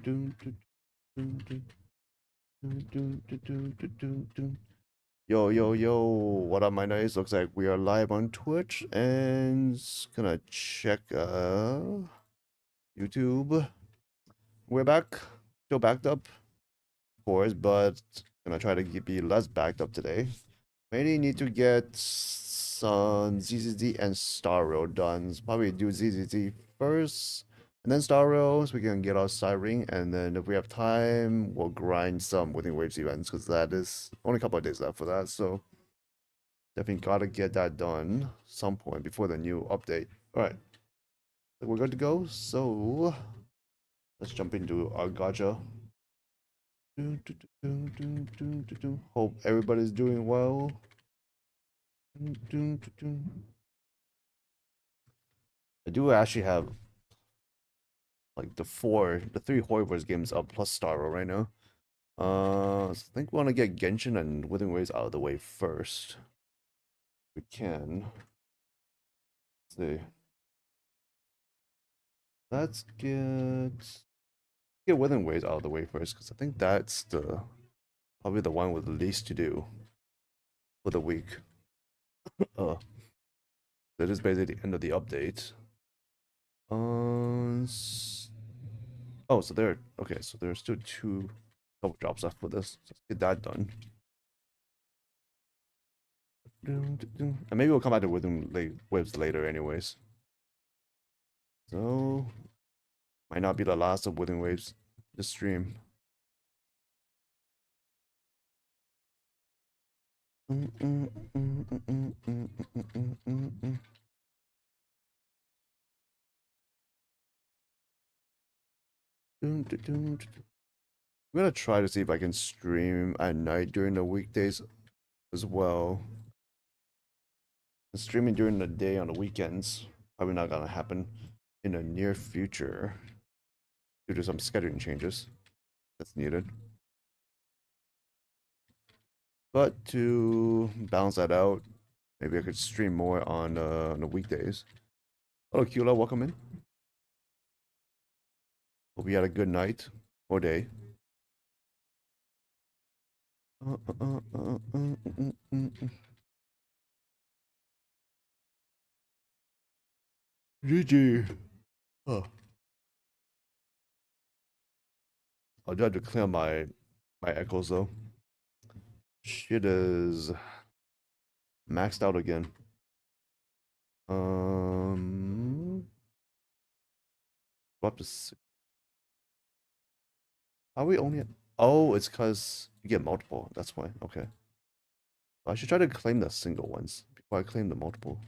Yo, yo, yo, what up, my nice? Looks like we are live on Twitch and gonna check YouTube. We're back, still backed up, of course, but gonna try to be less backed up today. Mainly need to get some ZZZ and Star Rail done. Probably do ZZZ first, and then Star Rail, so we can get our side ring, and then if we have time, we'll grind some Withering Waves events, because that is only a couple of days left for that, so definitely gotta get that done some point before the new update. Alright, we're good to go, so let's jump into our gacha. Hope everybody's doing well. I do actually have like the three Horrorverse games up plus Starro right now. So I think we want to get Genshin and Withering Waves out of the way first. We can. Let's see. Let's get Withering Waves out of the way first, because I think that's probably the one with the least to do for the week. That is basically the end of the update. Oh, so there. Okay, so there's still two double drops left for this. So let's get that done. And maybe we'll come back to Withering Waves later, anyways. So might not be the last of Withering Waves this stream. I'm gonna try to see if I can stream at night during the weekdays as well. Streaming during the day on the weekends probably not gonna happen in the near future due to some scheduling changes that's needed. But to balance that out, maybe I could stream more on the weekdays. Hello, Kula, welcome in. Hope you had a good night or day. GG. Oh. I'll try to clear my echoes though. Shit is maxed out again. Up to six. Are we only at... Oh, it's because you get multiple. That's why. Okay. I should try to claim the single ones before I claim the multiple.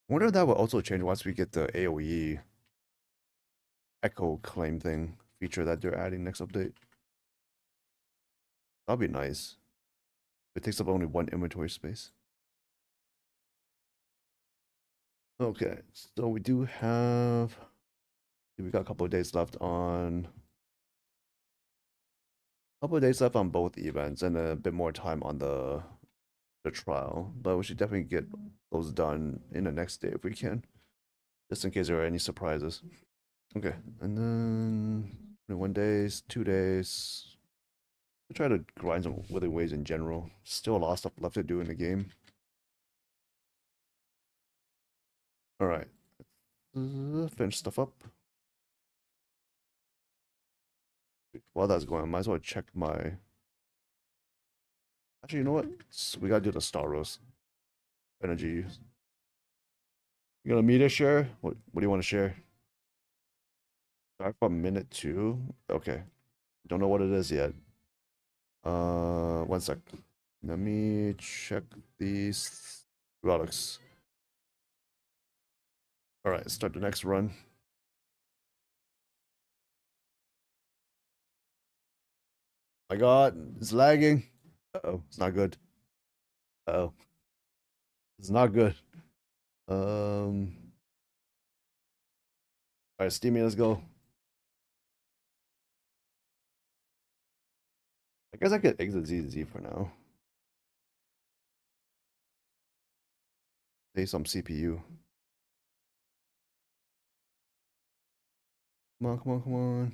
I wonder if that will also change once we get the AoE echo claim thing feature that they're adding next update. That'd be nice. It takes up only one inventory space. Okay, so we do have... We got a couple of days left on... Couple of days left on both events and a bit more time on the trial, but we should definitely get those done in the next day if we can, just in case there are any surprises. Okay, and then 21 days, 2 days. I try to grind some Withering Waves in general. Still a lot of stuff left to do in the game. All right, finish stuff up. While that's going on, I might as well check my... Actually, you know what? We gotta do the Staros energy use. You got a media share? What do you want to share? Start from minute 2? Okay. Don't know what it is yet. 1 sec. Let me check these relics. All right, start the next run. My God, it's lagging. Uh-oh, it's not good. Uh-oh, it's not good. All right, Steamy, let's go. I guess I could exit ZZ for now. Pay some CPU. Come on, come on, come on.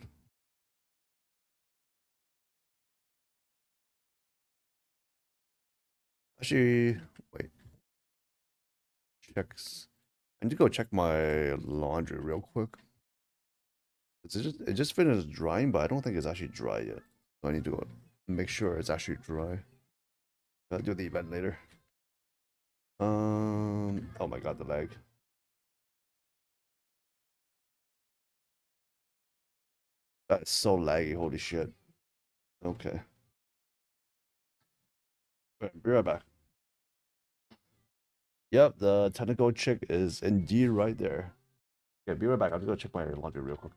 Actually, wait. Checks. I need to go check my laundry real quick. It just finished drying, but I don't think it's actually dry yet. So I need to go make sure it's actually dry. I'll do the event later. Oh my god, the lag. That's so laggy, holy shit. Okay. Be right back. Yep, the technical chick is indeed right there. Okay, be right back. I'll just go check my laundry real quick.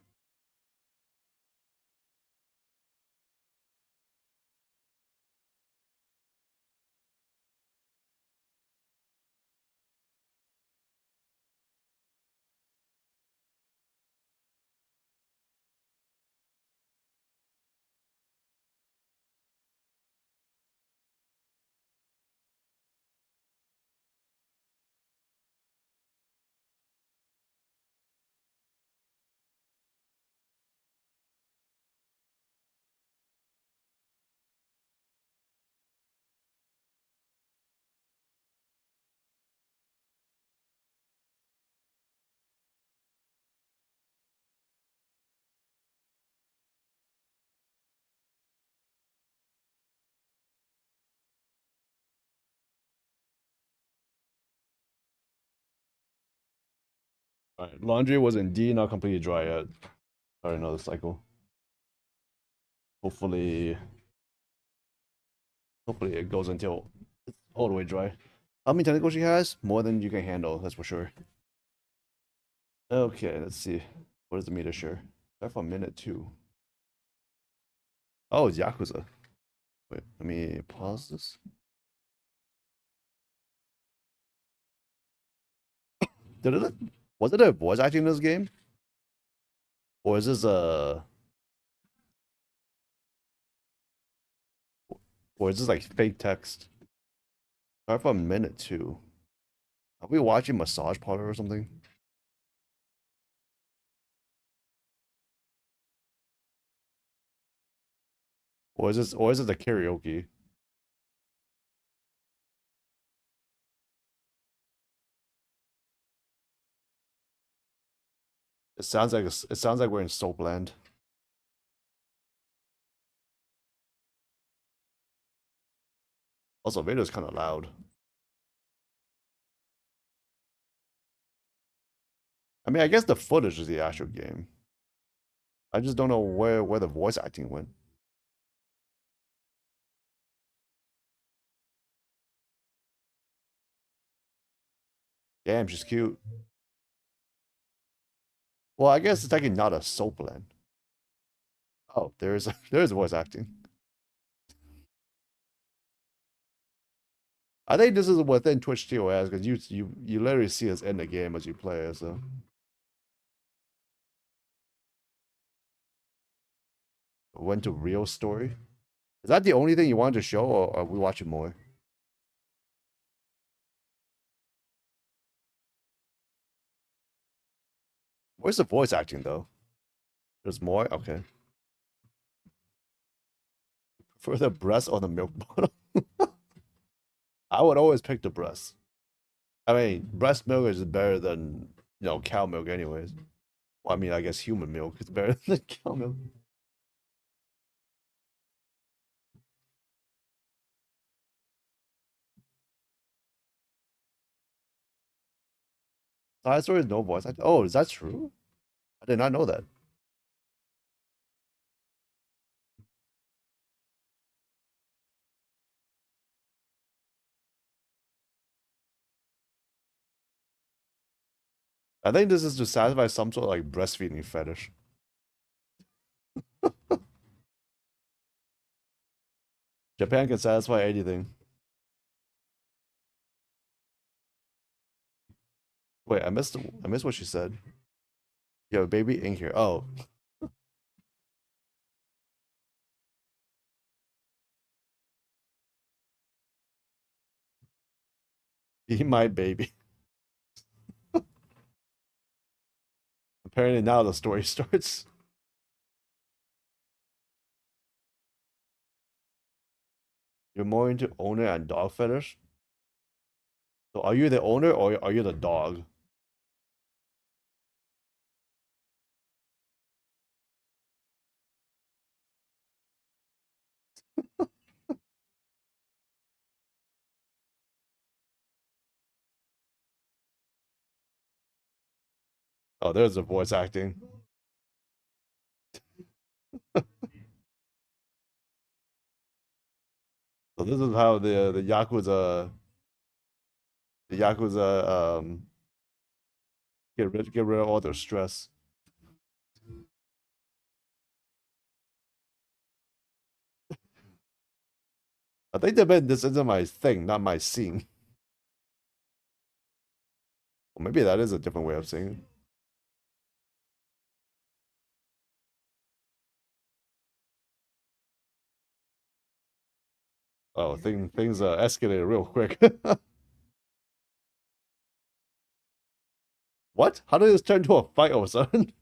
Alright, laundry was indeed not completely dry yet. Start another cycle. Hopefully, hopefully it goes until it's all the way dry. How many tentacles she has? More than you can handle, that's for sure. Okay, let's see. What is the meter share? Start from minute 2. Oh, it's Yakuza. Wait, let me pause this. Did it? Was it a voice acting in this game? Or is this a? Or is this like fake text? Start from minute 2. Are we watching Massage Parlor or something? Or is it the karaoke? It sounds like we're in Soapland. Also, video's kind of loud. I mean, I guess the footage is the actual game. I just don't know where the voice acting went. Damn, she's cute. Well, I guess it's actually not a Soapland. Oh, there's voice acting. I think this is within Twitch TOS because you literally see us in the game as you play it. So went to real story. Is that the only thing you wanted to show, or are we watching more? Where's the voice acting though? There's more. Okay. For the breast or the milk bottle, I would always pick the breast. I mean, breast milk is better than cow milk, anyways. Well, I mean, I guess human milk is better than cow milk. Side story is no voice acting. Oh, is that true? I did not know that. I think this is to satisfy some sort of like breastfeeding fetish. Japan can satisfy anything. Wait, I missed what she said. You have a baby in here. Oh, be my baby. Apparently now the story starts. You're more into owner and dog fetish. So are you the owner or are you the dog? Oh, there's the voice acting. So this is how the Yakuza get rid of all their stress. I think they meant this isn't my thing, not my scene. Or maybe that is a different way of saying it. Oh, things escalated real quick. What? How did this turn into a fight all of a sudden?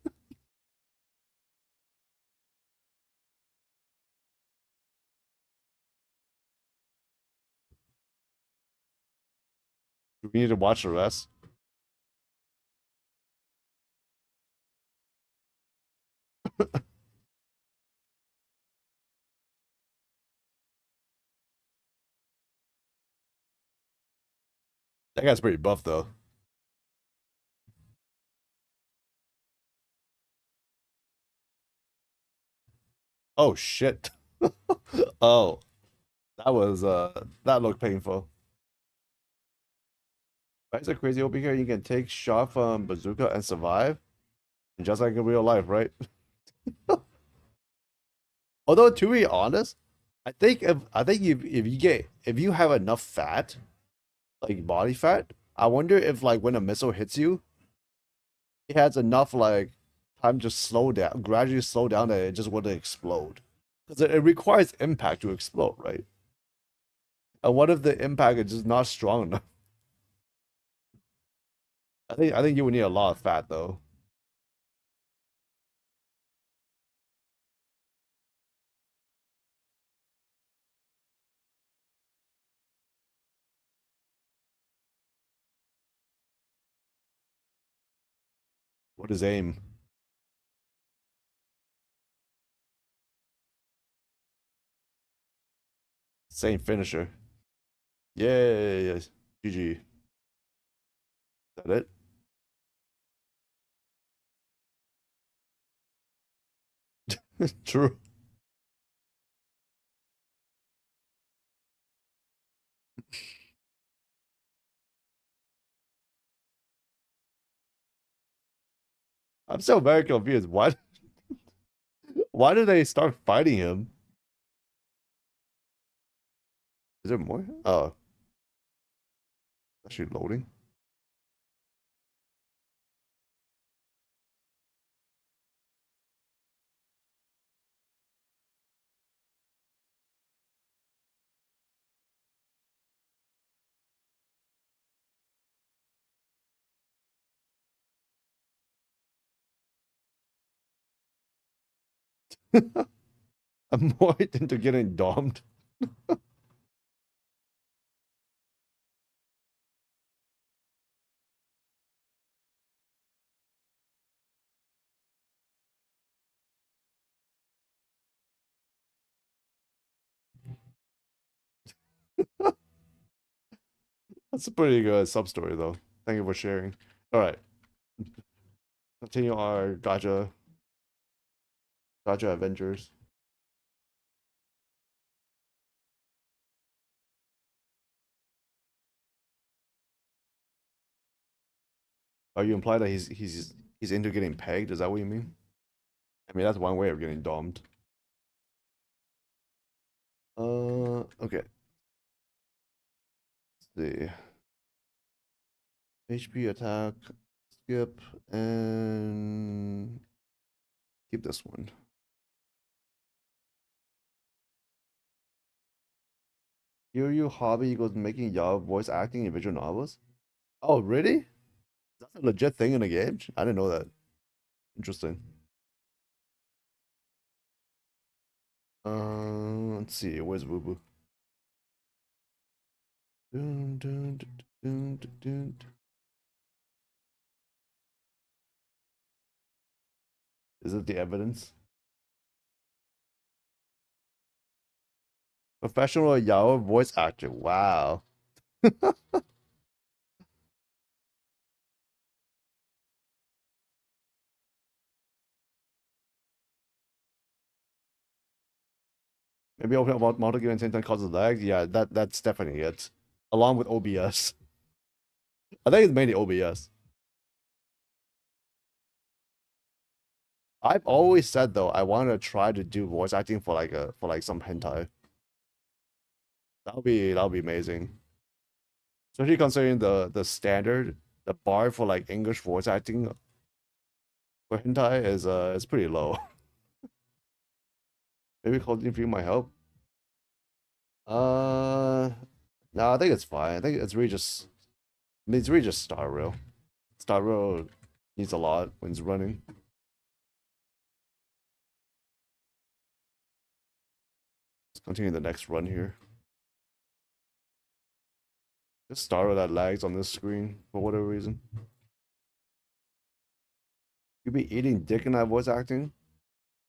Do we need to watch the rest? That guy's pretty buff though. Oh shit. Oh, that looked painful. Why is it crazy over here? You can take shot from bazooka and survive, just like in real life, right? Although to be honest, I think if you have enough fat, like body fat, I wonder if like when a missile hits you, it has enough like time to slow down, gradually slow down that it just wouldn't explode. Because it requires impact to explode, right? And what if the impact is just not strong enough? I think you would need a lot of fat though. What is aim? Same finisher. Yay! GG. That it? True. I'm still very confused. Why did they start fighting him? Is there more? Oh, actually loading. I'm more into getting domed. That's a pretty good sub story though. Thank you for sharing. All right, continue our gacha adventures. Are you implying that he's into getting pegged? Is that what you mean? I mean that's one way of getting domed. Okay. Let's see. HP attack, skip, and keep this one. Your hobby equals making y'all voice acting in visual novels? Oh, really? That's a legit thing in the game? I didn't know that. Interesting. Let's see. Where's Woo Boo? Dun, dun, dun, dun, dun, dun. Is it the evidence? Professional Yao voice actor. Wow. Maybe open up model game and same time causes lag. Yeah, that's definitely it. Along with OBS. I think it's mainly OBS. I've always said though, I want to try to do voice acting for like some hentai. That'll be amazing. Especially considering the standard, the bar for like English voice acting for hentai is pretty low. Maybe Cold Free might help. Uh, no, I think it's fine. I think it's really just, I mean, it's really just Star Rail. Star Rail needs a lot when it's running. Let's continue the next run here. This Star Rail that lags on this screen for whatever reason. You be eating dick in that voice acting?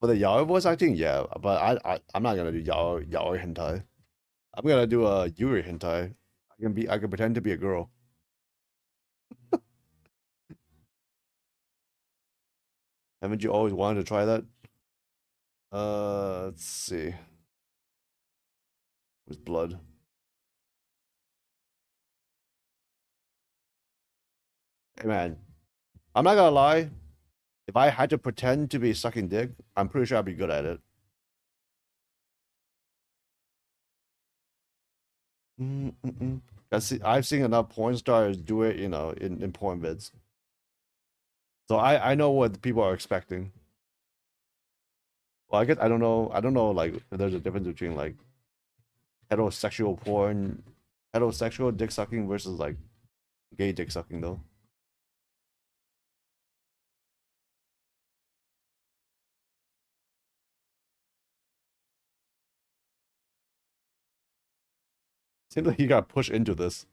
For the yaoi voice acting, yeah, but I'm not gonna do yaoi hentai. I'm gonna do a Yuri hentai. I can pretend to be a girl. Haven't you always wanted to try that? Let's see. With blood. Hey man, I'm not gonna lie. If I had to pretend to be sucking dick, I'm pretty sure I'd be good at it. Mm-mm-mm. I've seen enough porn stars do it, in porn vids. So I know what people are expecting. Well, I guess I don't know like if there's a difference between like heterosexual porn, heterosexual dick sucking versus like gay dick sucking though. Seems like you got pushed into this.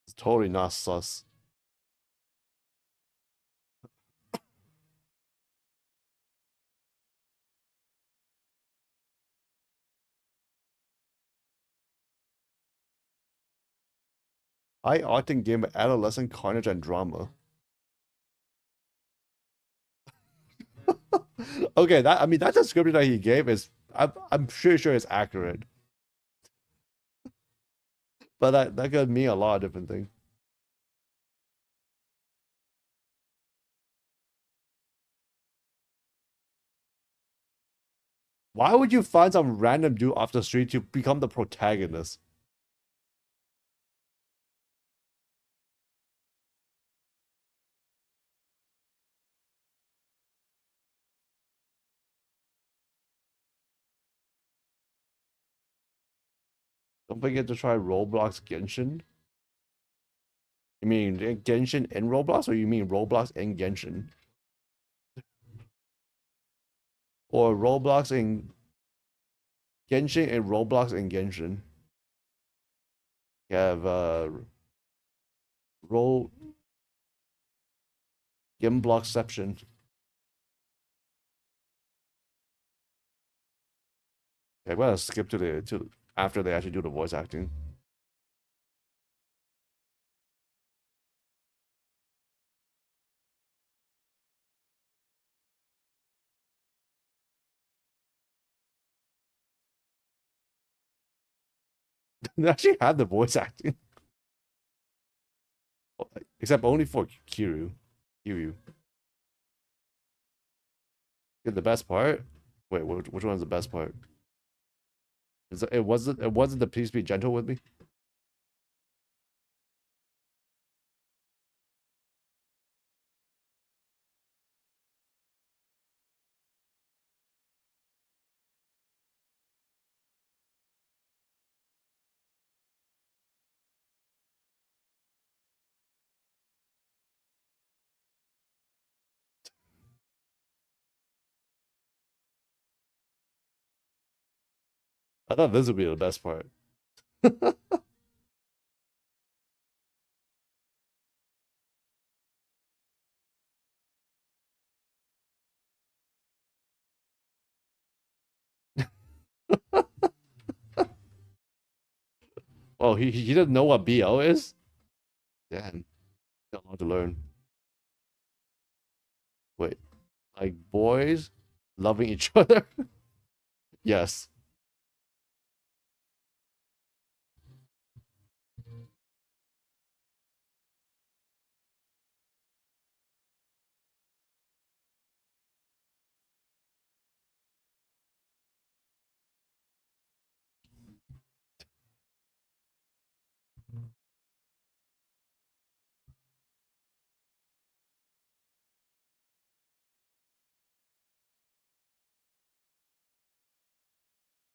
It's totally not sus. I often give adolescent carnage and drama. Okay, that I mean that description that he gave is I'm sure it's accurate, but that could mean a lot of different things. Why would you find some random dude off the street to become the protagonist? Don't forget to try Roblox Genshin. You mean Genshin in Roblox, or you mean Roblox in Genshin, or Roblox in Genshin and Roblox in Genshin? You have Ro Gimbloxception. Okay, I'm gonna skip to the to after they actually do the voice acting. They actually have the voice acting, except only for Kiryu. Kiryu. Yeah, the best part. Wait, which one's the best part? It wasn't the please be gentle with me. I thought this would be the best part. Oh, he doesn't know what BL is? Damn, got a lot to learn. Wait, like boys loving each other? Yes.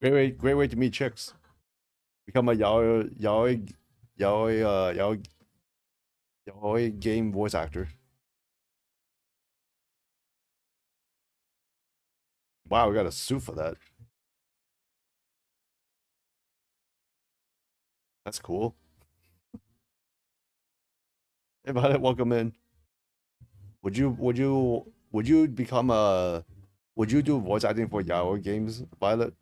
Great way to meet chicks. Become a yaoi game voice actor. Wow, we got a suit for that. That's cool. Hey, Violet, welcome in. Would you become a would you do voice acting for yaoi games, Violet?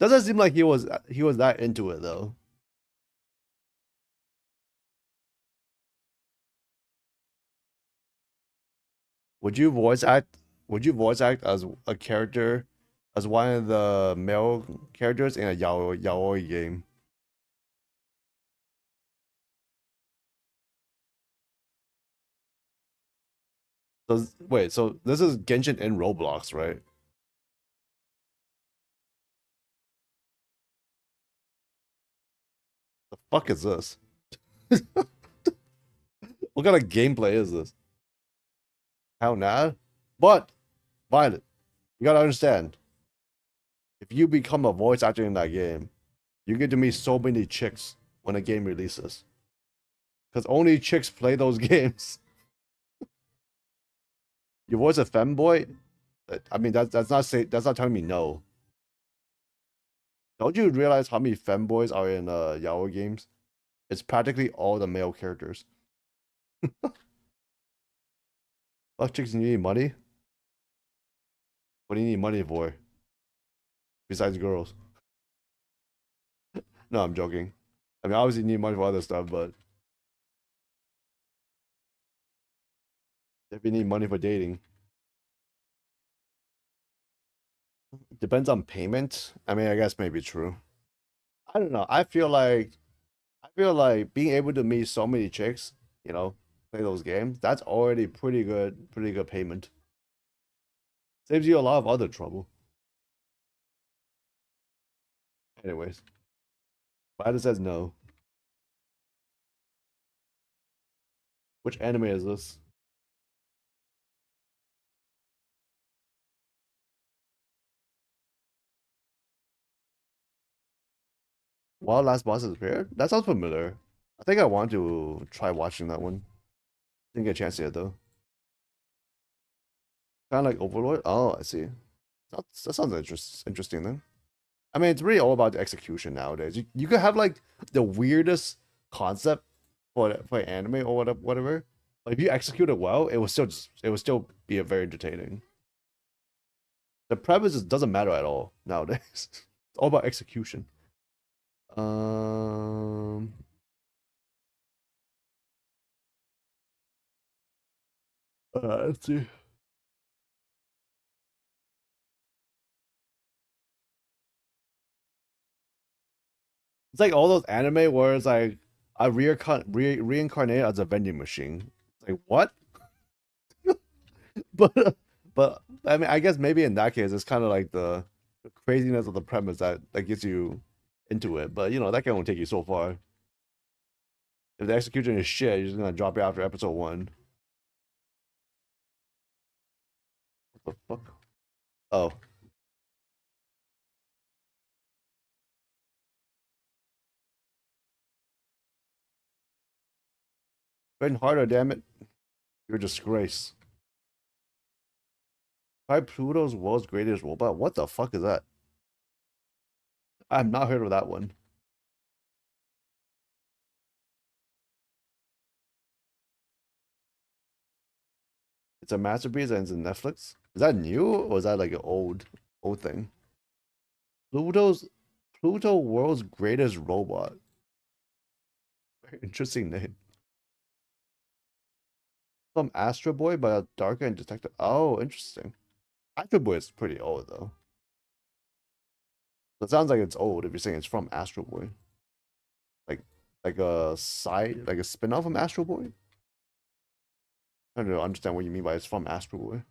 Doesn't seem like he was that into it though. Would you voice act would you voice act as a character as one of the male characters in a yaoi game? So wait, so this is Genshin in Roblox, right? The fuck is this? What kind of gameplay is this? How not? But Violet, you gotta understand, if you become a voice actor in that game, you get to meet so many chicks when a game releases. Because only chicks play those games. You voice a femboy? I mean that's not telling me no. Don't you realize how many femboys are in yaoi games? It's practically all the male characters. Fuck chicks need money? What do you need money for? Besides girls. No, I'm joking. I mean obviously you need money for other stuff, but if you need money for dating. Depends on payment. I mean, I guess maybe true. I don't know. I feel like being able to meet so many chicks, play those games, that's already pretty good payment. Saves you a lot of other trouble. Anyways, Biden says no. Which anime is this? Wild Last Boss is appeared? That sounds familiar. I think I want to try watching that one. Didn't get a chance yet though. Kind of like Overlord. Oh, I see. That sounds interesting then. I mean, it's really all about the execution nowadays. You could have like the weirdest concept for anime or whatever. But if you execute it well, it will still be a very entertaining. The premise doesn't matter at all nowadays. It's all about execution. Um, let's see. It's like all those anime where it's like I reincarnate as a vending machine. It's like what? but but I mean, I guess maybe in that case, it's kind of like the craziness of the premise that gets you into it. But that can only take you so far. If the execution is shit, you're just gonna drop it after episode one. What the fuck? Oh, been harder, damn it! You're a disgrace. Try Pluto's world's greatest robot. What the fuck is that? I've not heard of that one. It's a masterpiece and it's in Netflix. Is that new or is that like an old thing? Pluto's Pluto world's greatest robot. Very interesting name. From Astro Boy by a darker and detective. Oh, interesting. Astro Boy is pretty old though. So it sounds like it's old if you're saying it's from Astro Boy. Like like a side like a spin-off from Astro Boy? I don't understand what you mean by it's from Astro Boy.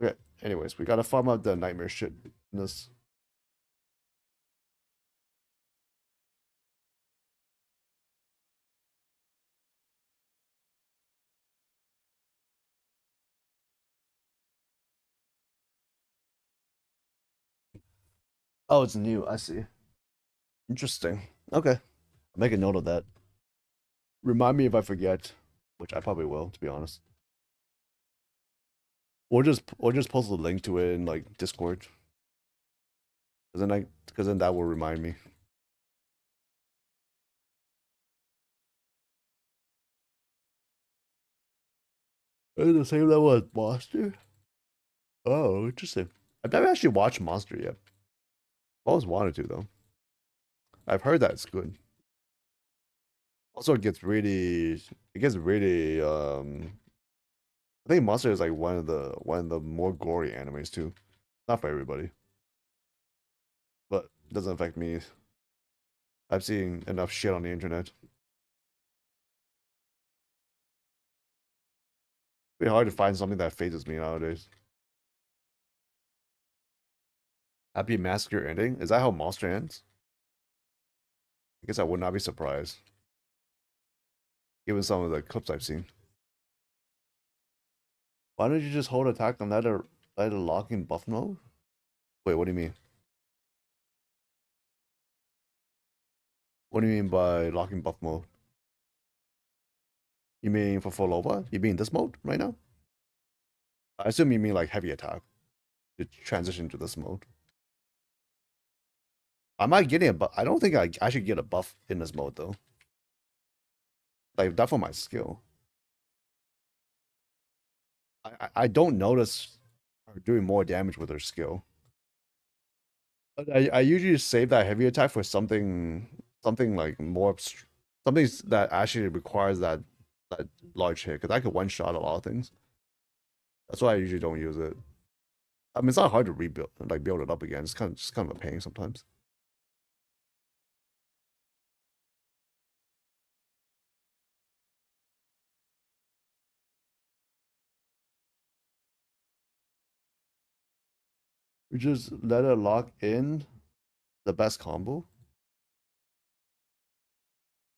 Okay, anyways, we gotta farm out the nightmare shit in this. Oh, it's new. I see. Interesting. Okay. I'll make a note of that. Remind me if I forget, which I probably will, to be honest. Or just post a link to it in like Discord. Because then that will remind me. Is it the same level as Monster? Oh, interesting. I've never actually watched Monster yet. I always wanted to though. I've heard that it's good. Also, it gets really I think Monster is like one of the more gory animes too. Not for everybody, but it doesn't affect me. I've seen enough shit on the internet. It's hard to find something that phases me nowadays. Happy Massacre ending? Is that how Monster ends? I guess I would not be surprised, given some of the clips I've seen. Why don't you just hold attack and let it lock in buff mode? Wait, what do you mean? What do you mean by locking buff mode? You mean for Folova? You mean this mode right now? I assume you mean like heavy attack to transition to this mode. I might get a buff. I don't think I should get a buff in this mode though. Like that for my skill. I don't notice her doing more damage with her skill. But I usually save that heavy attack for something like something that actually requires that large hit because I could one shot a lot of things. That's why I usually don't use it. I mean, it's not hard to rebuild like build it up again. It's kind of a pain sometimes. We just let it lock in the best combo.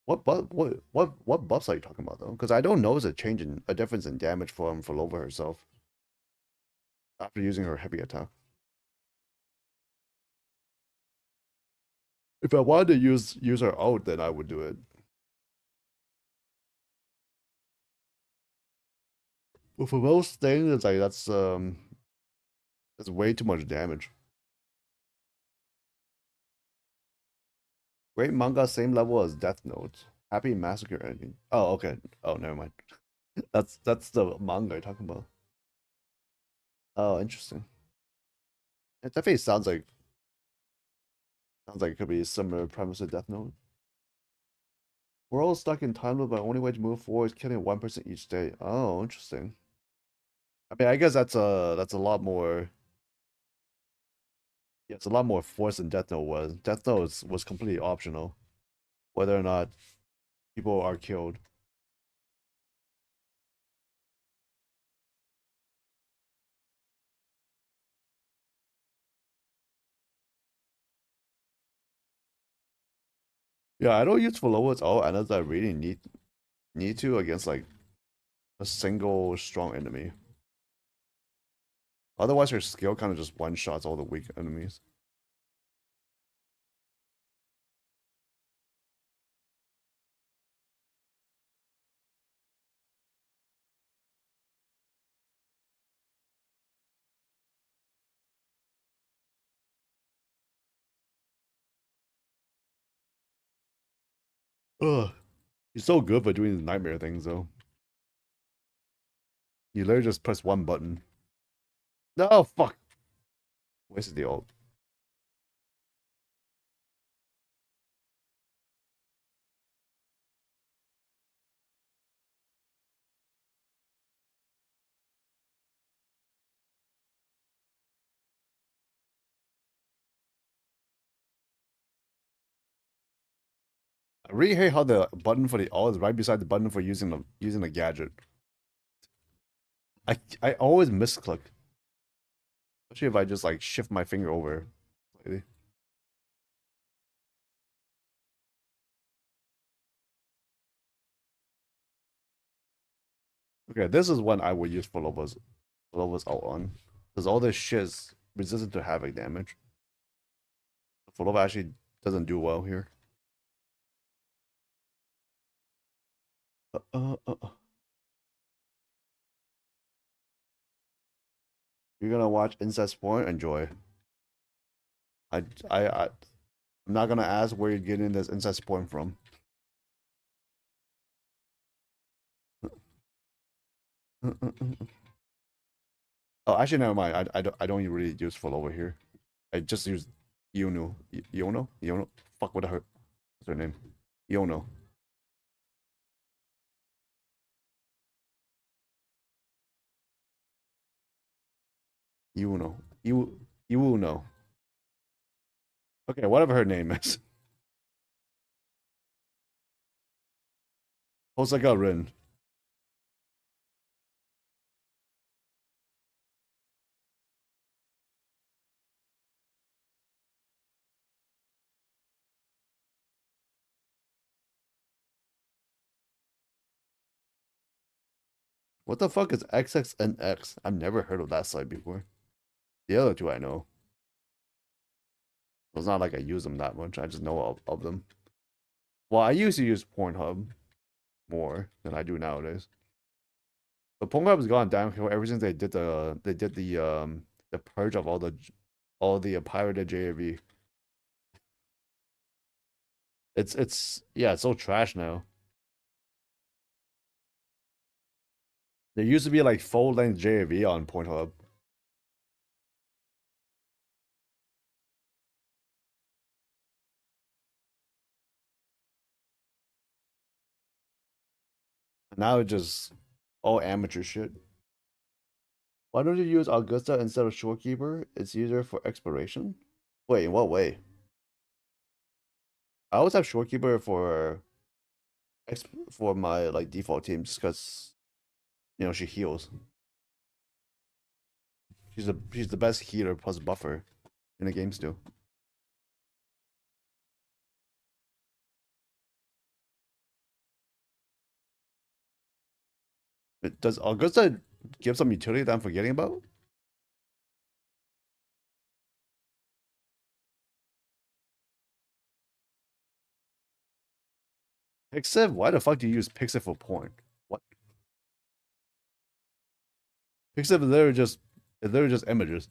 What buffs are you talking about though? Because I don't notice a difference in damage for Lova herself after using her heavy attack. If I wanted to use her ult, then I would do it. But for most things, it's like that's way too much damage. Great manga, same level as Death Note. Happy Massacre ending. Oh, okay. Oh, never mind. That's the manga you're talking about. Oh, interesting. It definitely sounds like it could be a similar premise to Death Note. We're all stuck in time loop, but the only way to move forward is killing 1% each day. Oh, interesting. I mean, I guess that's a lot more. Yeah, it's a lot more force than Death Note was. Death Note was completely optional, whether or not people are killed. Yeah, I don't use followers all unless I really need to against like a single strong enemy. Otherwise, her skill kind of just one shots all the weak enemies. Ugh. He's so good for doing the nightmare things, though. You literally just press one button. No, fuck. Wasted the ult. I really hate how the button for the ult is right beside the button for using the gadget. I always misclick. Especially if I just like shift my finger over. Okay, this is one I would use Philobos out on. Because all this shit is resistant to havoc damage. Philobos actually doesn't do well here. You're gonna watch Incest Point? Enjoy. I'm not gonna ask where you're getting this Incest Point from. Oh, actually, never mind. I don't really use full over here. I just use Yono. Yono? Yono? Fuck, what's her name? Yono. Yuno. Yuno. Okay, whatever her name is. Hosaka Rin. What the fuck is XXNX? I've never heard of that site before. The other two I know. It's not like I use them that much. I just know of them. Well, I used to use Pornhub more than I do nowadays. But Pornhub has gone downhill ever since they did the purge of all the pirated JAV. It's yeah, it's so trash now. There used to be like full length JAV on Pornhub. Now it's just all amateur shit. Why don't you use Augusta instead of Shorekeeper? It's easier for exploration. Wait, in what way? I always have Shorekeeper for my like default team just because she heals. She's the best healer plus buffer in the game still. Does Augusta give some utility that I'm forgetting about? Pixiv? Why the fuck do you use Pixiv for point? What? Pixiv is literally just images.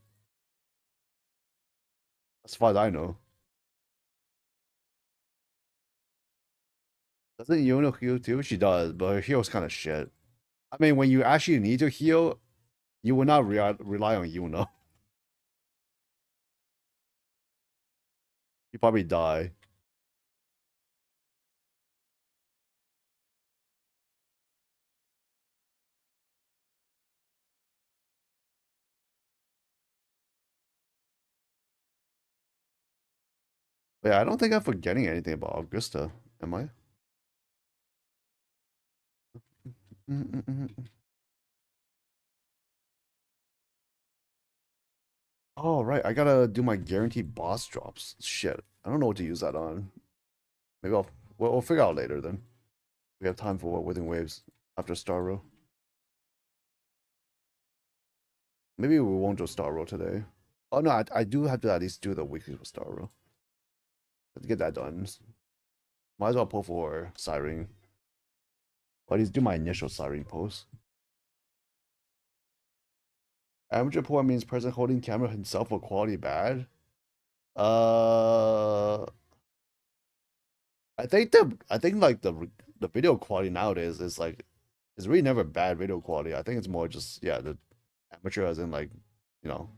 As far as I know. Doesn't Yuno heal too? She does, but her heal's kind of shit. I mean, when you actually need to heal, you will not rely on Yuno. You probably die. But yeah, I don't think I'm forgetting anything about Augusta, am I? Oh, right. I gotta do my guaranteed boss drops. Shit. I don't know what to use that on. Maybe we'll figure out later then. We have time for Withing Waves after Star Row. Maybe we won't do Star Row today. Oh no, I do have to at least do the weekly with Star Row. Let's get that done. Might as well pull for Siren. Or at least do my initial Siren post. Amateur poor means person holding camera himself for quality bad. Uh I think like the video quality nowadays is like it's really never bad video quality. I think it's more just yeah, the amateur as in like, you know,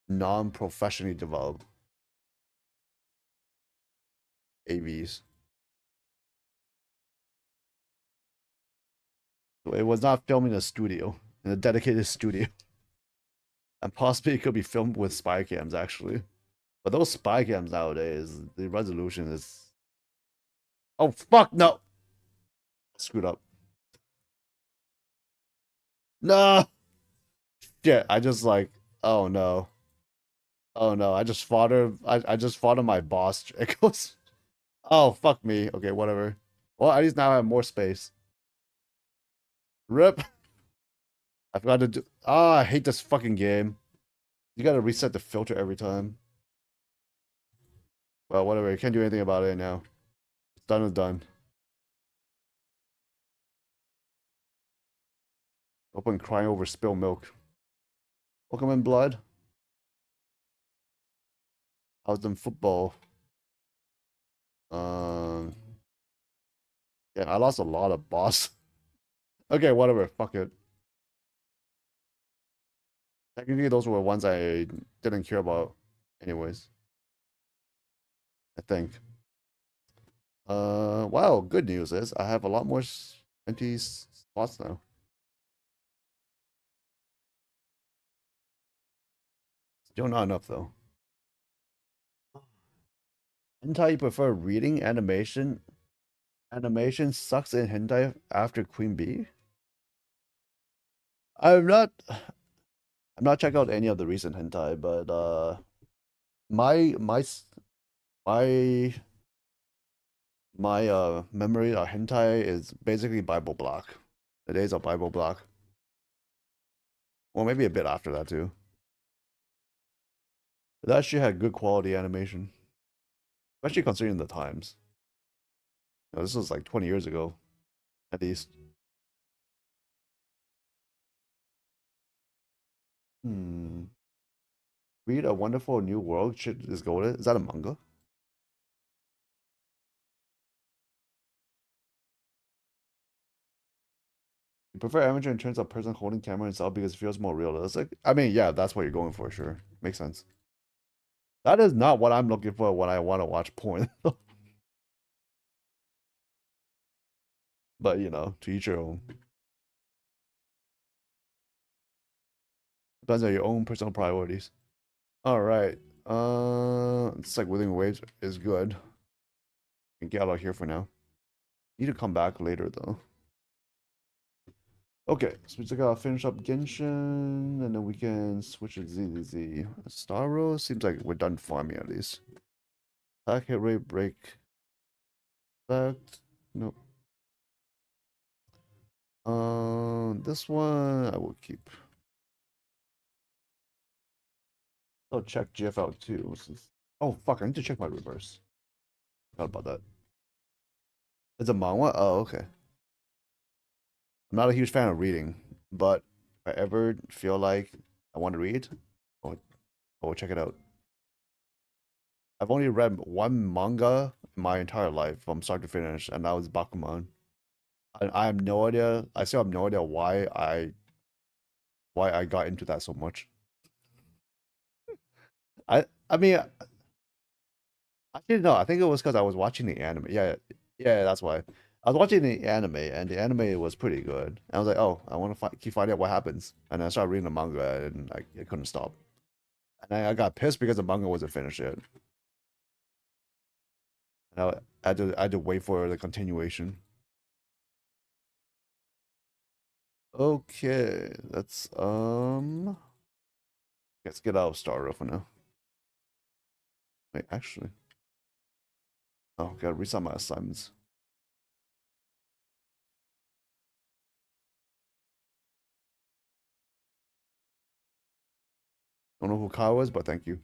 non-professionally developed AVs. So it was not filmed in a studio, in a dedicated studio. And possibly it could be filmed with spy cams actually. But those spy cams nowadays, the resolution is oh fuck no. Screwed up. No. Yeah, I just like oh no. Oh no, I just fought my boss. It goes oh fuck me. Okay, whatever. Well, at least now I have more space. Rip. I forgot to do I hate this fucking game. You gotta reset the filter every time. Well, whatever, you can't do anything about it now. It's done is done. Open crying over spilled milk. Pokemon Blood. How's them football? Um yeah, I lost a lot of boss. Okay, whatever. Fuck it. Technically, those were ones I didn't care about, anyways. I think. Wow. Good news is I have a lot more empty spots now. Still not enough though. Hentai you prefer reading animation? Animation sucks in hentai after Queen Bee. I'm not. I'm not checking out any of the recent hentai, but my my my memory of hentai is basically Bible Block. The days of Bible Block. Well, maybe a bit after that too. But that shit had good quality animation, especially considering the times. You know, this was like 20 years ago, at least. Hmm. Read A Wonderful New World. Shit is golden. Is that a manga? You prefer amateur in terms of person holding camera and style because it feels more realistic? I mean, yeah, that's what you're going for, sure. Makes sense. That is not what I'm looking for when I want to watch porn. But, you know, to each your own. Depends on your own personal priorities. All right. It's like Withering Waves is good. Can get out of here for now. Need to come back later though. Okay, so we just gotta finish up Genshin, and then we can switch to ZZZ. Starro seems like we're done farming at least. Attack hit rate break. That nope. This one I will keep. I'll check GF out too. Oh fuck! I need to check my reverse. Forgot about that. It's a manhwa. Oh okay. I'm not a huge fan of reading, but if I ever feel like I want to read, I'll check it out. I've only read one manga in my entire life from start to finish, and that was Bakuman. I have no idea. I still have no idea why I got into that so much. I mean, actually no. I think it was because I was watching the anime. Yeah, that's why. I was watching the anime, and the anime was pretty good. And I was like, oh, I want to keep finding out what happens. And I started reading the manga, and I couldn't stop. And I got pissed because the manga wasn't finished yet. And I had to wait for the continuation. Okay, let's get out of Starro for now. Wait, actually. Oh, gotta reset my assignments. Don't know who Kyle was, but thank you.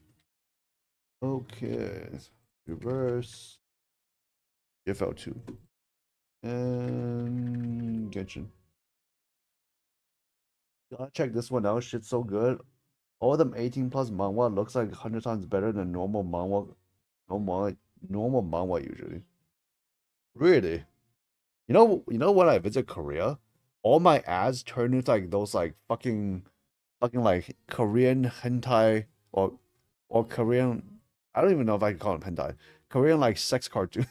Okay. Reverse. FL2. And Genshin. Gotta check this one out. Shit's so good. All them 18 plus manhwa looks like 100 times better than normal manhwa usually. Really? You know when I visit Korea, all my ads turn into like those like fucking like Korean hentai or Korean. I don't even know if I can call them hentai. Korean like sex cartoon,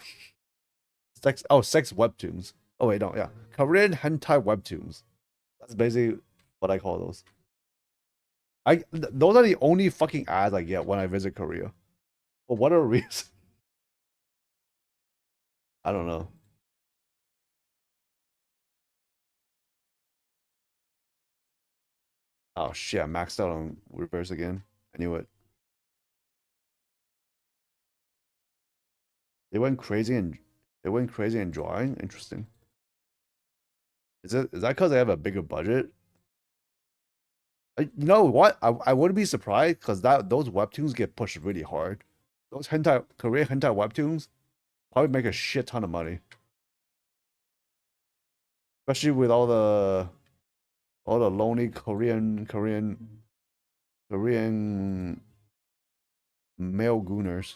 sex webtoons. Oh wait, no, yeah, Korean hentai webtoons. That's basically what I call those. Those are the only fucking ads I get when I visit Korea. For whatever reason, I don't know. Oh shit, I maxed out on reverse again. I knew it. They went crazy and they went crazy and drawing. Interesting. Is that because I have a bigger budget? You know what? I wouldn't be surprised because that those webtoons get pushed really hard. Those hentai Korean hentai webtoons probably make a shit ton of money, especially with all the lonely Korean male gooners.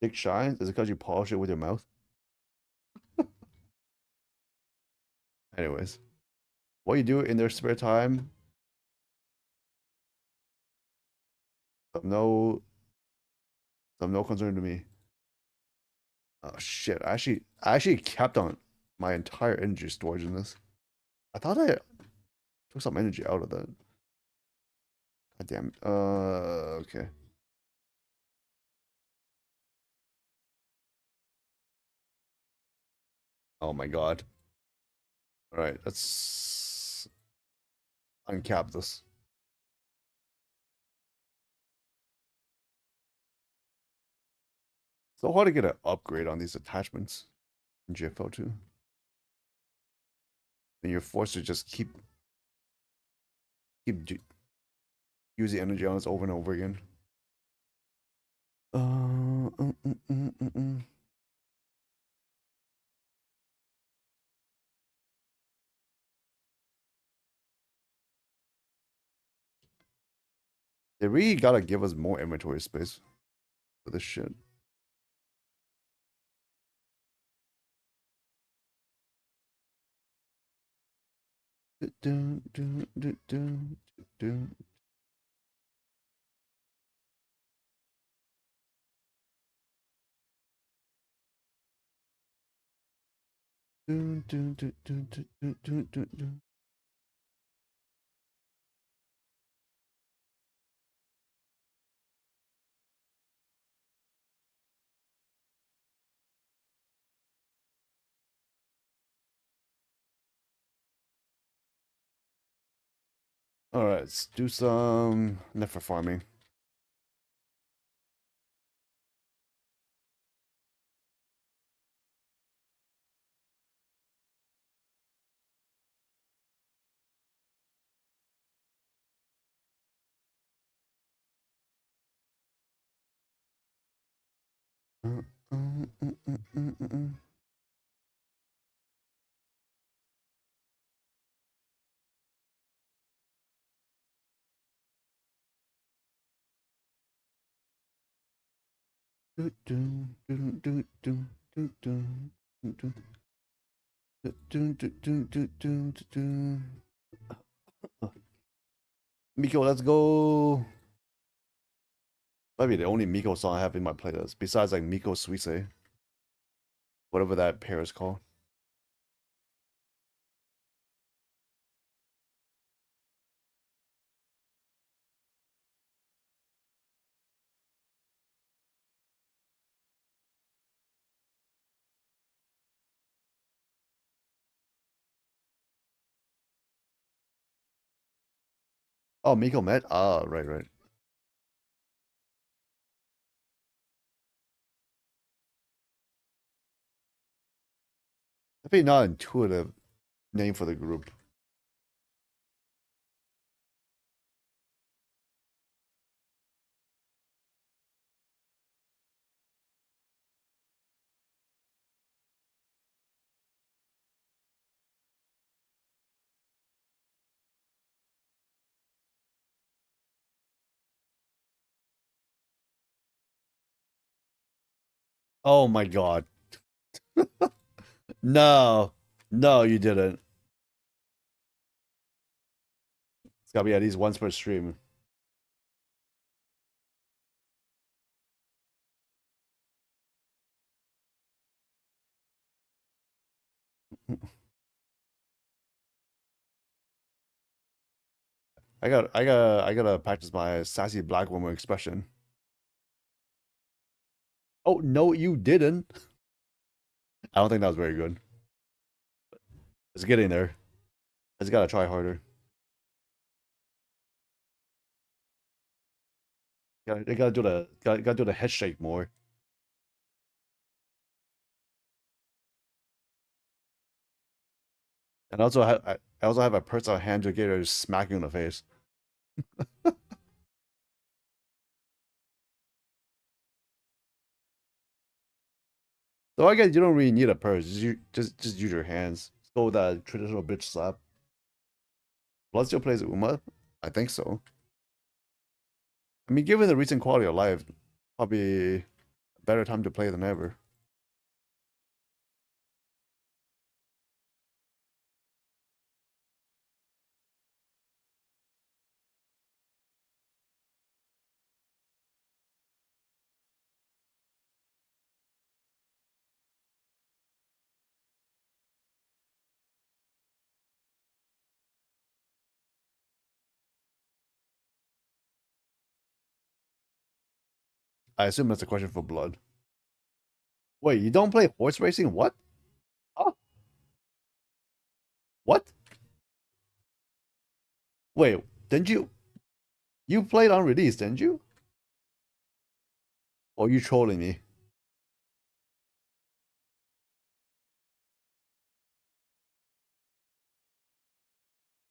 Dick shines? Is it because you polish it with your mouth? Anyways, what you do in their spare time, of no of no concern to me. Oh shit! I actually kept on my entire energy storage in this. I thought I took some energy out of that. God damn it. Okay. Oh my god. All right, let's uncap this. So hard to get an upgrade on these attachments in GFL2. And you're forced to just keep using energy on this over and over again. Uh, mm, mm, mm, mm, mm. They really gotta give us more inventory space for this shit. Do, do, do, do, do, do, do, do, do, do, do, do, do, do. All right, let's do some Nefer farming. Uh, mm, mm, mm, mm, mm. Do, do, do, do, do, do, do, do, do, do, do, do, do, do, do. Miko, let's go. Might be the only Miko song I have in my playlist, besides like Miko Suise, whatever that pair is called. Oh, Miko Met? Ah, right, right. Definitely not intuitive name for the group. Oh my god. No. No, you didn't. It's gotta be at least once per stream. I gotta practice my sassy black woman expression. Oh no, you didn't. I don't think that was very good. It's getting there. I just gotta try harder. Gotta do the head shake more. And also I also have a personal hand to get her smacking in the face. So I guess you don't really need a purse. Just use your hands. Go with that traditional bitch slap. Blood still plays Uma? I think so. I mean, given the recent quality of life, probably a better time to play than ever. I assume that's a question for Blood. Wait, you don't play horse racing? What? Huh? What? Wait, didn't you? You played on release, didn't you? Or are you trolling me?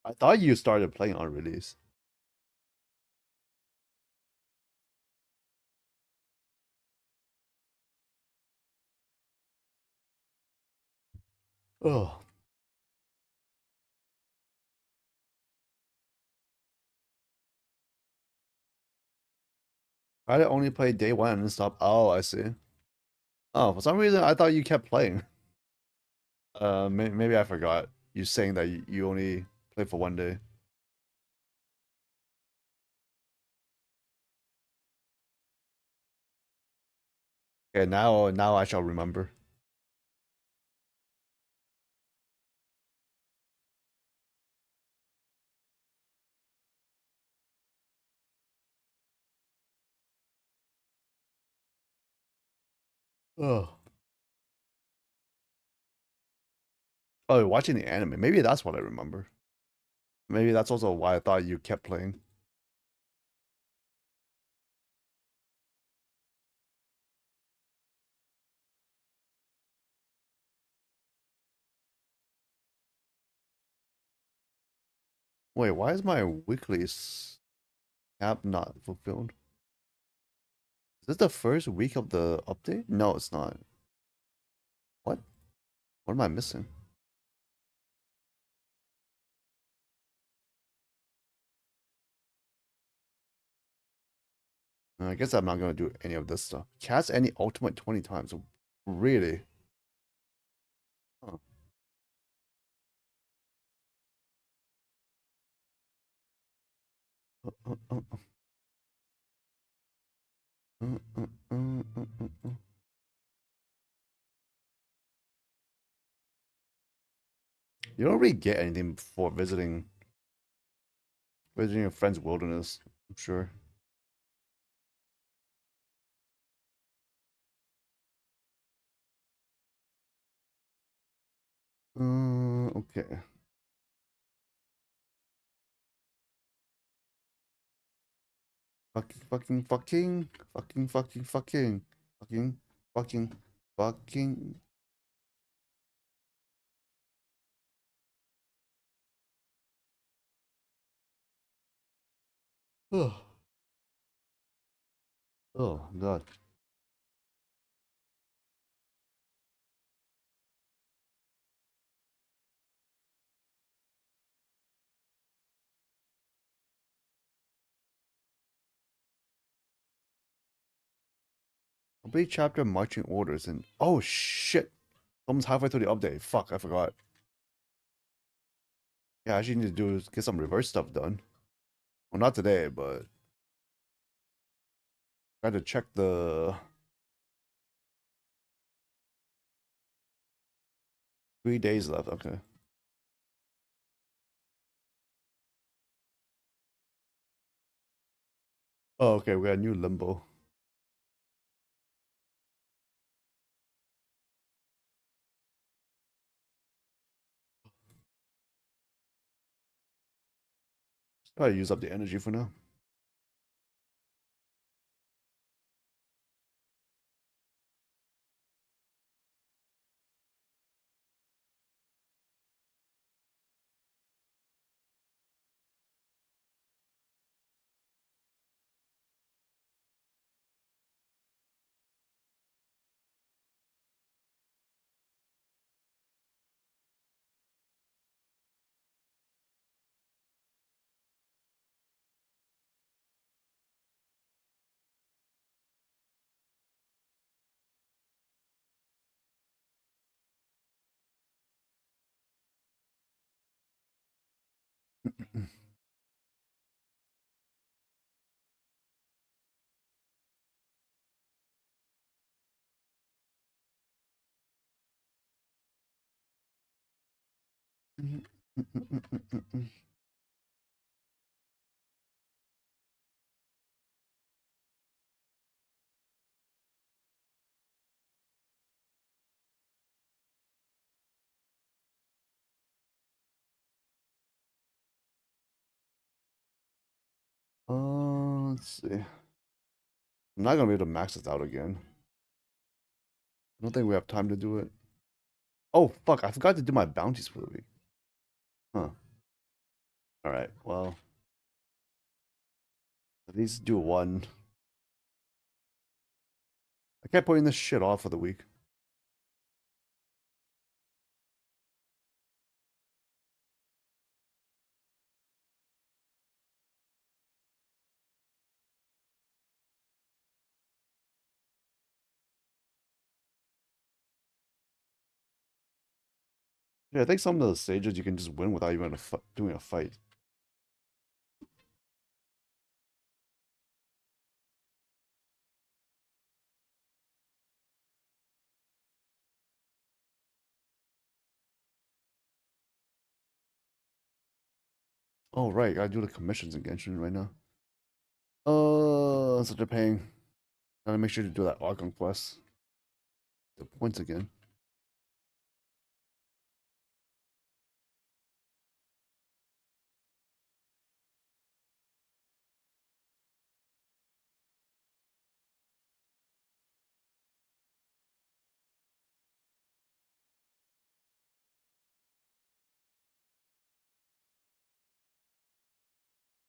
I thought you started playing on release. Oh, I only played day one and stop. Oh, I see. Oh, for some reason I thought you kept playing. Maybe I forgot you saying that you only played for one day. Okay, now I shall remember. Oh, oh, watching the anime. Maybe that's what I remember. Maybe that's also why I thought you kept playing. Wait, why is my weekly app not fulfilled? Is this the first week of the update? No, it's not. What? What am I missing? I guess I'm not gonna do any of this stuff. Cast any ultimate 20 times. Really? Huh. Uh, uh, uh, uh. You don't really get anything for visiting a friend's wilderness, I'm sure. Okay. Fucking, fucking. Oh, oh God. Complete chapter marching orders and oh shit. Almost halfway through the update. Fuck, I forgot. Yeah, I actually need to do is get some reverse stuff done. Well, not today, but I had to check the 3 days left. Okay. Oh, okay. We got a new limbo. Probably use up the energy for now. Let's see. I'm not gonna be able to max this out again. I don't think we have time to do it. Oh fuck! I forgot to do my bounties for the week. Huh. All right. Well, at least do one. I kept putting this shit off for the week. Yeah, I think some of the stages you can just win without even doing a fight. Oh right, gotta do the commissions in Genshin right now. Such a pain. Gotta make sure to do that Archon quest. The points again.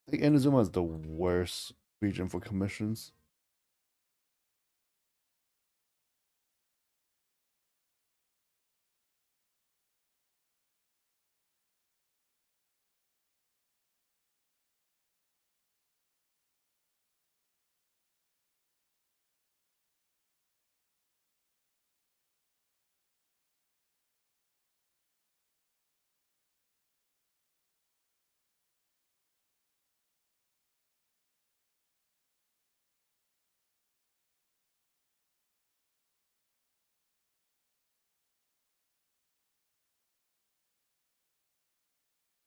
I think Inazuma is the worst region for commissions.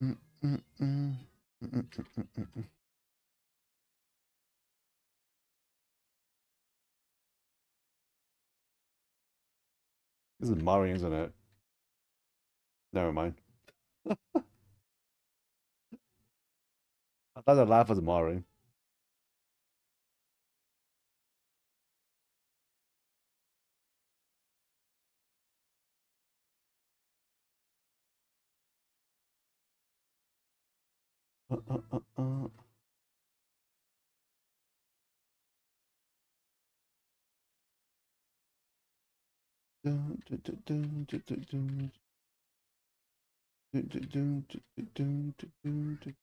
Mm, mm, mm. Mm, mm, mm, mm, mm. This is Mari, isn't it? Never mind. I thought the laugh was Mari. Uh, uh, uh, uh. Dun, dun, dun, dun, dun, dun, dun. Dun, dun, dun, dun, dun, dun, dun, dun.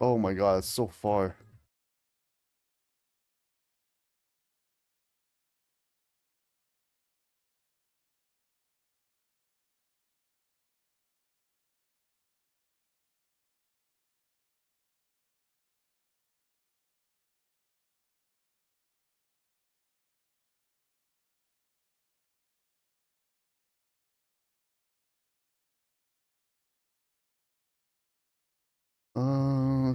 Oh my god, it's so far.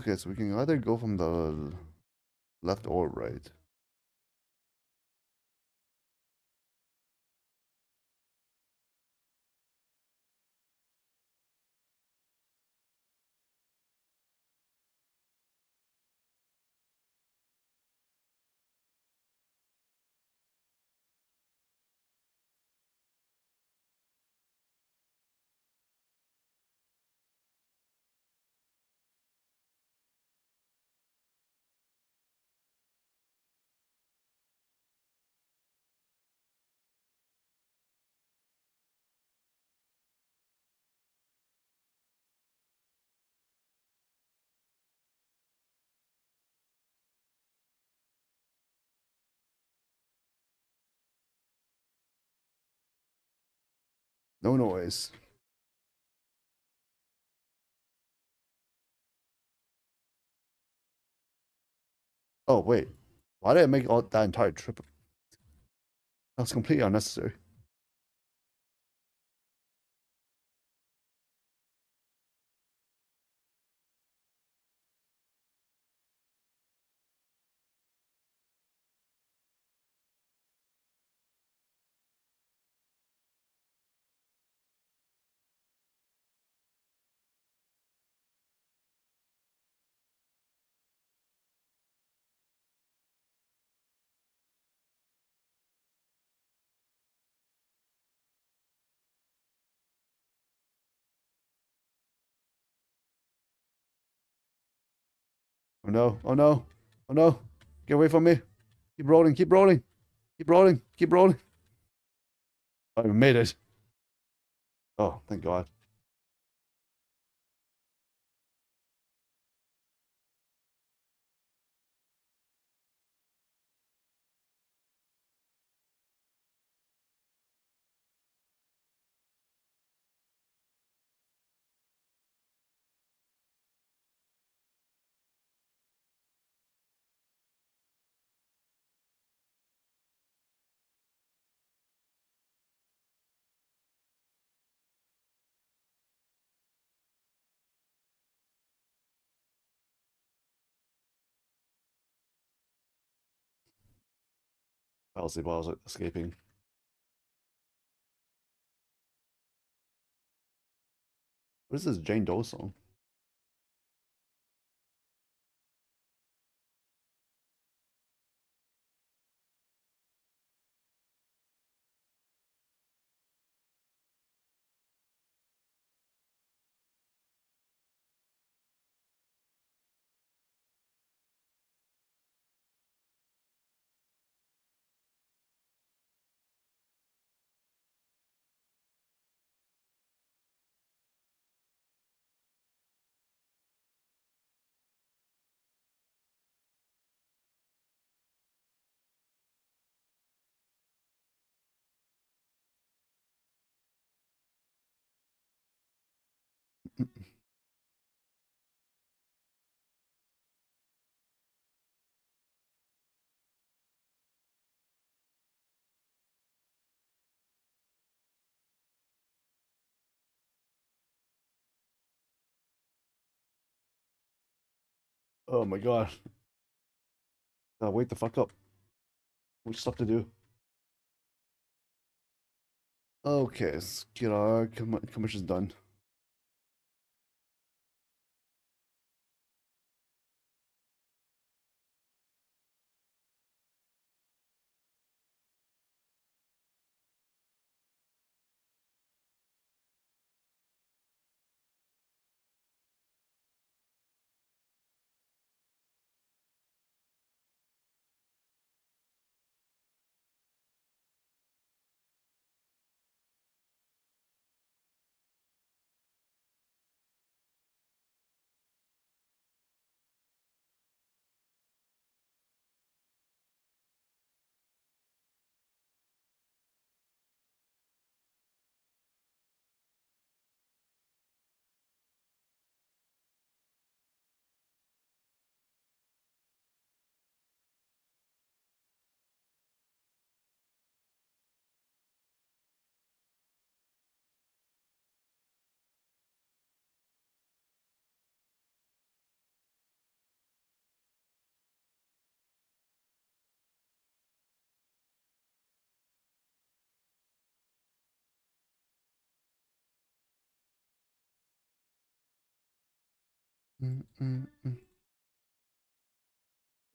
Okay, so we can either go from the left or right. No noise. Oh wait, why did I make all that entire trip? That was completely unnecessary. Oh no! Oh no! Oh no! Get away from me! Keep rolling! Keep rolling! Keep rolling! Keep rolling! I made it. Oh, thank God. I'll see while I was escaping. What is this Jane Doe song? Oh my God. Wake the fuck up. Which stuff to do? Okay, let's get our commissions done.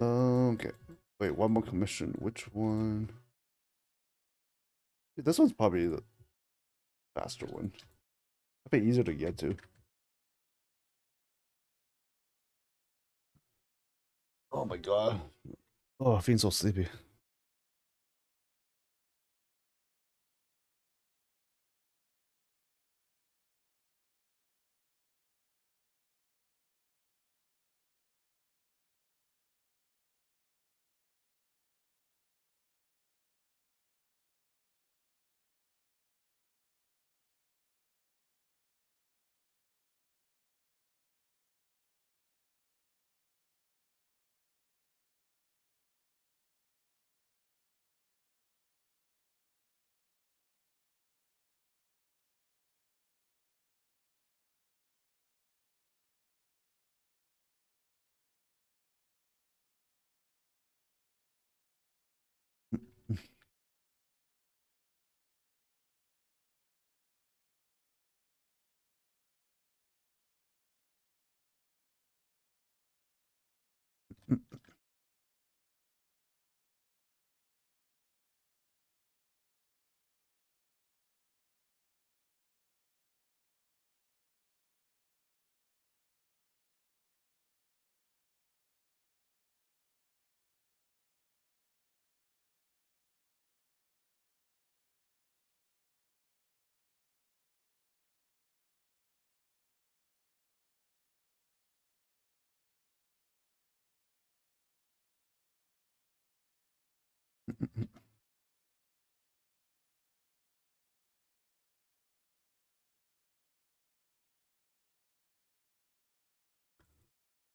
Okay. Wait, one more commission. Which one? This one's probably the faster one. A bit easier to get to. Oh my god. Oh, I feel so sleepy.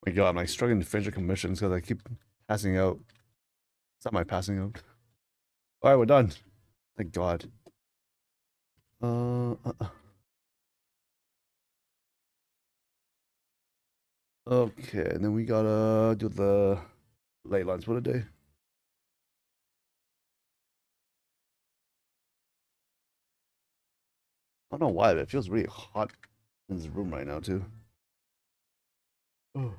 My god, I'm like struggling to finish the commissions because I keep passing out. It's not my passing out. Alright, we're done. Thank god. Uh, uh, uh. Okay, and then we gotta do the ley lines for the day. I don't know why, but it feels really hot in this room right now too. Oh.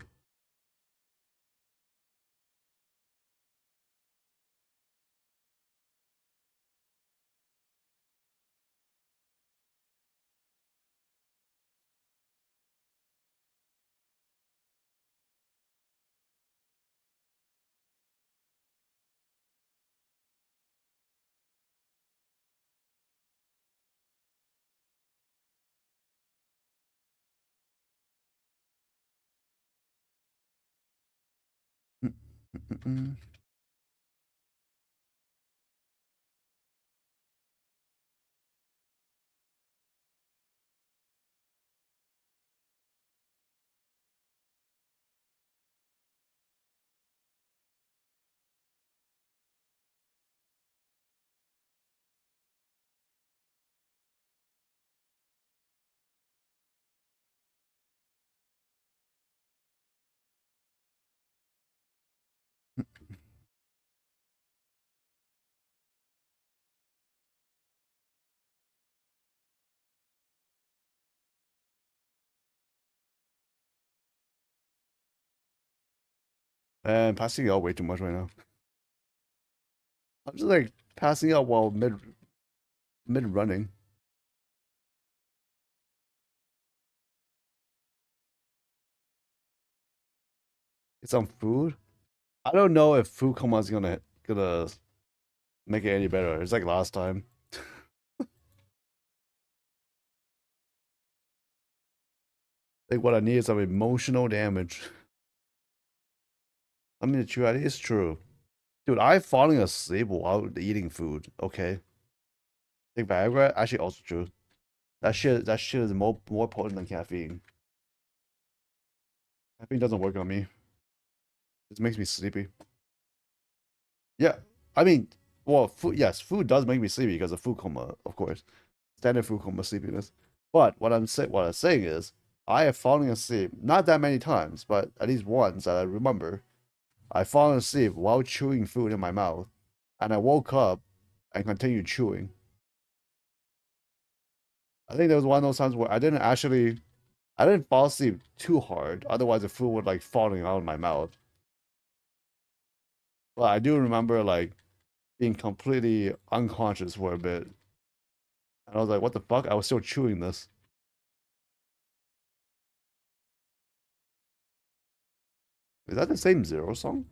And passing out way too much right now. I'm just like passing out while mid running. It's on food. I don't know if food coma's gonna make it any better. It's like last time. Like what I need is some emotional damage. I mean, it's true. Dude, I'm falling asleep while eating food. Okay. Like Viagra, actually also true. That shit is more potent than caffeine. Caffeine doesn't work on me. It makes me sleepy. Yeah, I mean, well, food. Yes, food does make me sleepy because of food coma, of course, standard food coma sleepiness. But what I'm saying is, I have fallen asleep not that many times, but at least once that I remember. I've fallen asleep while chewing food in my mouth, and I woke up and continued chewing. I think there was one of those times where I didn't actually I didn't fall asleep too hard, otherwise the food would like falling out of my mouth. But I do remember like being completely unconscious for a bit. And I was like, what the fuck? I was still chewing this. Is that the same Zero song?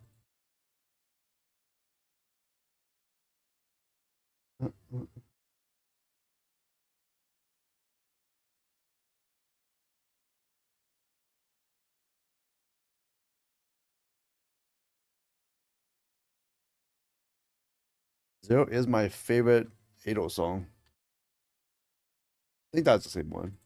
Zero is my favorite Ado song. I think that's the same one.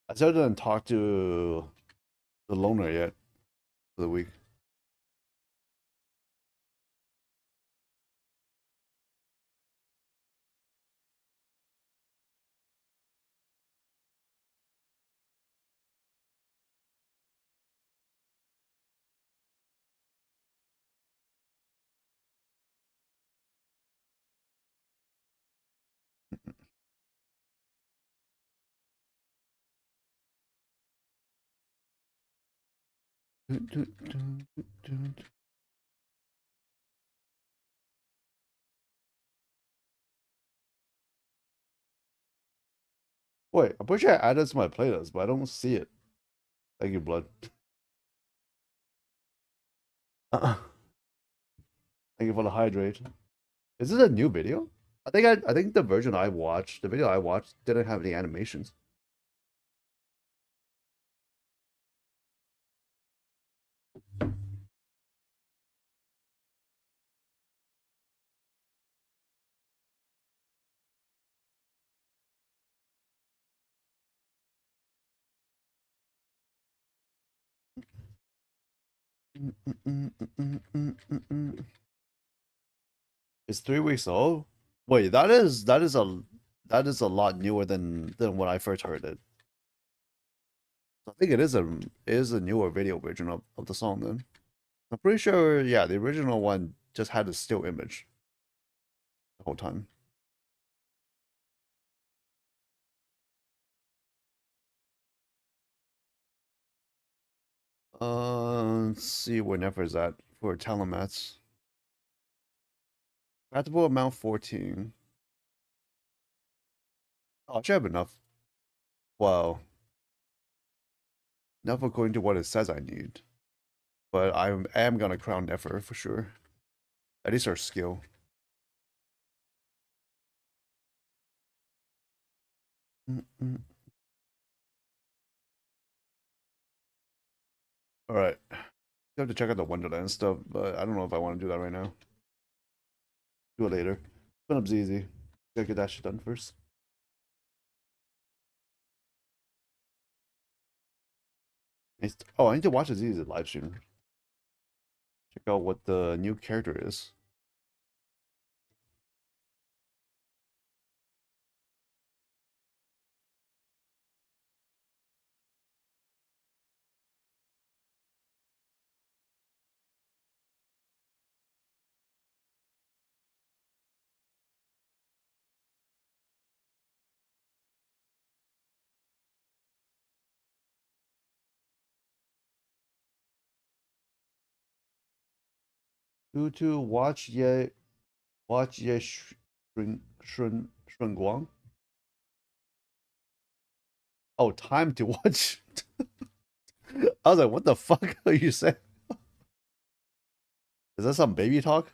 I still didn't talk to the loner yet for the week. Wait, I'm pretty sure I added this to my playlist, but I don't see it. Thank you, Blood. Thank you for the hydrate. Is this a new video? I think the version I watched, the video I watched, didn't have any animations. It's 3 weeks old. Wait, that is a lot newer than when I first heard it. I think it is a newer video version of the song then. I'm pretty sure, yeah, the original one just had a still image the whole time. Let's see where Nefer is at for Telemats. Compatible amount 14. Oh, I should have enough. Well, enough according to what it says I need. But I am gonna crown Nefer for sure. At least our skill. All right. You have to check out the Wonderland stuff, but I don't know if I want to do that right now. Do it later. Spin up's easy. Gotta get that shit done first. Oh, I need to watch Aziz's live stream. Check out what the new character is. To watch Ye Shun Guang. Oh, time to watch. I was like, what the fuck are you saying? Is that some baby talk?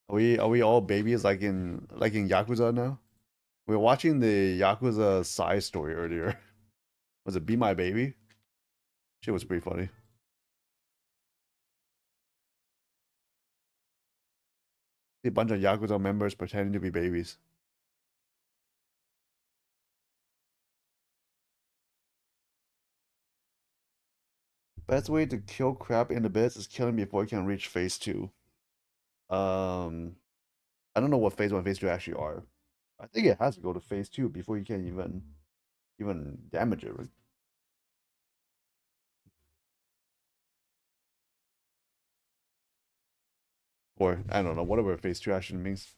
Are we all babies like in Yakuza now? We were watching the Yakuza side story earlier. Was it Be My Baby? Shit was pretty funny. A bunch of Yakuza members pretending to be babies. Best way to kill crap in the bits is killing before you can reach phase 2. Um, I don't know what phase 1, phase 2 actually are. I think it has to go to phase 2 before you can even damage it, right? Or, I don't know, whatever phase 2 action means.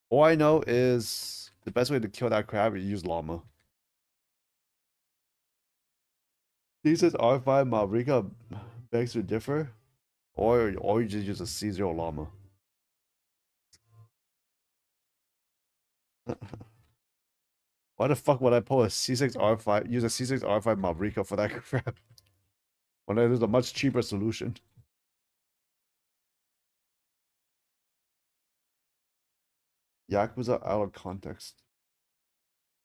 All I know is the best way to kill that crab is use llama. He says R5 Mavrika begs to differ, or you just use a C0 llama. Why the fuck would I pull a C6 R5, use a C6 R5 Mavrika for that crap? When there's a much cheaper solution. Yakuza out of context.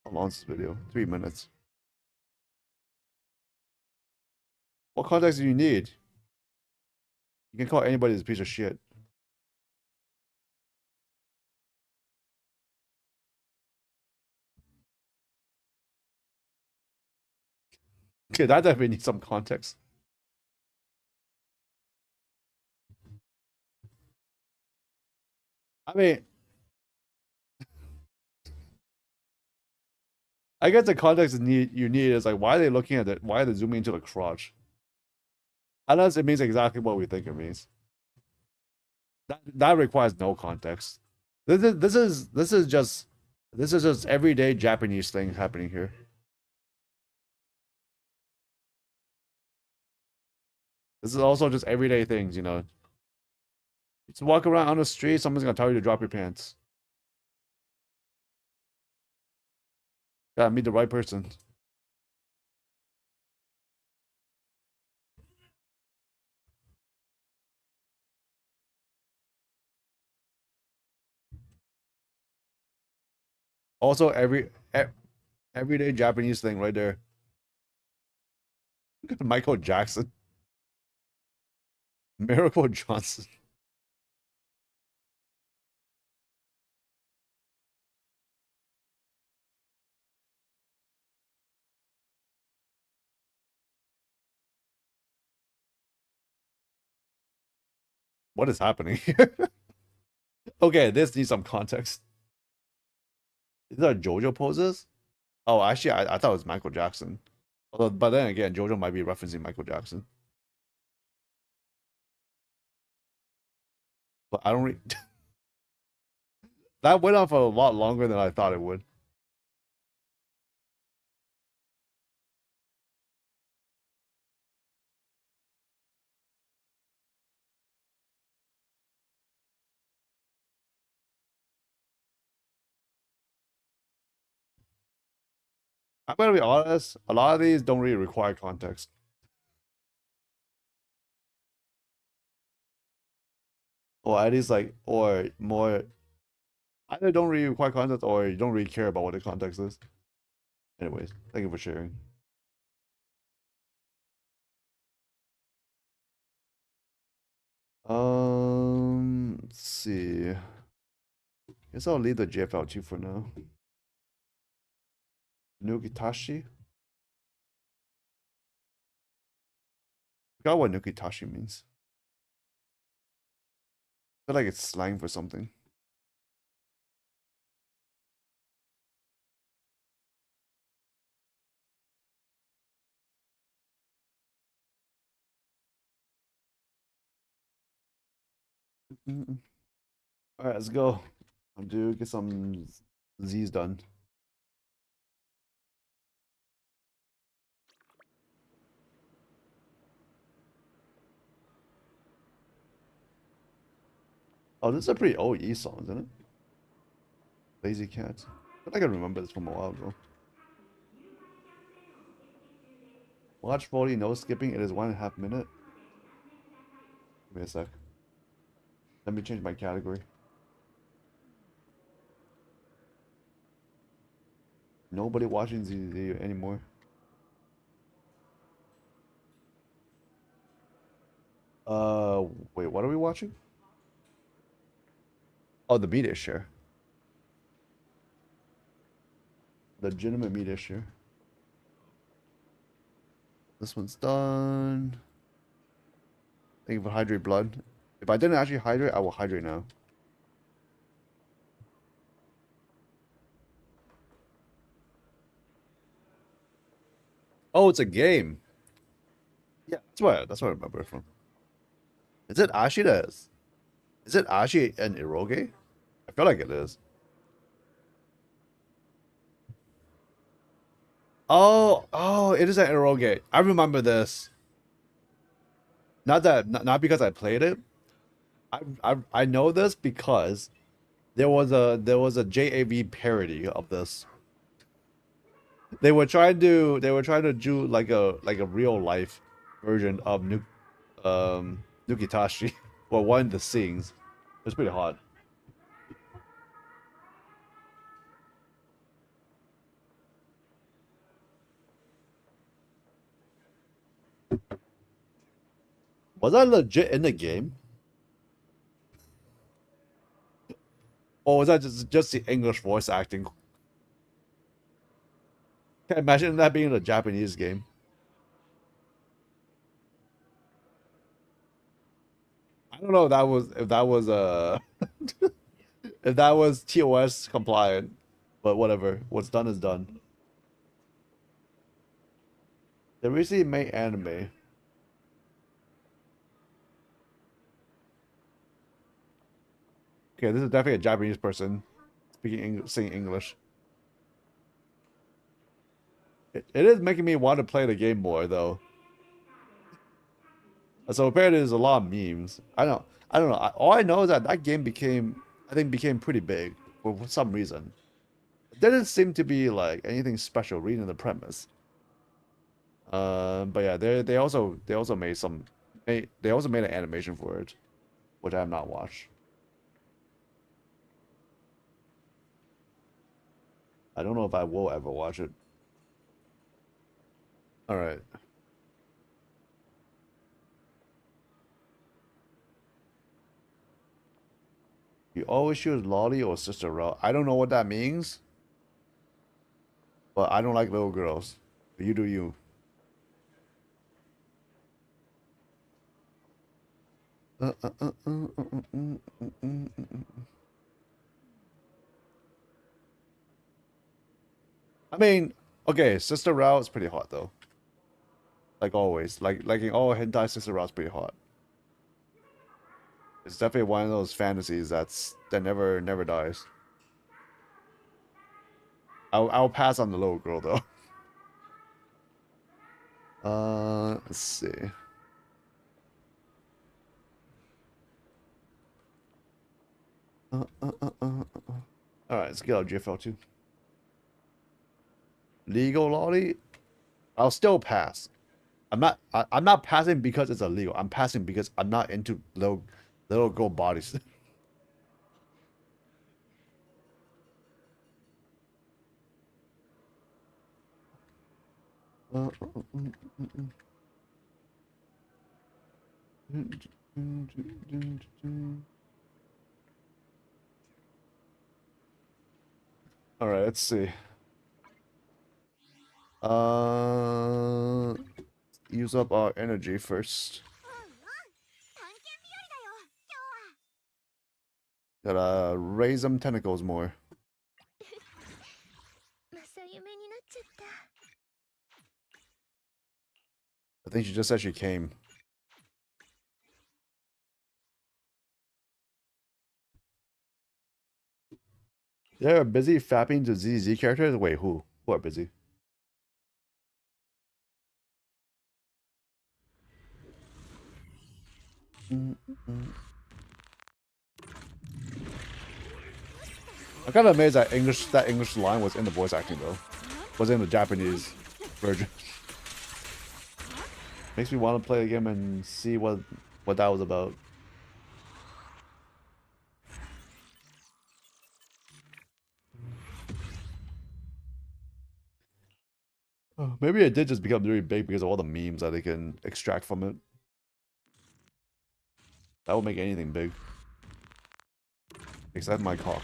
How long is this video? 3 minutes. What context do you need? You can call anybody this piece of shit. Okay, that definitely needs some context. I mean, I guess the context you need is like, why are they looking at it? Why are they zooming into the crotch? Unless it means exactly what we think it means. That requires no context. This is just everyday Japanese thing happening here. This is also just everyday things, you know. Just walk around on the street, someone's gonna tell you to drop your pants. Gotta meet the right person. Also, everyday Japanese thing right there. Look at Michael Jackson. Miracle Johnson. What is happening here? Okay, this needs some context. These are JoJo poses? Oh, actually, I thought it was Michael Jackson. Although, but then again, JoJo might be referencing Michael Jackson. But I don't that went on for a lot longer than I thought it would. I'm gonna be honest, a lot of these don't really require context. Or at least like, or more, either don't really require context or you don't really care about what the context is. Anyways, thank you for sharing. Let's see. Guess I'll leave the JFL2 for now. Nukitashi? Forgot what Nukitashi means. I feel like it's slang for something. Alright, let's go. I'll get some Z's done. Oh, this is a pretty old E song, isn't it? Lazy Cat. I think I remember this from a while ago. Watch 40, no skipping. It is 1.5 minutes. Give me a sec. Let me change my category. Nobody watching ZZ anymore. Wait, what are we watching? Oh, the media share. Legitimate media share. This one's done. Thank you for hydrate blood. If I didn't actually hydrate, I will hydrate now. Oh, it's a game. Yeah, that's what I remember it from. Is it Ashidas? Is it actually an eroge? I feel like it is. Oh, it is an eroge. I remember this. Not because I played it. I know this because there was a JAV parody of this. They were trying to do like a real life version of Nukitashi or one of the scenes. It was pretty hot. Was that legit in the game? Or was that just the English voice acting? Can imagine that being a Japanese game. I don't know if that was TOS compliant, but whatever. What's done is done. They recently made anime. Okay, this is definitely a Japanese person speaking English, singing English. It is making me want to play the game more though. So apparently there's a lot of memes. I don't know. All I know is that that game became pretty big for some reason. It didn't seem to be like anything special reading the premise. But yeah, they also they also made an animation for it, which I have not watched. I don't know if I will ever watch it. All right. You always choose Lolly or Sister Ro. I don't know what that means, but I don't like little girls. You do you. I mean, okay, Sister Rao is pretty hot though. Like always, like in all hentai, Sister Rao is pretty hot. It's definitely one of those fantasies that never dies. I'll pass on the little girl though. Let's see. All right, let's get out GFL 2. Legal lolly. I'll still pass. I'm not passing because it's illegal. I'm passing because I'm not into little girl bodies. All right, let's see. Uh, use up our energy first. Gotta raise them tentacles more. I think she just said she came. They're busy fapping to ZZ characters? Wait, who? Who are busy? I'm kind of amazed that English line was in the voice acting though. Was in the Japanese version. Makes me want to play the game and see what that was about. Maybe it did just become really big because of all the memes that they can extract from it. That would make anything big. Except my cock.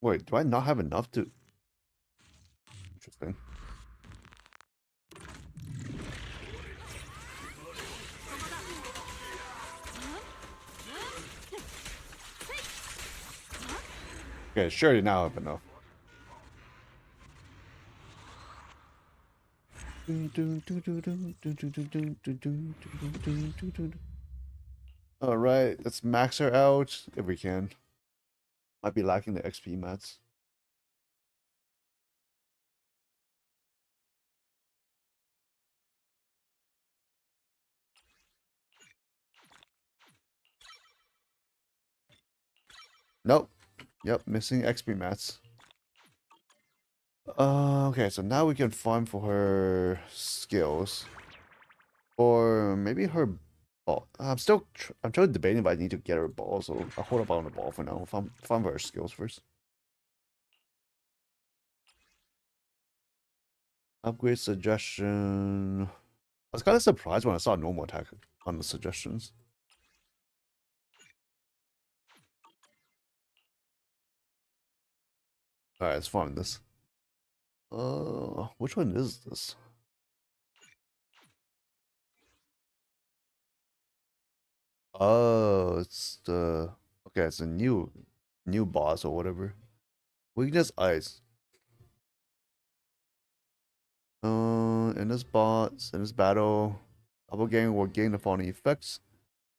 Wait, do I not have enough to... Interesting. Okay, surely now I have enough. Alright, let's max her out if we can. Might be lacking the XP mats. Nope. Yep, missing XP mats. Okay, so now we can farm for her skills. Or maybe her ball. I'm still I'm trying debating if I need to get her ball, so I'll hold up on the ball for now. Farm for her skills first. Upgrade suggestion. I was kind of surprised when I saw normal attack on the suggestions. Alright, let's farm this. Which one is this? Oh, it's the okay. It's a new boss or whatever. Weakness ice. In this battle, Doppelganger will gain the following effects.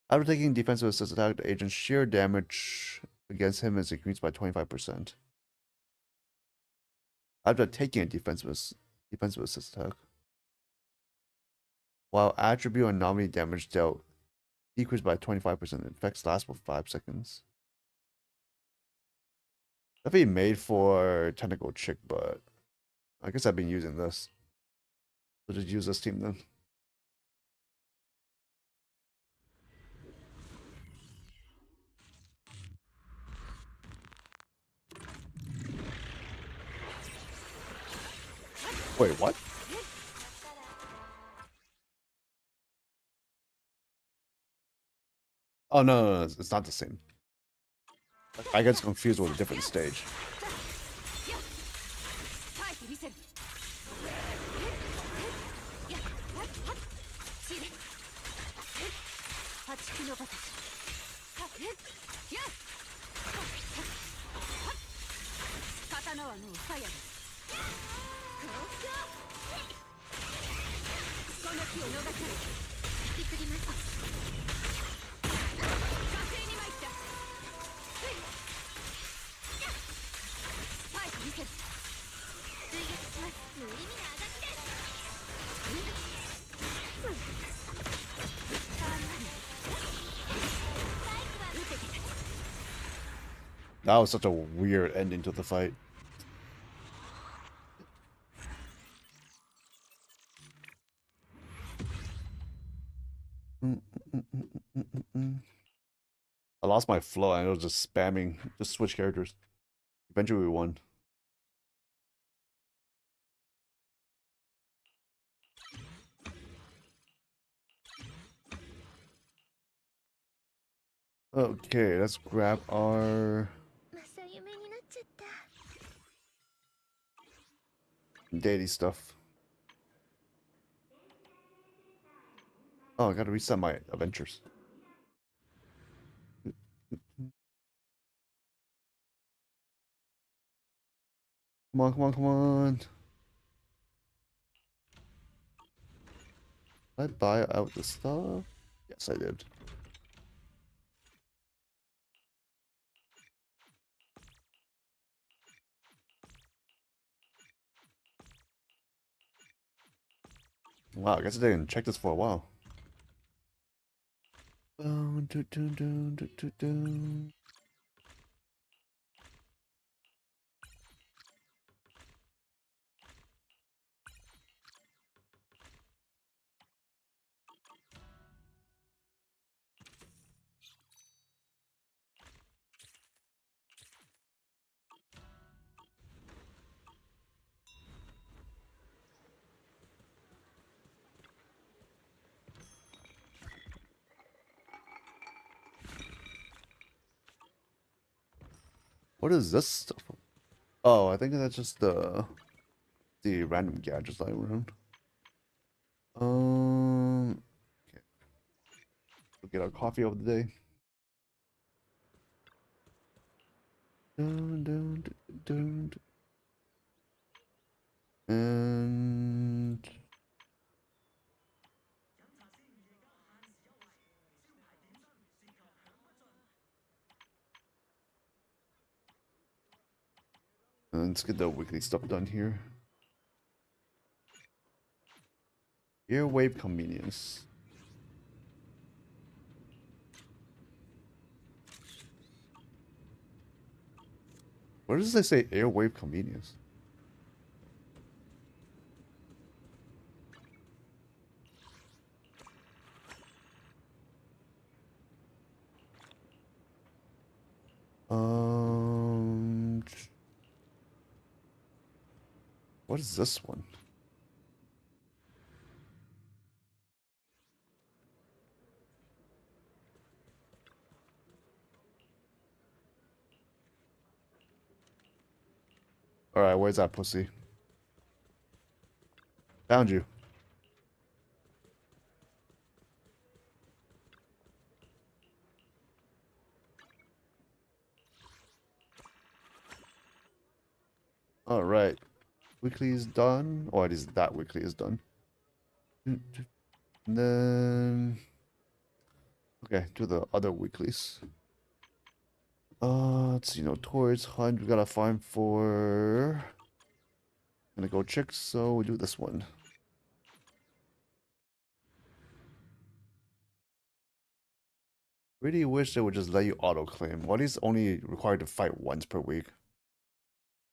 After taking defensive assist attack, the agent's sheer damage against him is increased by 25%. After taking a defensive assist attack. While attribute and nominee damage dealt decreased by 25%, effects last for 5 seconds. Definitely made for technical chick, but I guess I've been using this. So just use this team then. Wait, what? Oh no, it's not the same. I get confused with a different stage. That was such a weird ending to the fight. I lost my flow and I was just spamming, just switch characters. Eventually we won. Okay, let's grab our daily stuff. Oh, I gotta reset my adventures. Come on, come on, come on. Did I buy out the stuff? Yes, I did. Wow, I guess I didn't check this for a while. What is this stuff? Oh, I think that's just the The random gadgets lying around. Okay. We'll get our coffee of the day. Dun, dun, dun, dun, dun. And let's get the weekly stuff done here. Airwave convenience. Where does it say airwave convenience? What is this one? Alright, where's that pussy? Found you. Alright. Weekly is done. Or it is that weekly is done. And then okay, do the other weeklies. Let's see, towards hunt, we gotta find for gonna go check, so we'll do this one. Really wish they would just let you auto claim. Why is only required to fight once per week?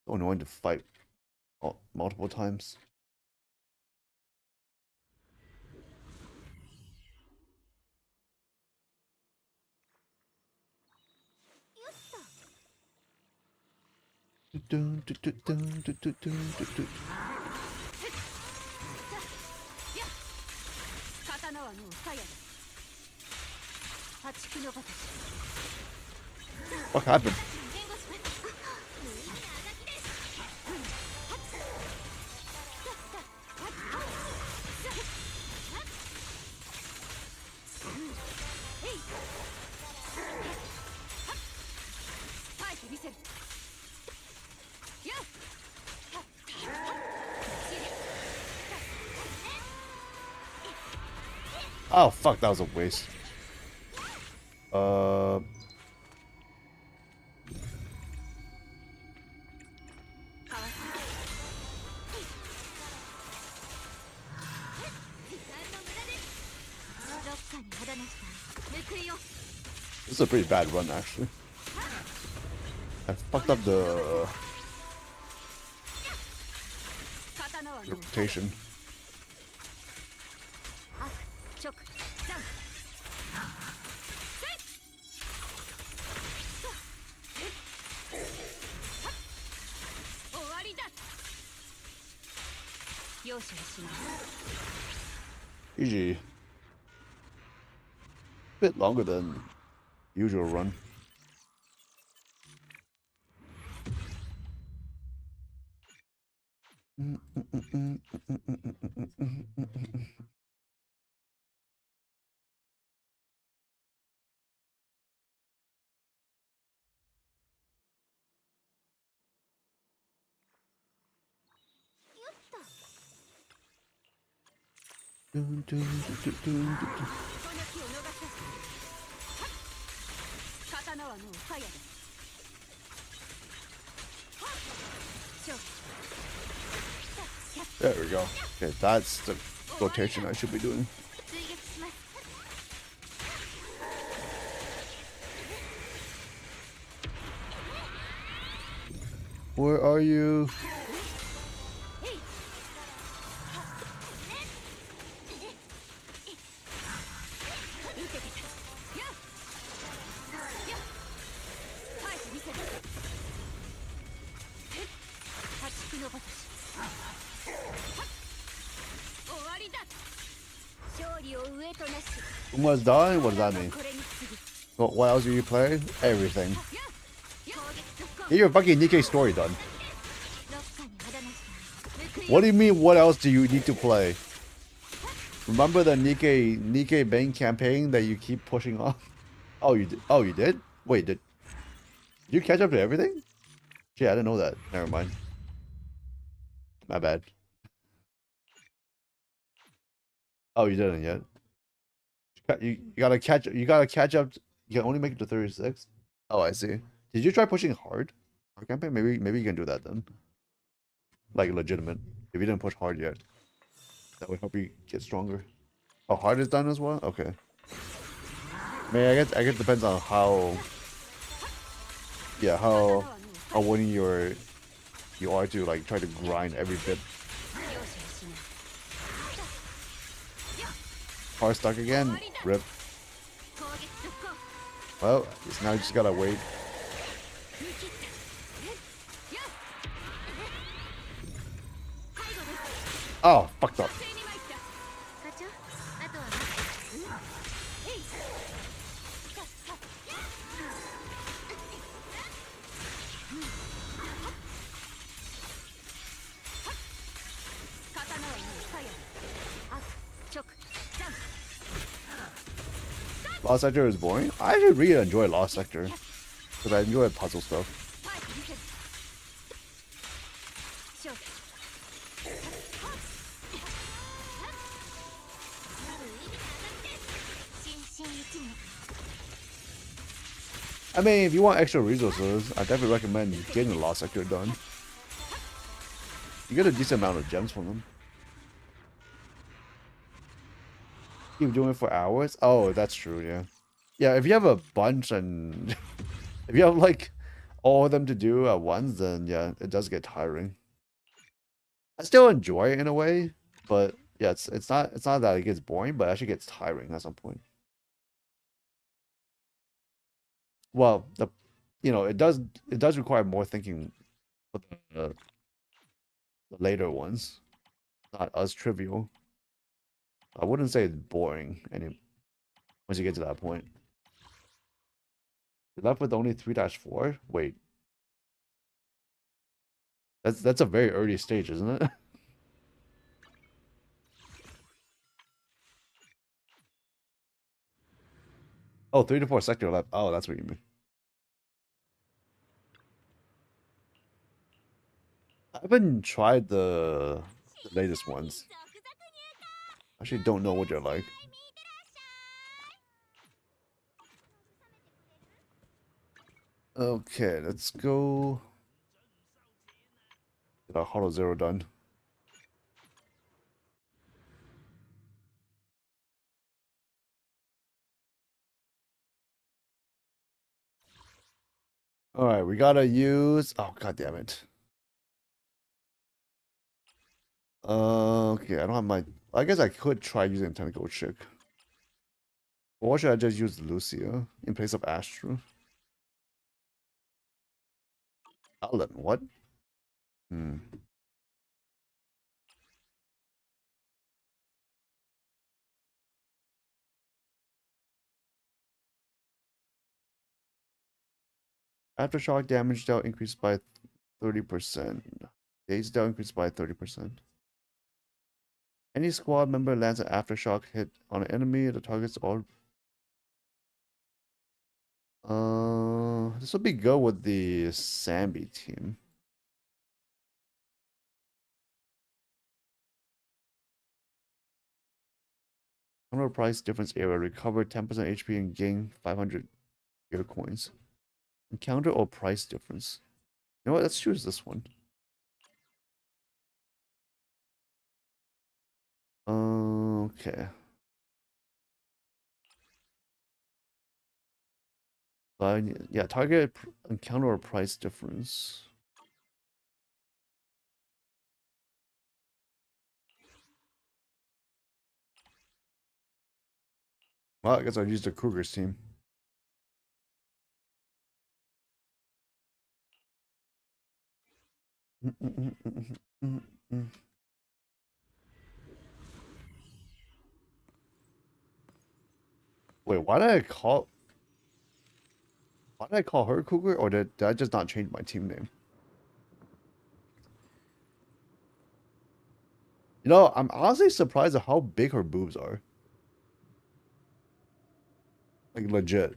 So annoying to fight multiple times. What happened? Oh fuck, that was a waste. This is a pretty bad run, actually. I fucked up the reputation. GG. Bit longer than usual run. There we go. Okay, that's the rotation I should be doing. Where are you? Uma's dying? What does that mean? What else are you playing? Everything. Get your fucking Nikkei story done. What do you mean, what else do you need to play? Remember the Nikkei Bang campaign that you keep pushing off? Oh, you did? Oh, you did? Wait, did you catch up to everything? Gee, I didn't know that. Never mind. My bad. Oh, you didn't yet. You gotta catch up. You can only make it to 36. Oh, I see. Did you try pushing hard? Hard campaign? Maybe you can do that then. Like legitimate. If you didn't push hard yet, that would help you get stronger. Oh, hard is done as well. Okay. I mean, I guess it depends on how. Yeah, how willing you are to like try to grind every bit. Hard stuck again. Rip. Well, now you just gotta wait. Oh, fucked up. Lost Sector is boring. I actually really enjoy Lost Sector because I enjoy puzzle stuff. I mean, if you want extra resources, I definitely recommend getting the Lost Sector done. You get a decent amount of gems from them. Keep doing it for hours? Oh, that's true, yeah. Yeah, if you have a bunch and if you have like all of them to do at once, then yeah, it does get tiring. I still enjoy it in a way, but yeah, it's not that it gets boring, but it actually gets tiring at some point. Well, it does require more thinking for the later ones. Not as trivial. I wouldn't say it's boring any once you get to that point. You're left with only 3-4? Wait. That's a very early stage, isn't it? Oh, 3 to 4 sector left. Oh, that's what you mean. I haven't tried the latest ones. I actually don't know what they're like. Okay, let's go. Get our Hollow Zero done. Alright, we gotta use. Oh, god damn it. Okay, I don't have my. I guess I could try using Tentacle Chick. Or should I just use Lucia in place of Astro? Alan, what? Hmm. Aftershock damage dealt increased by 30%. Days dealt increased by 30%. Any squad member lands an aftershock hit on an enemy, the target's all. This will be good with the Sambi team. Counter price difference area. Recover 10% HP and gain 500 gear coins. Encounter or price difference. You know what? Let's choose this one. Okay. Yeah, target encounter or price difference. Well, I guess I'll use the Kruger's team. Wait, why did I call her Cougar, or did I just not change my team name? You know, I'm honestly surprised at how big her boobs are. Like, legit.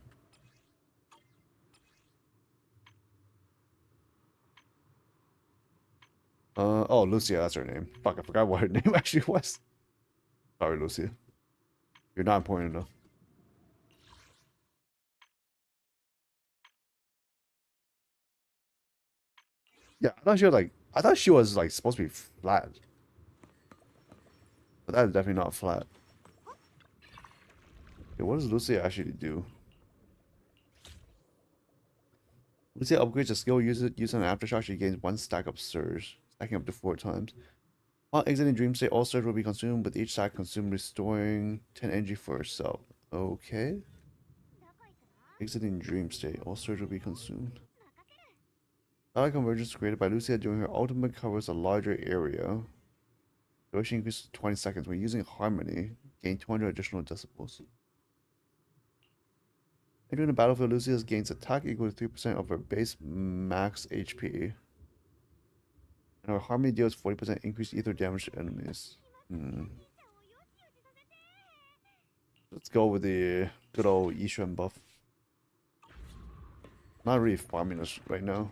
Oh, Lucia, that's her name. Fuck, I forgot what her name actually was. Sorry, Lucia. You're not important enough. Yeah, I thought she was like supposed to be flat. But that's definitely not flat. Okay, what does Lucia actually do? Lucia upgrades a skill using an aftershock. She gains 1 stack of surge, stacking up to 4 times. While exiting Dream State, all surge will be consumed, with each stack consumed restoring 10 energy for herself. Okay. Exiting Dream State, all surge will be consumed. Ally convergence created by Lucia during her ultimate covers a larger area. Duration increases 20 seconds. When using Harmony, gain 200 additional decibels. Entering the battlefield, Lucia gains attack equal to 3% of her base max HP. And her Harmony deals 40% increased ether damage to enemies. Let's go with the good old Ishan buff. Not really farming us right now.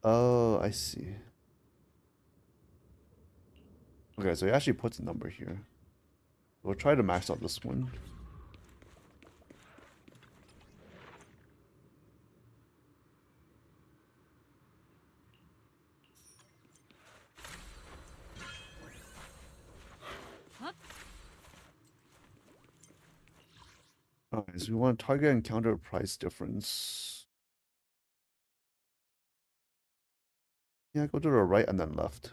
Oh, I see. Okay, so he actually puts a number here. We'll try to max out this one. Alright, so we want to target and counter price difference. Yeah, go to the right and then left.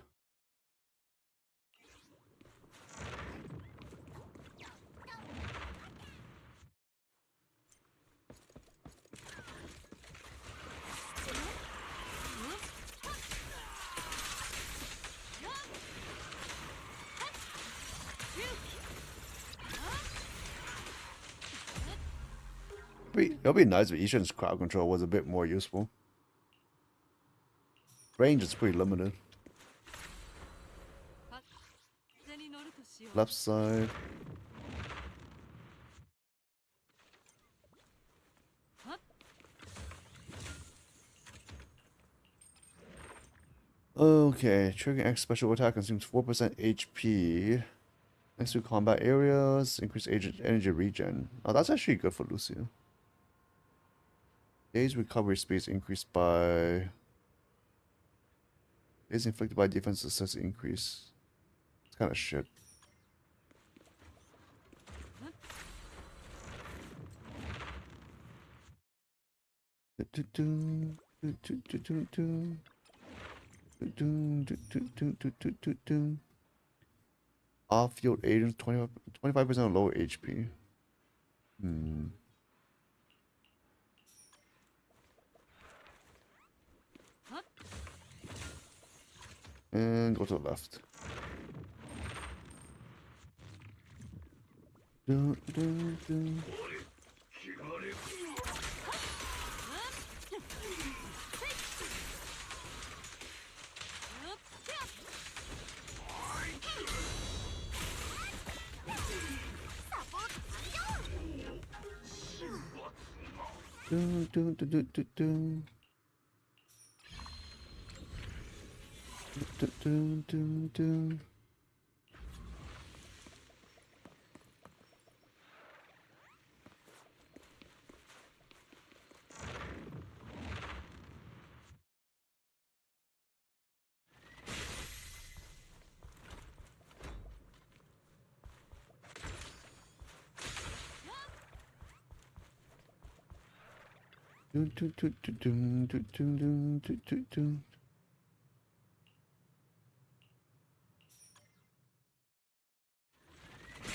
It'll be nice if Ishan's crowd control was a bit more useful. Range is pretty limited. Left side. Okay, triggering X special attack consumes 4% HP. Next to combat areas, increase energy regen. Oh, that's actually good for Lucia. Days recovery space increased by... Days inflicted by defense success increase. It's kind of shit. Off-field agents, 25% lower HP. And go to the left.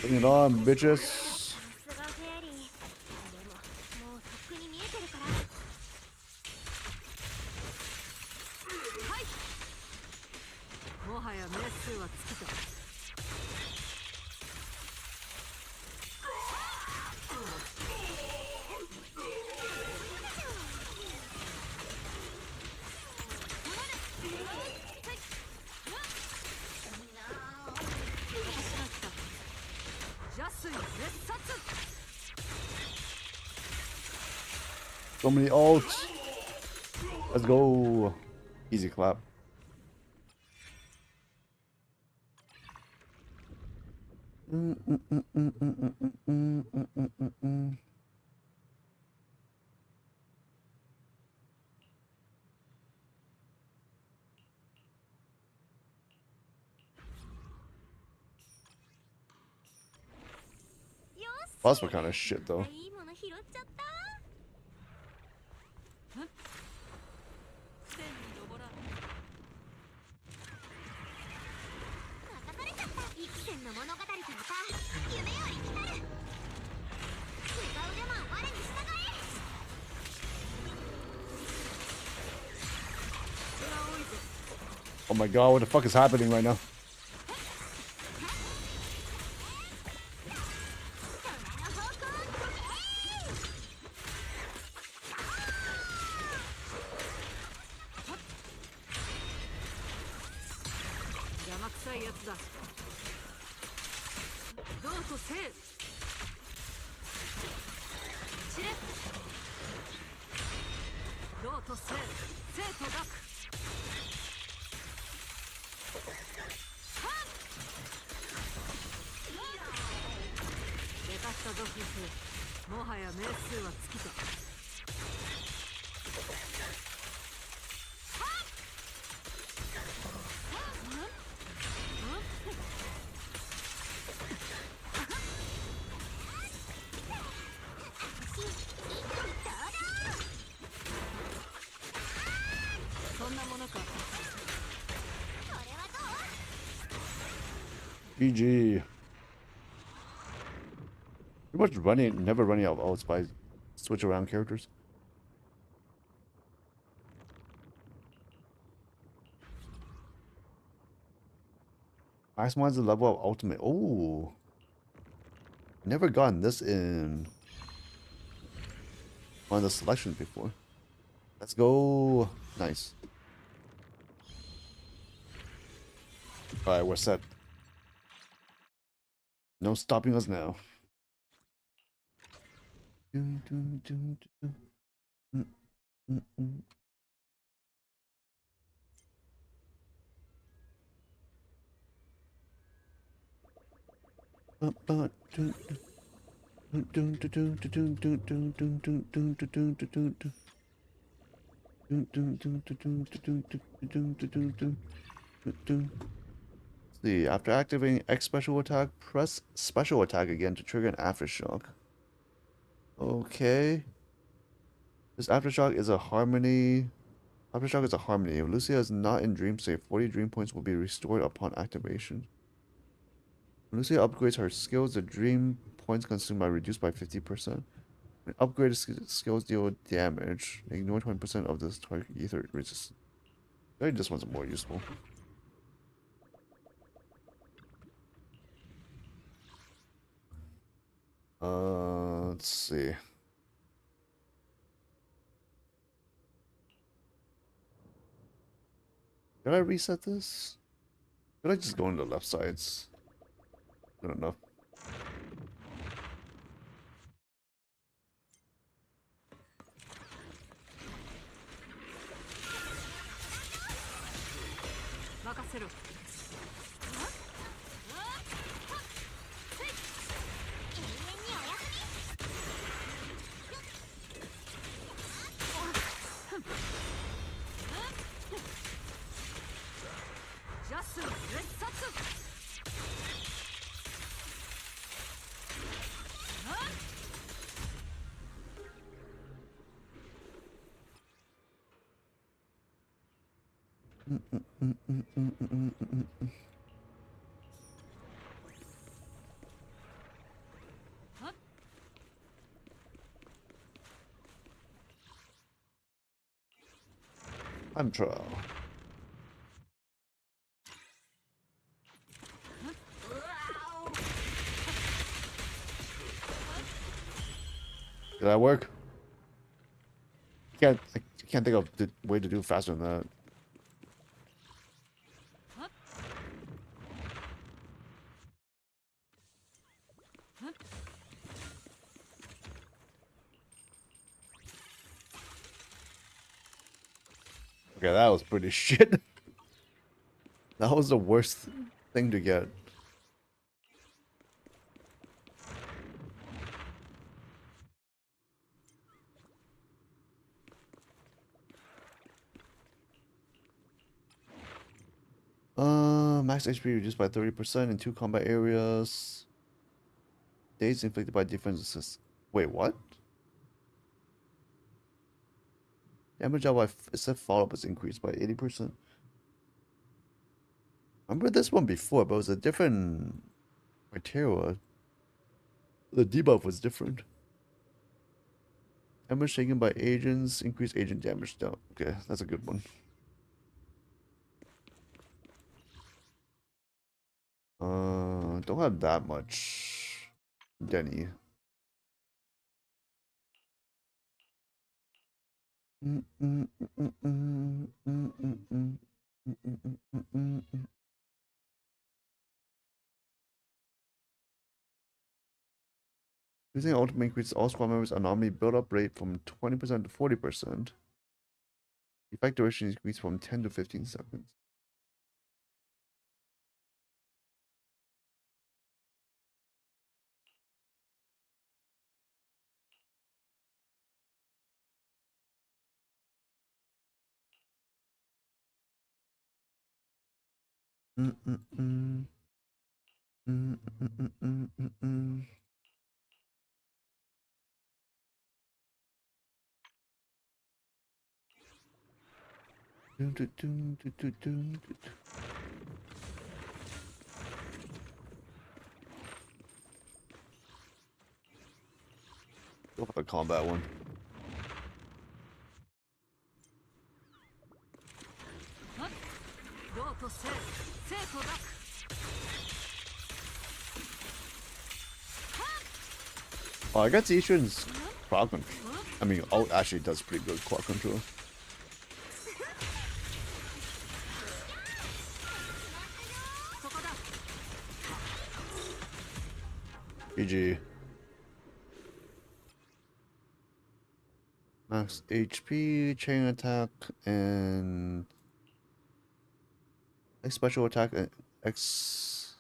Bring it on, bitches. So many ults. Let's go. Easy clap. Boss what kind of shit though. Oh my god, what the fuck is happening right now? GG. Pretty much never running out of ults by switch around characters. Maximize the level of ultimate. Oh, never gotten this in one of the selections before. Let's go. Nice. All right, we're set. No stopping us now. See, after activating X special attack, press special attack again to trigger an aftershock. Okay. This aftershock is a harmony. Aftershock is a harmony. If Lucia is not in dream state, 40 dream points will be restored upon activation. When Lucia upgrades her skills, the dream points consumed are reduced by 50%. When upgraded skills deal damage, ignore 20% of this target ether resistance. I think this one's more useful. Let's see. Did I reset this? Did I just go into the left sides? I don't know. I'm trial. Did that work? I can't think of the way to do faster than that. Okay, that was pretty shit. That was the worst thing to get. Max HP reduced by 30% in 2 combat areas. Days inflicted by defenses. Wait, what? Damage out by it said follow-up is increased by 80%. Remember this one before, but it was a different criteria. The debuff was different. Damage taken by agents, increased agent damage down. Okay, that's a good one. Don't have that much. Denny. Using ultimate increases all squad members' anomaly build-up rate from 20% to 40%. Effect duration increased from 10 to 15 seconds. Go for the combat one. Oh, I got Zishan's crowd control. I mean, oh, actually does pretty good quad control. GG. Max HP, chain attack, and X special attack and X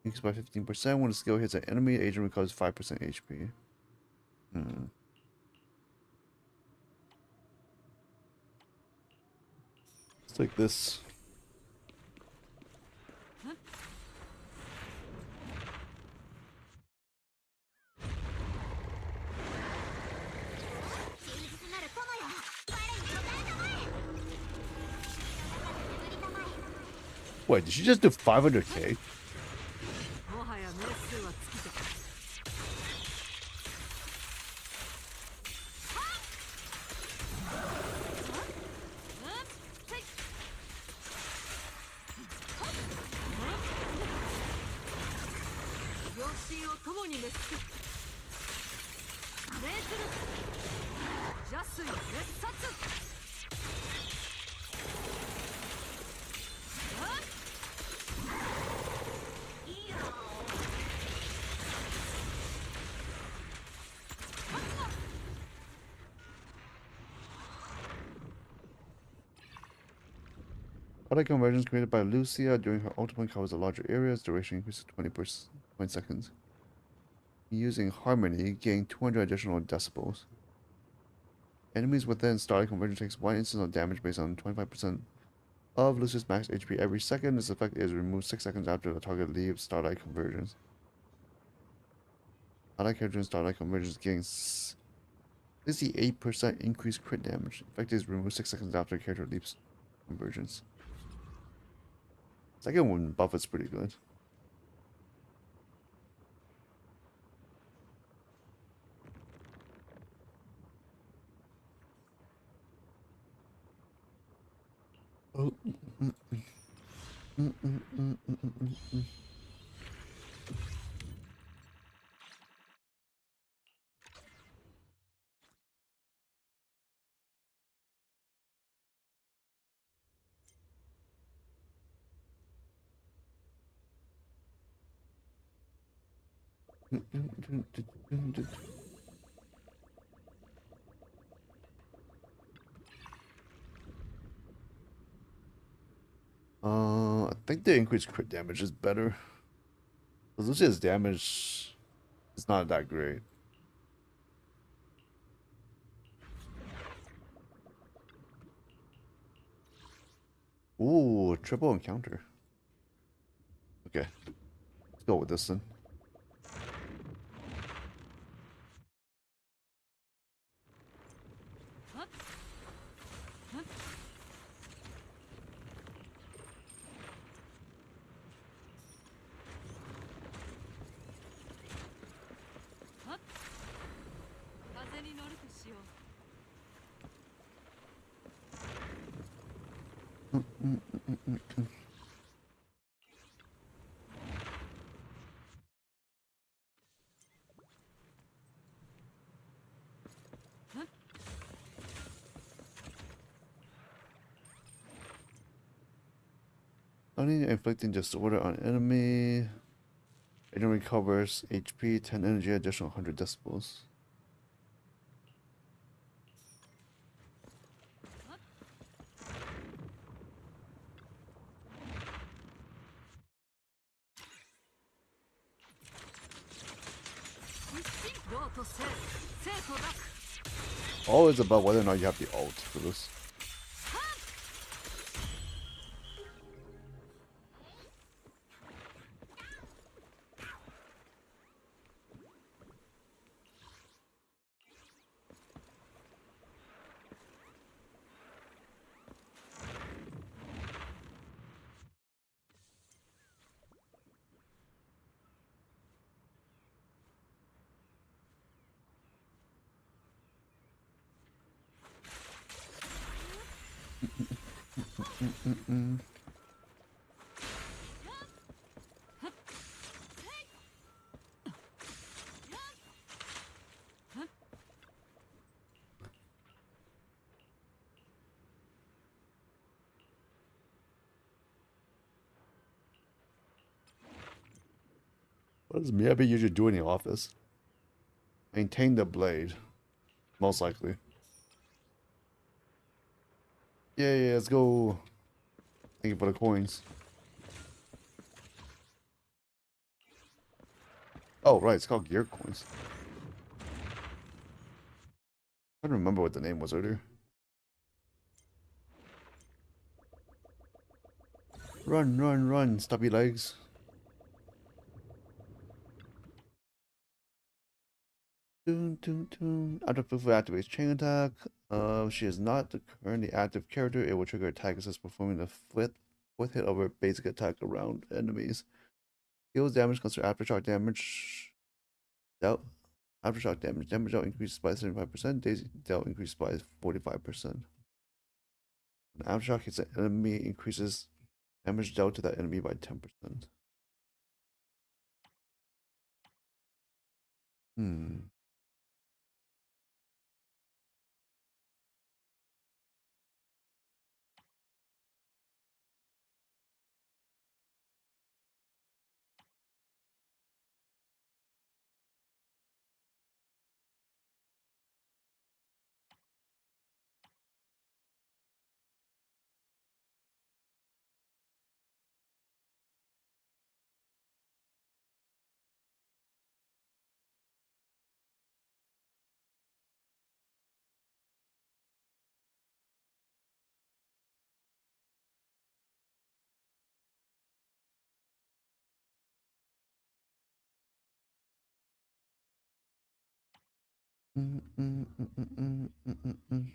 increased by 15%. When the skill hits an enemy, agent recovers 5% HP. Let's take this. Wait, did she just do 500k? Auto conversions created by Lucia during her ultimate covers a larger areas. Duration increases 20 seconds. Using Harmony, gain 200 additional decibels. Enemies within Starlight Conversion takes 1 instance of damage based on 25% of Lucia's max HP every second. This effect is removed 6 seconds after the target leaves Starlight Conversions. Allied character in Starlight Conversions gains 68% increased crit damage. Effect is removed 6 seconds after the character leaves Conversions. Second one buff is pretty good. Oh. think the increased crit damage is better. Because Lucia's damage is not that great. Ooh, triple encounter. Okay, let's go with this then. Only inflicting disorder on enemy. Agent recovers HP, 10 energy, additional 100 decibels. Always about whether or not you have the ult for this. What does Miyabi usually do in the office? Maintain the blade. Most likely. Yeah, let's go. Thank you for the coins. Oh, right, it's called gear coins. I don't remember what the name was earlier. Run, run, run, stubby legs. Doon, doon, doon. After Fufu activates chain attack. She is not the currently active character. It will trigger attack assist performing the fourth hit of her basic attack around enemies. Deals damage consider aftershock damage. Dealt aftershock damage. Damage dealt increases by 75%. Daisy dealt increases by 45%. When aftershock hits an enemy, increases damage dealt to that enemy by 10%. Hmm. Mm, mm, mm, mm, mm, mm, mm, mm.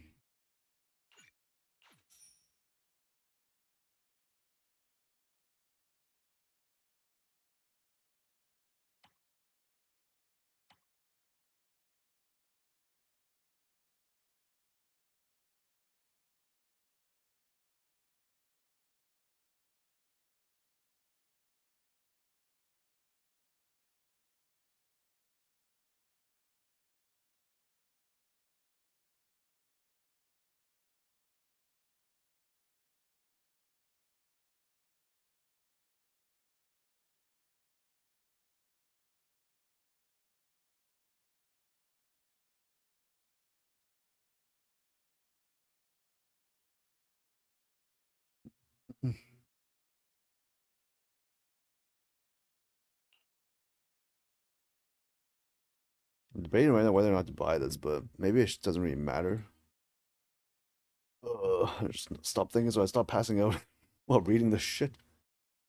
debating right now whether or not to buy this, but maybe it doesn't really matter. I just stop thinking, so I stop passing out while reading this shit.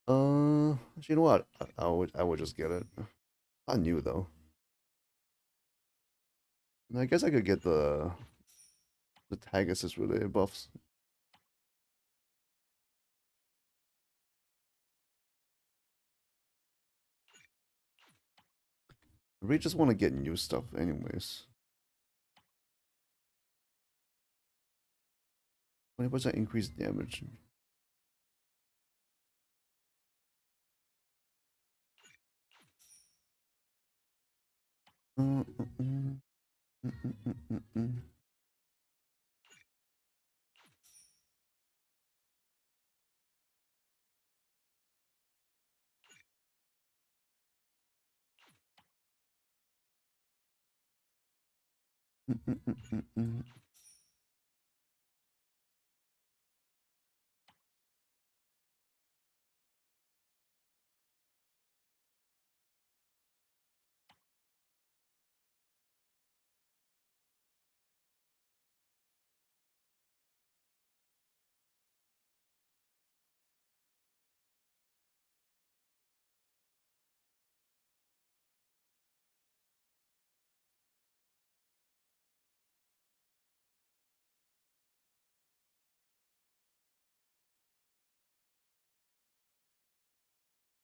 Actually, you know what? I would just get it. Not new though. I guess I could get the tag assist related buffs. I really just want to get new stuff anyways. 20% increased damage. Mm, mm, mm. Mm, mm, mm, mm, mm. Mm, mm, mm, mm, mm.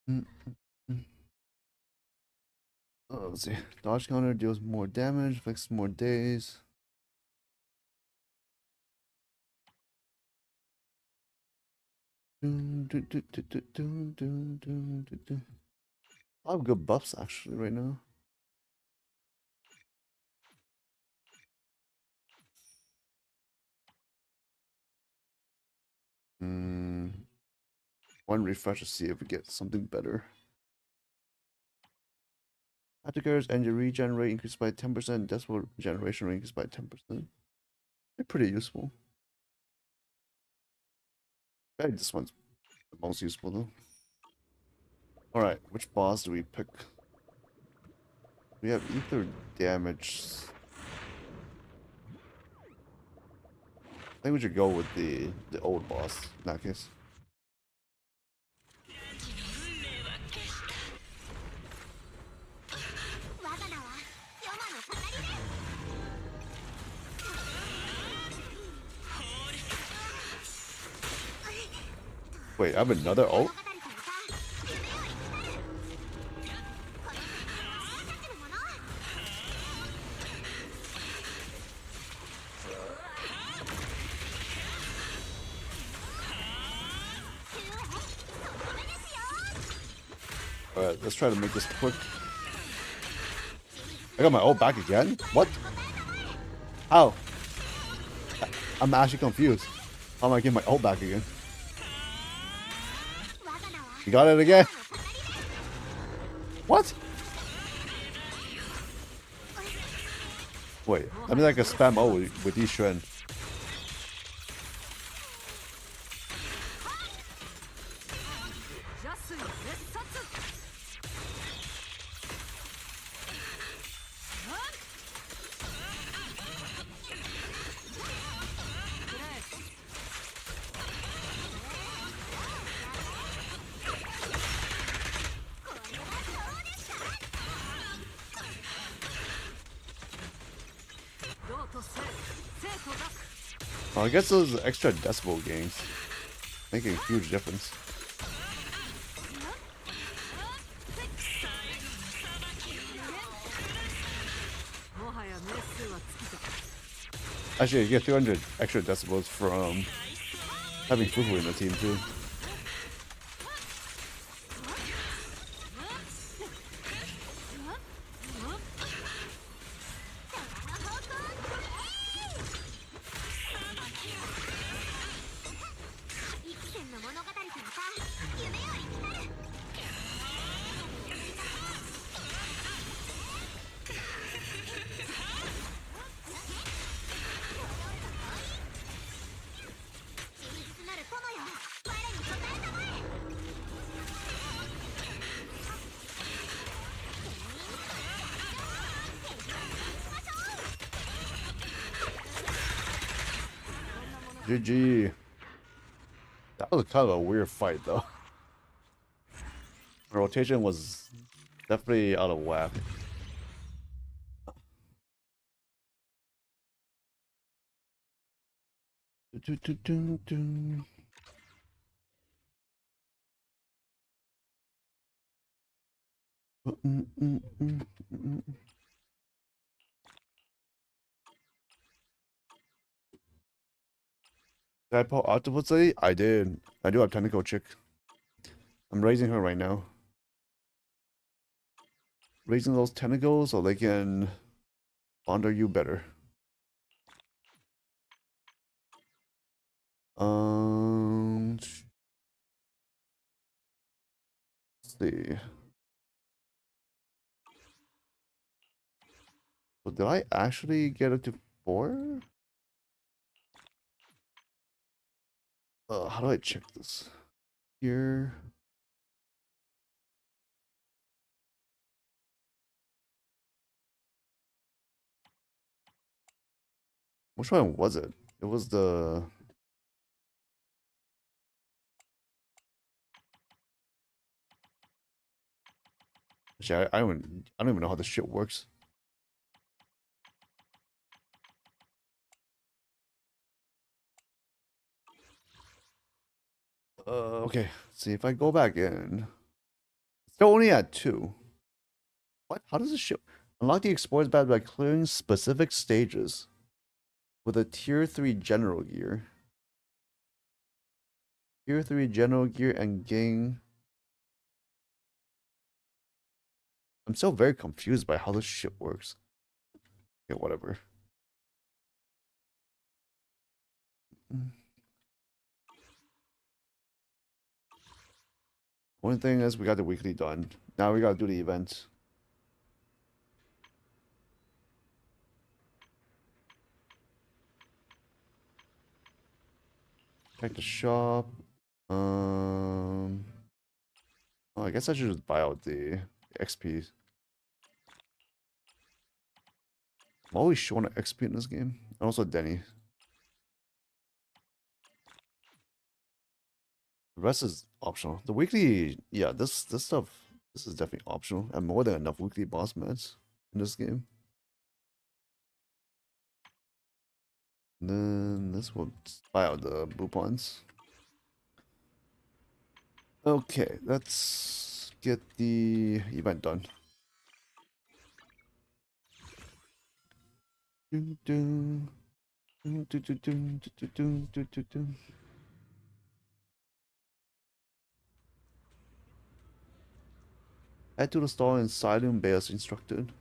Mm, mm, mm. Let's see. Dodge counter deals more damage, fixes more days. Dun, dun, dun, dun, dun, dun, dun, dun, dun, dun. A lot of good buffs actually right now. One refresh to see if we get something better. Attacker's energy regen rate increased by 10%, decibel generation rate increased by 10%. They're pretty useful. I think this one's the most useful though. Alright, which boss do we pick? We have ether damage. I think we should go with the old boss in that case. Wait, I have another ult? Alright, let's try to make this quick. I got my ult back again? What? How? I'm actually confused. How am I getting my ult back again? You got it again? What? Wait, I mean like a spam ult with these Shren. Oh, I guess those extra decibel gains making a huge difference. Actually, you get 200 extra decibels from having Fufu in the team too. GG. That was kind of a weird fight, though. The rotation was definitely out of whack. Did I pull Octopus Lady? I did. I do have Tentacle Chick. I'm raising her right now. Raising those tentacles so they can ponder you better. Let's see. So did I actually get it to 4? How do I check this? Here. Which one was it? It was the... Actually, I don't even know how this shit works. Okay. Let's see if I go back in. Still only at 2. What? How does this shit... Unlock the Explorer's Badge by clearing specific stages with a Tier 3 General Gear. Tier 3 General Gear and gain... I'm still very confused by how this shit works. Okay, whatever. One thing is we got the weekly done. Now we gotta do the event. Check the shop. Oh, I guess I should just buy out the XP. I'm always showing an XP in this game. And also Denny. The rest is optional. The weekly, yeah, this stuff, this is definitely optional. And more than enough weekly boss mats in this game. And then this will buy out the Boopons. Okay, let's get the event done. Head to the store in Silent Bay as instructed.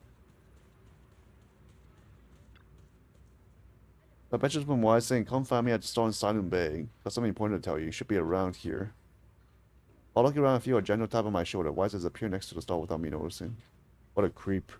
I bet you from why saying come find me at the store in Silent Bay. Got something important to tell you. You should be around here. I'll look around and feel a gentle tap on my shoulder. Why does it appear next to the store without me noticing? What a creep.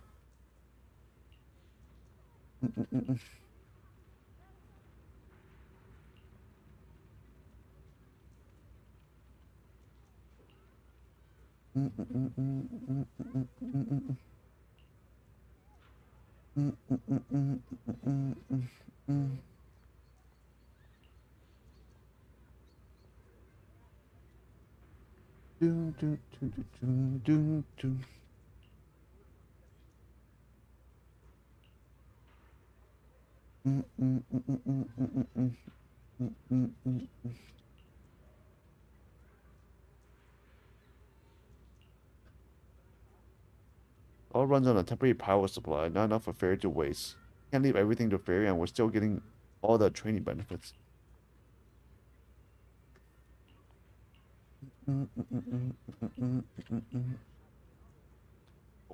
All runs on a temporary power supply, not enough for Fairy to waste. Can't leave everything to Fairy and we're still getting all the training benefits.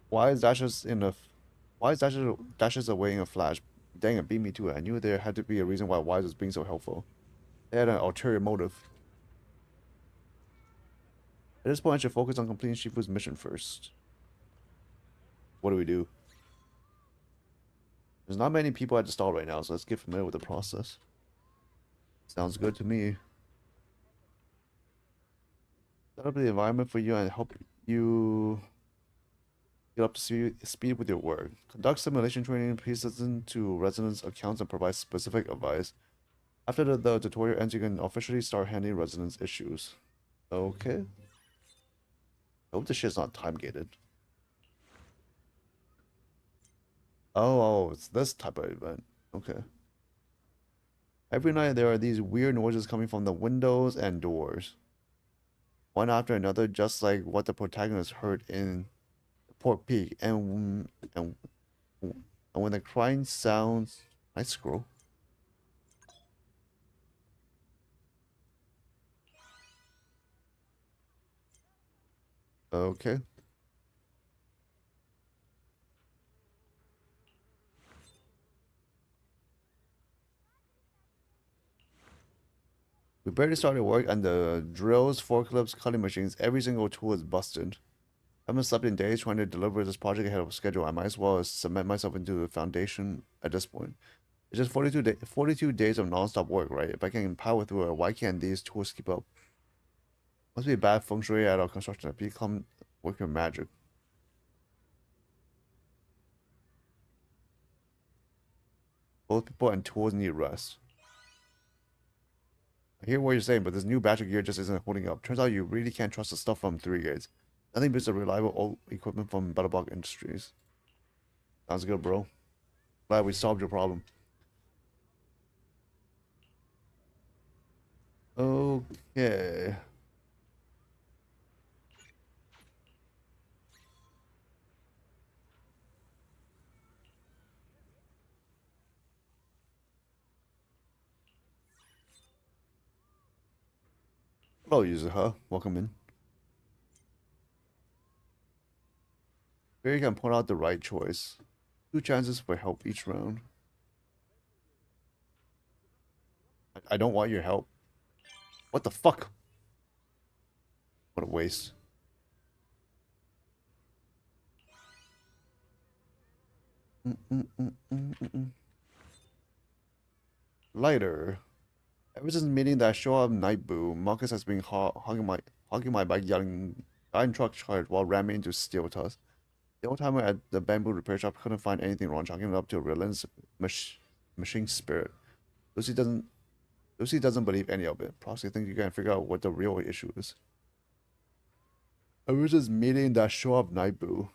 Why is Dashes in a... Why is Dashes away in a flash? Dang it, beat me to it. I knew there had to be a reason why Wise was being so helpful. They had an ulterior motive. At this point, I should focus on completing Shifu's mission first. What do we do? There's not many people at the stall right now, so let's get familiar with the process. Sounds good to me. Set up the environment for you and help you get up to speed with your work. Conduct simulation training, pay attention to residents' accounts, and provide specific advice. After the tutorial ends, you can officially start handling residence issues. Okay. I hope this shit's not time gated. Oh, it's this type of event. Okay. Every night there are these weird noises coming from the windows and doors, one after another, just like what the protagonist heard in Port Peak. And when the crying sounds, I scroll. Okay. We barely started work, and the drills, forklifts, cutting machines, every single tool is busted. I haven't slept in days trying to deliver this project ahead of schedule. I might as well cement myself into the foundation at this point. It's just 42 days of non-stop work, right? If I can power through it, why can't these tools keep up? Must be bad feng shui at our construction. If you come work your magic. Both people and tools need rest. I hear what you're saying, but this new batch of gear just isn't holding up. Turns out you really can't trust the stuff from 3 Gates. Nothing beats the reliable old equipment from Butterblock Industries. Sounds good, bro. Glad we solved your problem. Okay. Hello, user, huh? Welcome in. Here you can point out the right choice. 2 chances for help each round. I don't want your help. What the fuck? What a waste. Lighter. Ever since meeting that show up Night Boo, Marcus has been hogging my bike yelling iron truck charge while ramming into steel tusk. The old timer at the bamboo repair shop couldn't find anything wrong, chalking it up to a relentless machine spirit. Lucy doesn't Lucy doesn't believe any of it. Proxy thinks you can figure out what the real issue is. Ever since meeting that show up Night Boo.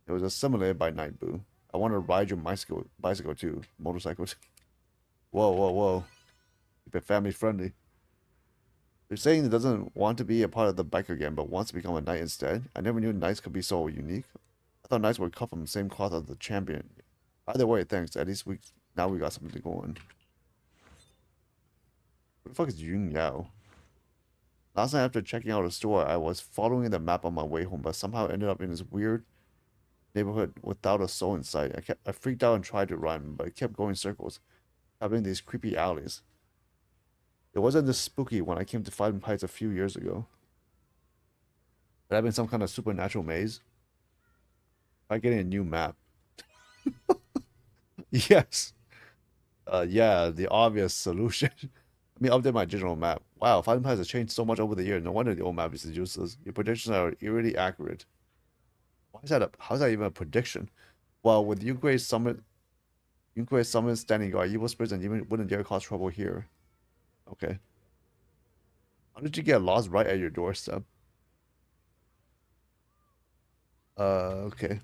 It was assimilated by Night Boo. I want to ride your bicycle too. Motorcycle too. Whoa, whoa, whoa. Keep it family friendly. They're saying it doesn't want to be a part of the biker gang, but wants to become a knight instead. I never knew knights could be so unique. I thought knights were cut from the same cloth as the champion. Either way, thanks. At least now we got something to go on. Who the fuck is Yun Yao? Last night after checking out a store, I was following the map on my way home, but somehow ended up in this weird neighborhood without a soul in sight. I freaked out and tried to run, but it kept going in circles, having these creepy alleys. It wasn't this spooky when I came to Fighting Heights a few years ago. Could have been some kind of supernatural maze. By getting a new map. Yes. Yeah, the obvious solution. Let me update my digital map. Wow, Fighting Heights has changed so much over the years. No wonder the old map is useless. Your predictions are eerily accurate. How is that even a prediction? Well, with Yunque's summon standing guard, evil spirits and even wouldn't dare cause trouble here. Okay. How did you get lost right at your doorstep? Okay.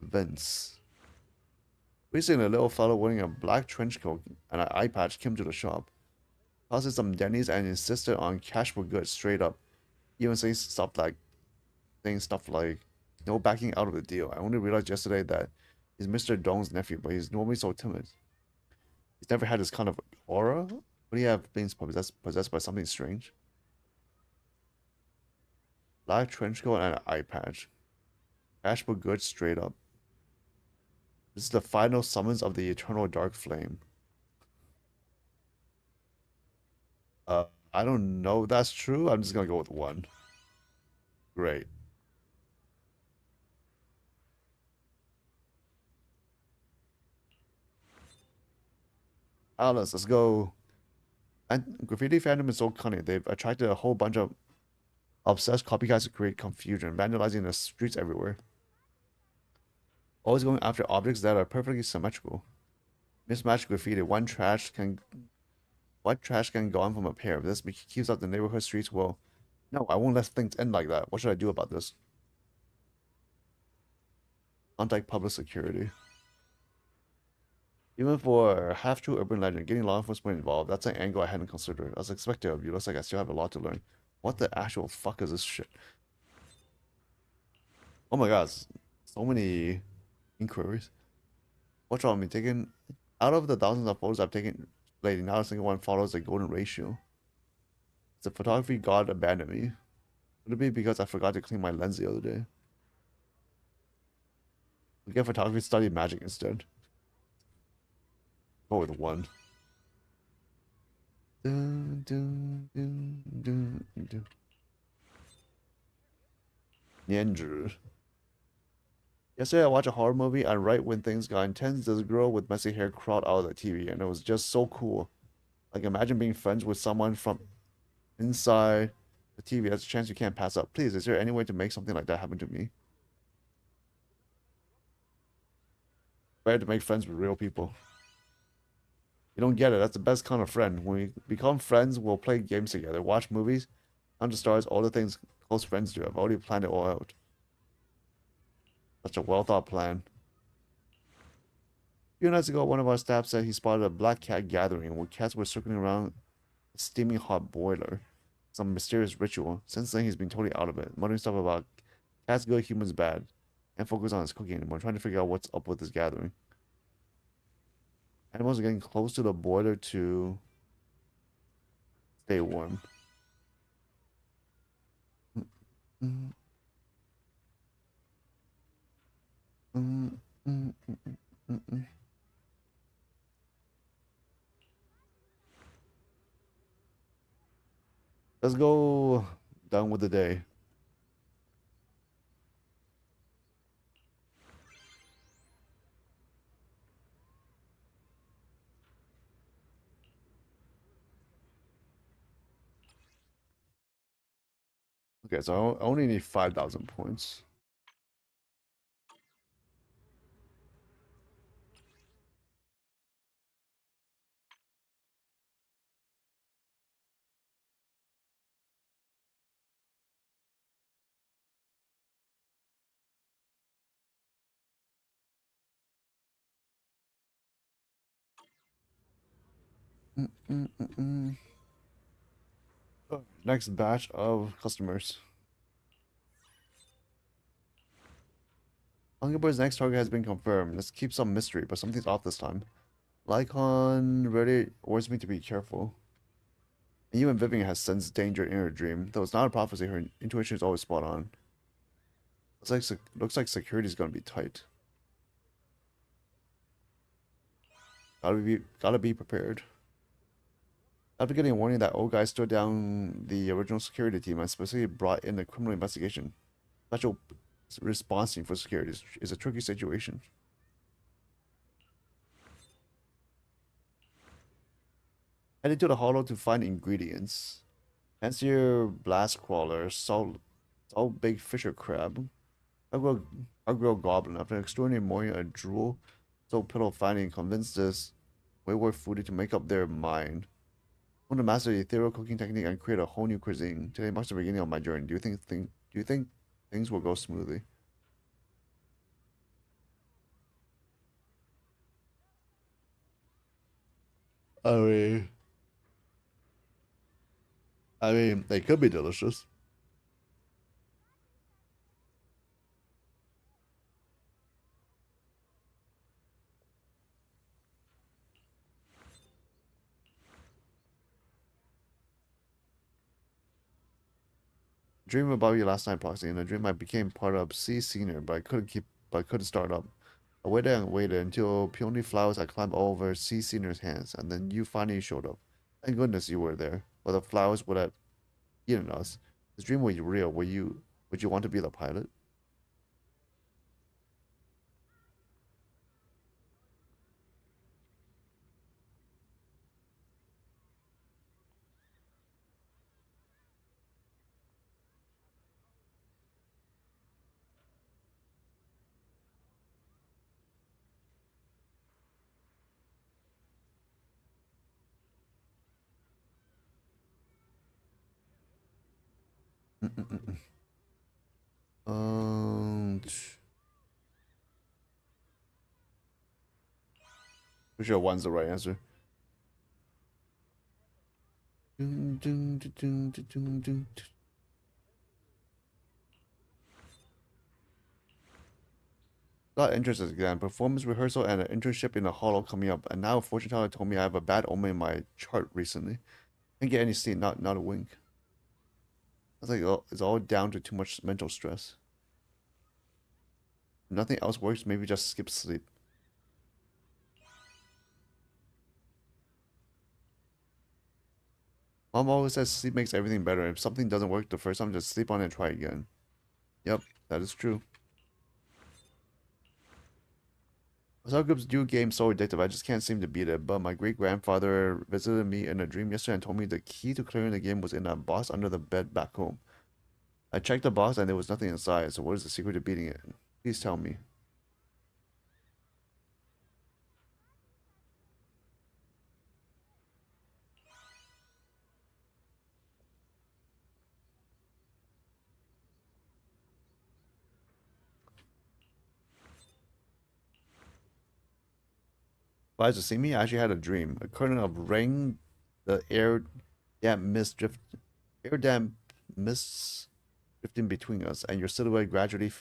Vince. Recently, a little fellow wearing a black trench coat and an eye patch came to the shop, tosted some Denny's and insisted on cash for goods straight up, even saying stuff like, no backing out of the deal. I only realized yesterday that he's Mr. Dong's nephew, but he's normally so timid. He's never had this kind of aura. Would he have been possessed by something strange? Black trench coat and an eye patch. Cash for goods straight up. This is the final summons of the eternal dark flame. Uh, I don't know if that's true. I'm just gonna go with 1. Great. Alice, let's go. And graffiti fandom is so cunning. They've attracted a whole bunch of obsessed copycats to create confusion, vandalizing the streets everywhere. Always going after objects that are perfectly symmetrical. Mismatched graffiti. What trash can go on from a pair? This keeps up the neighborhood streets well. No, I won't let things end like that. What should I do about this? Contact public security. Even for a half-true urban legend, getting law enforcement involved, that's an angle I hadn't considered. I was expecting of you. Looks like I still have a lot to learn. What the actual fuck is this shit? Oh my god, so many inquiries. What's wrong with me? Taking out of the thousands of photos I've taken lately, not a single one follows the golden ratio. It's the photography god abandoned me. Would it be because I forgot to clean my lens the other day? We get photography study magic instead. Go with one. Dun, dun, dun, dun, dun. Nianzhi. Yesterday I watched a horror movie and right when things got intense, this girl with messy hair crawled out of the TV and it was just so cool. Like imagine being friends with someone from inside the TV. That's a chance you can't pass up. Please, is there any way to make something like that happen to me? Better to make friends with real people. You don't get it. That's the best kind of friend. When we become friends, we'll play games together, watch movies, hunt the stars, all the things close friends do. I've already planned it all out. Such a well thought plan. A few nights ago, one of our staff said he spotted a black cat gathering where cats were circling around a steaming hot boiler. Some mysterious ritual. Since then, he's been totally out of it, muttering stuff about cats good, humans bad, and focus on his cooking anymore, trying to figure out what's up with this gathering. Animals are getting close to the boiler to stay warm. Mm, mm, mm, mm, mm, mm. Let's go down with the day. Okay, so I only need 5,000 points. Mm, mm, mm, mm. Next batch of customers. Hunger next target has been confirmed. Let's keep some mystery, but something's off this time. Lycon really warns me to be careful. And even Vivian has sensed danger in her dream. Though it's not a prophecy, her intuition is always spot on. Looks like security's gonna be tight. Gotta be prepared. After getting a warning that old guy stood down the original security team and specifically brought in a criminal investigation, special response team for security is a tricky situation. Heading to the hollow to find ingredients. Fancier blast crawler, salt big fisher crab, gargoyle goblin. After an extraordinary morning, a drool so pillow finding convinced this wayward foodie to make up their mind. I want to master the ethereal cooking technique and create a whole new cuisine. Today marks the beginning of my journey. Do you think things will go smoothly? I mean, they could be delicious. Dream about you last night, Proxy. In a dream, I became part of Sea Senior, but I couldn't start up. I waited and waited until peony flowers had climbed all over Sea Senior's hands, and then you finally showed up. Thank goodness you were there, or the flowers would have eaten us. This dream was real. Would you want to be the pilot? Pretty sure one's the right answer. Dun, dun, dun, dun, dun, dun, dun. Got interest exam, performance rehearsal, and an internship in a hollow coming up. And now fortune teller told me I have a bad omen in my chart recently. Didn't get any sleep, not a wink. It's like it's all down to too much mental stress. If nothing else works, maybe just skip sleep. Mom always says sleep makes everything better. If something doesn't work the first time, just sleep on it and try again. Yep, that is true. Assault Group's new game so addictive, I just can't seem to beat it. But my great-grandfather visited me in a dream yesterday and told me the key to clearing the game was in a box under the bed back home. I checked the box and there was nothing inside, so what is the secret to beating it? Please tell me. Guys, to see me, I actually had a dream. A curtain of rain, the damp mist air damp mists drifting between us, and your silhouette gradually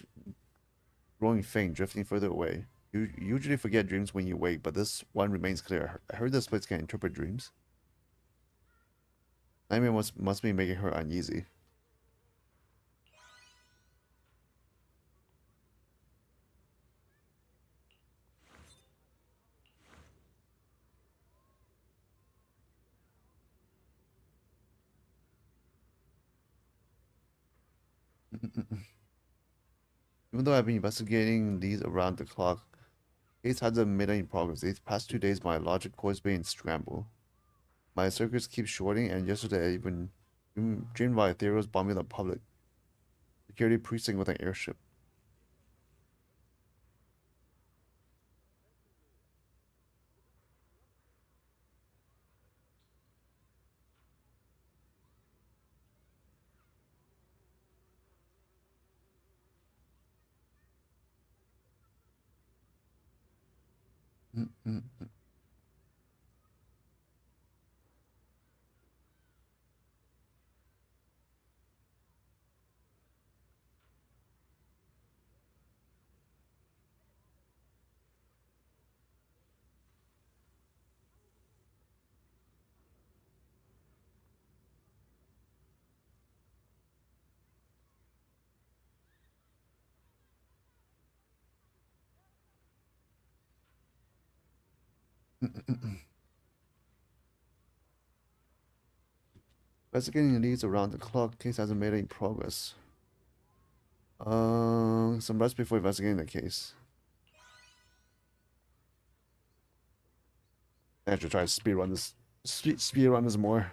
growing faint, drifting further away. You usually forget dreams when you wake, but this one remains clear. I heard the splits can interpret dreams. Nightmare must be making her uneasy. Even though I've been investigating these around the clock, case hasn't made any progress. These past 2 days, my logic core is being scrambled. My circuits keep shorting, and yesterday I even dreamed about Ethereals bombing the public security precinct with an airship. Investigating leads around the clock. Case hasn't made any progress. Some rest before investigating the case. I should try to speed run this. Speed run this more.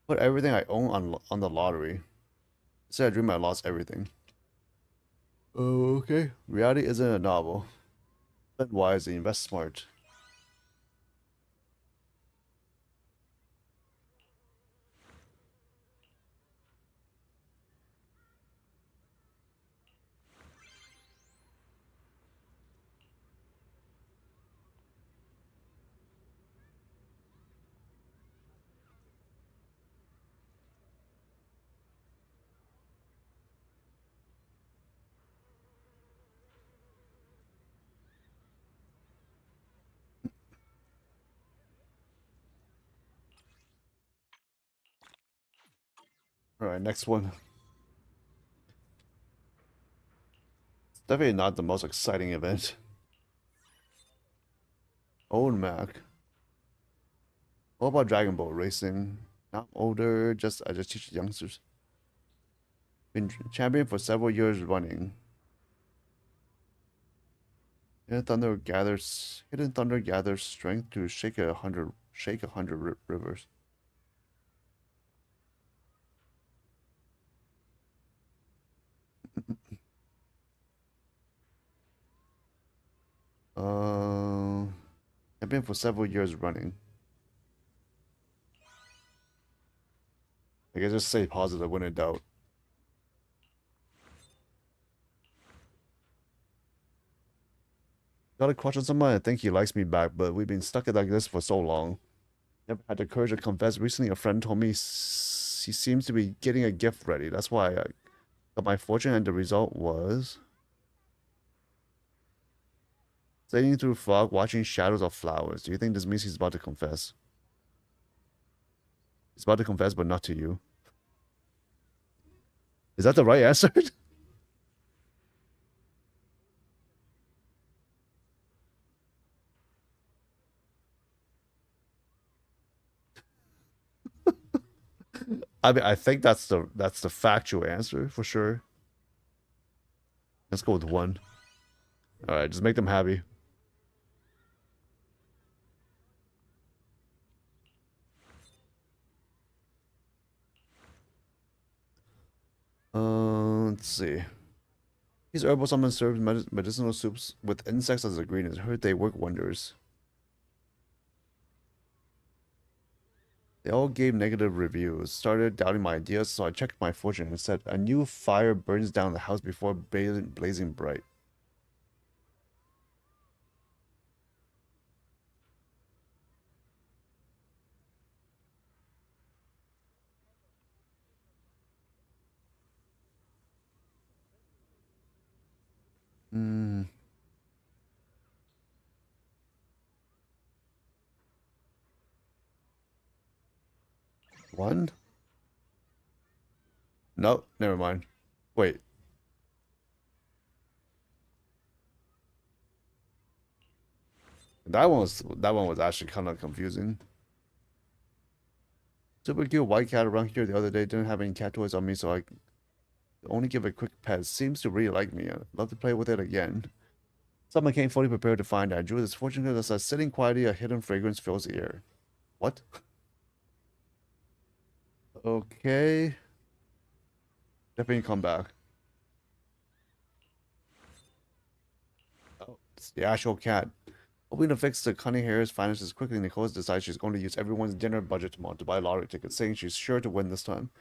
Put everything I own on the lottery. Instead, I dream I lost everything. Oh, okay. Reality isn't a novel. Spend wisely, invest smart. Alright, next one. It's definitely not the most exciting event. Old Mac. What about Dragon Boat Racing? Not older, I just teach youngsters. Been champion for several years running. Hidden Thunder gathers strength to shake 100 rivers. Uh, Champion for several years running. I guess just say positive when in doubt. Got a crush on someone. I think he likes me back, but we've been stuck like this for so long. Never had the courage to confess. Recently, a friend told me he seems to be getting a gift ready. That's why I got my fortune, and the result was sailing through fog, watching shadows of flowers. Do you think this means he's about to confess? He's about to confess, but not to you. Is that the right answer? I mean, I think that's the factual answer for sure. Let's go with one. All right, just make them happy. Let's see. These herbal supplements serve medicinal soups with insects as ingredients. Heard they work wonders. They all gave negative reviews. Started doubting my ideas, so I checked my fortune and said, a new fire burns down the house before blazing bright. Hmm. One? No, never mind. Wait. That one was actually kind of confusing. Super cute white cat around here the other day. Didn't have any cat toys on me, so I only give it a quick pet. Seems to really like me. I'd love to play with it again. Someone came fully prepared to find Andrew. This fortunate as sitting quietly, a hidden fragrance fills the air. What? Okay. Definitely come back. Oh, it's the actual cat. Hoping to fix the cunning hair's finances quickly, Nicole decides she's going to use everyone's dinner budget tomorrow to buy lottery tickets, saying she's sure to win this time.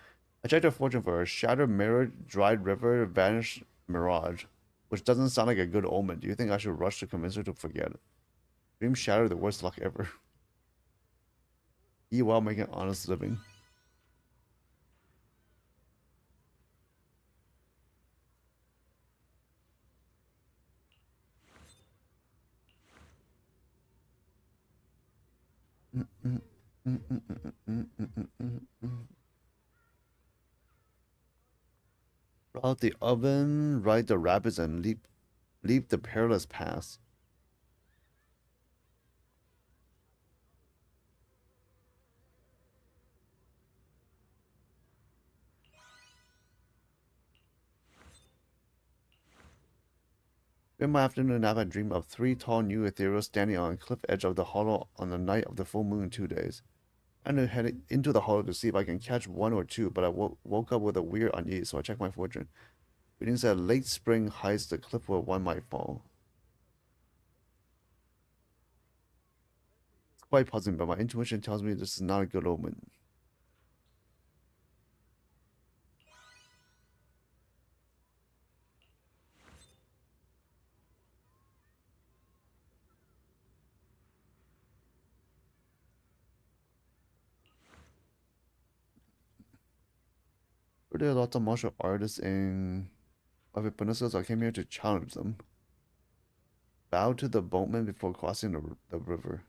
I checked her fortune for her. Shattered mirror, dried river, vanished mirage. Which doesn't sound like a good omen. Do you think I should rush to convince her to forget it? Dream shattered, the worst luck ever. Eat while making honest living. Out the oven, ride the rapids, and leap the perilous pass. In my afternoon nap, I dreamed of three tall new ethereals standing on a cliff edge of the hollow on the night of the full moon in 2 days. I'm heading into the hollow to see if I can catch one or two, but I woke up with a weird unease, so I checked my fortune. Reading said late spring hides the cliff where one might fall. It's quite puzzling, but my intuition tells me this is not a good omen. There are lots of martial artists in Other Peninsula, so I came here to challenge them. Bow to the boatman before crossing the river.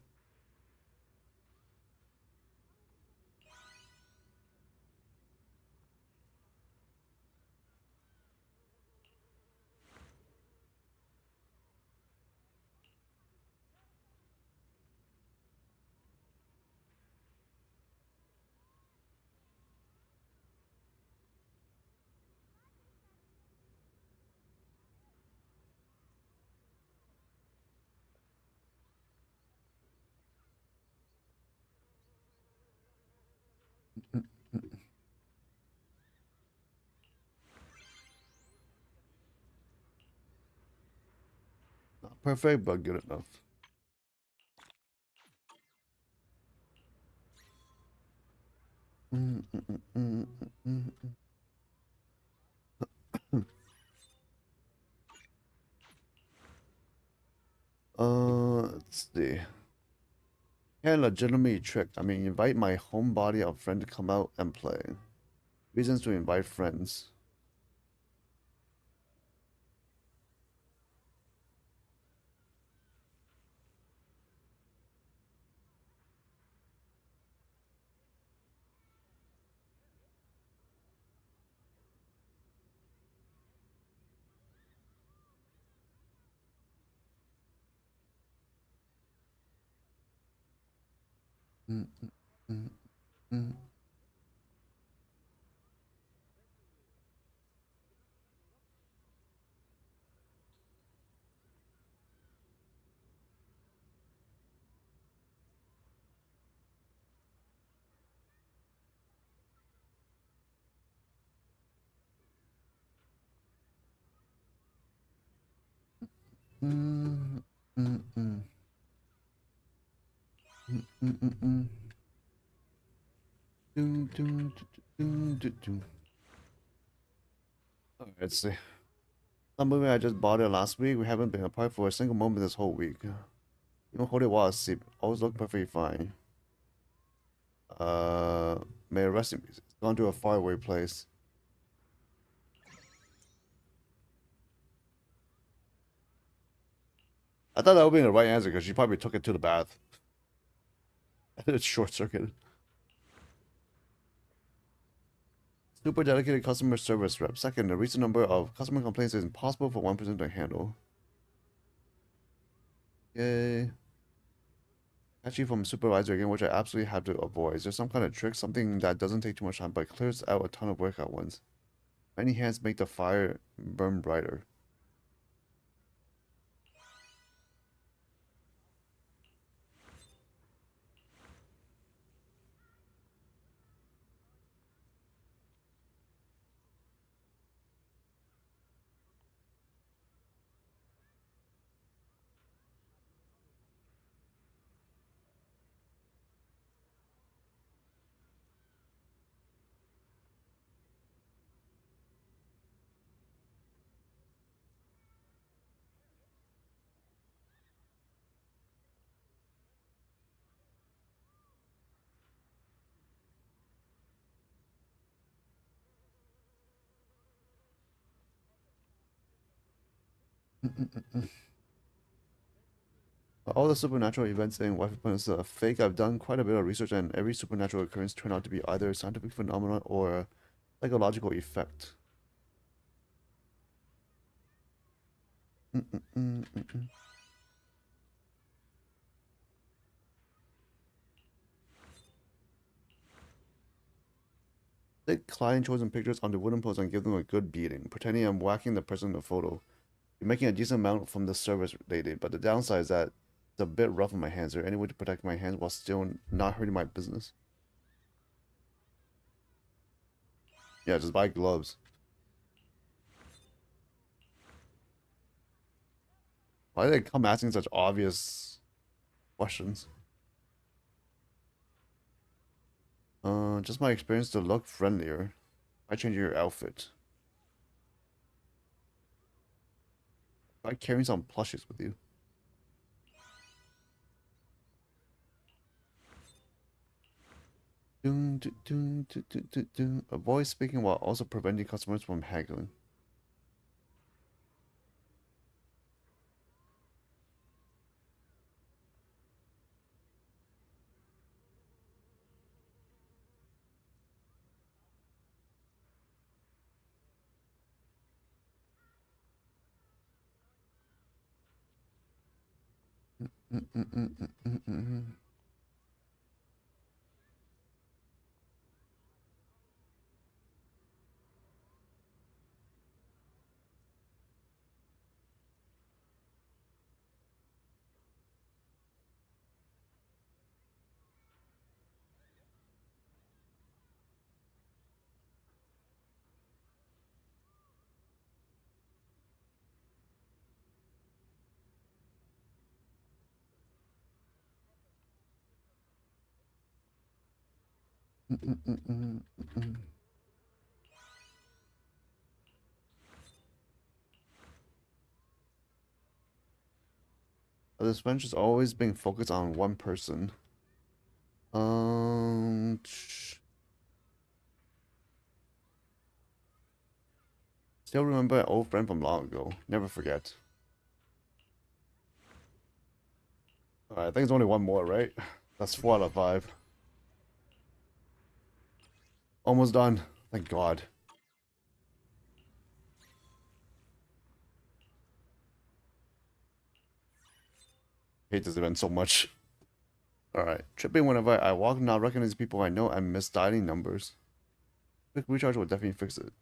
Not perfect, but good enough. Mm, mm, mm, mm, mm, mm. Let's see. Can legitimately trick. I mean, invite my homebody or friend to come out and play. Reasons to invite friends. Mm, mm, mm, mm, mm, mm, mm, mm, mm, mm, mm. Dun, dun, dun, dun, dun, dun. Alright, let's see. That movie I just bought it last week. We haven't been apart for a single moment this whole week. Even hold it while asleep. Always look perfectly fine. Uh, may it rest in peace. It's gone to a faraway place. I thought that would be the right answer because she probably took it to the bath. It's short circuited. Super dedicated customer service rep. Second, the recent number of customer complaints is impossible for one person to handle. Yay. Actually, from supervisor again, which I absolutely have to avoid. Is there some kind of trick, something that doesn't take too much time but clears out a ton of work at once? Many hands make the fire burn brighter. All the supernatural events in Weapon is fake. I've done quite a bit of research, and every supernatural occurrence turned out to be either a scientific phenomenon or a psychological effect. Take client chosen pictures on the wooden post and give them a good beating, pretending I'm whacking the person in the photo. You're making a decent amount from the service lady, but the downside is that it's a bit rough on my hands. Is there any way to protect my hands while still not hurting my business? Yeah, just buy gloves. Why do they come asking such obvious questions? Just my experience to look friendlier. By changing your outfit. By carrying some plushies with you. Dun, dun, dun, dun, dun, dun, dun. Avoid speaking while also preventing customers from haggling. Mm, mm, mm, mm, mm, mm, mm. This bench is always being focused on one person. Um, Still remember an old friend from long ago. Never forget. Alright, I think it's only one more, right? That's 4 out of 5. Almost done. Thank God. Hate this event so much. Alright, tripping whenever I walk, not recognize people I know, and miss dialing numbers. Quick recharge will definitely fix it.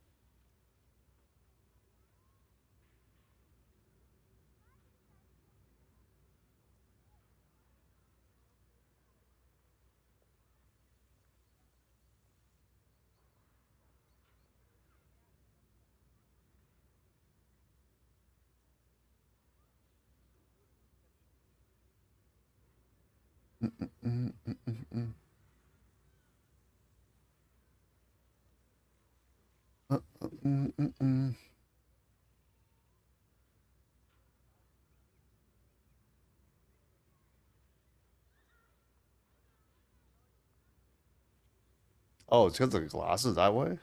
Oh, it's because the glasses that way?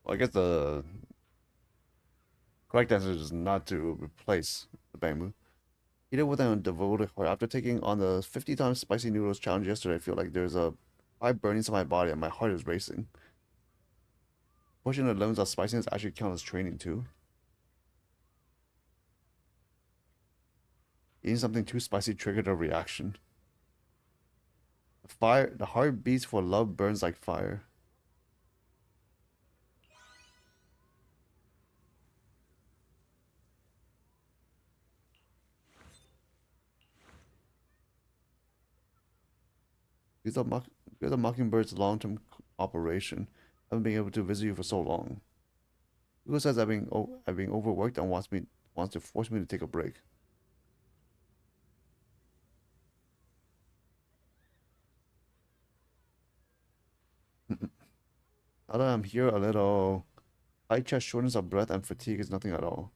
Well, I guess the correct answer is not to replace the bamboo. Eat it with a devoted heart. After taking on the 50 times spicy noodles challenge yesterday, I feel like there's a fire burning inside my body and my heart is racing. Pushing the limits of spiciness actually counts as training too. Eating something too spicy triggered a reaction. The heart beats for love burns like fire. Because of, because of Mockingbird's long-term operation, I haven't been able to visit you for so long. Google says I've been overworked and wants to force me to take a break. Now that I'm here, a little high chest, shortness of breath, and fatigue is nothing at all.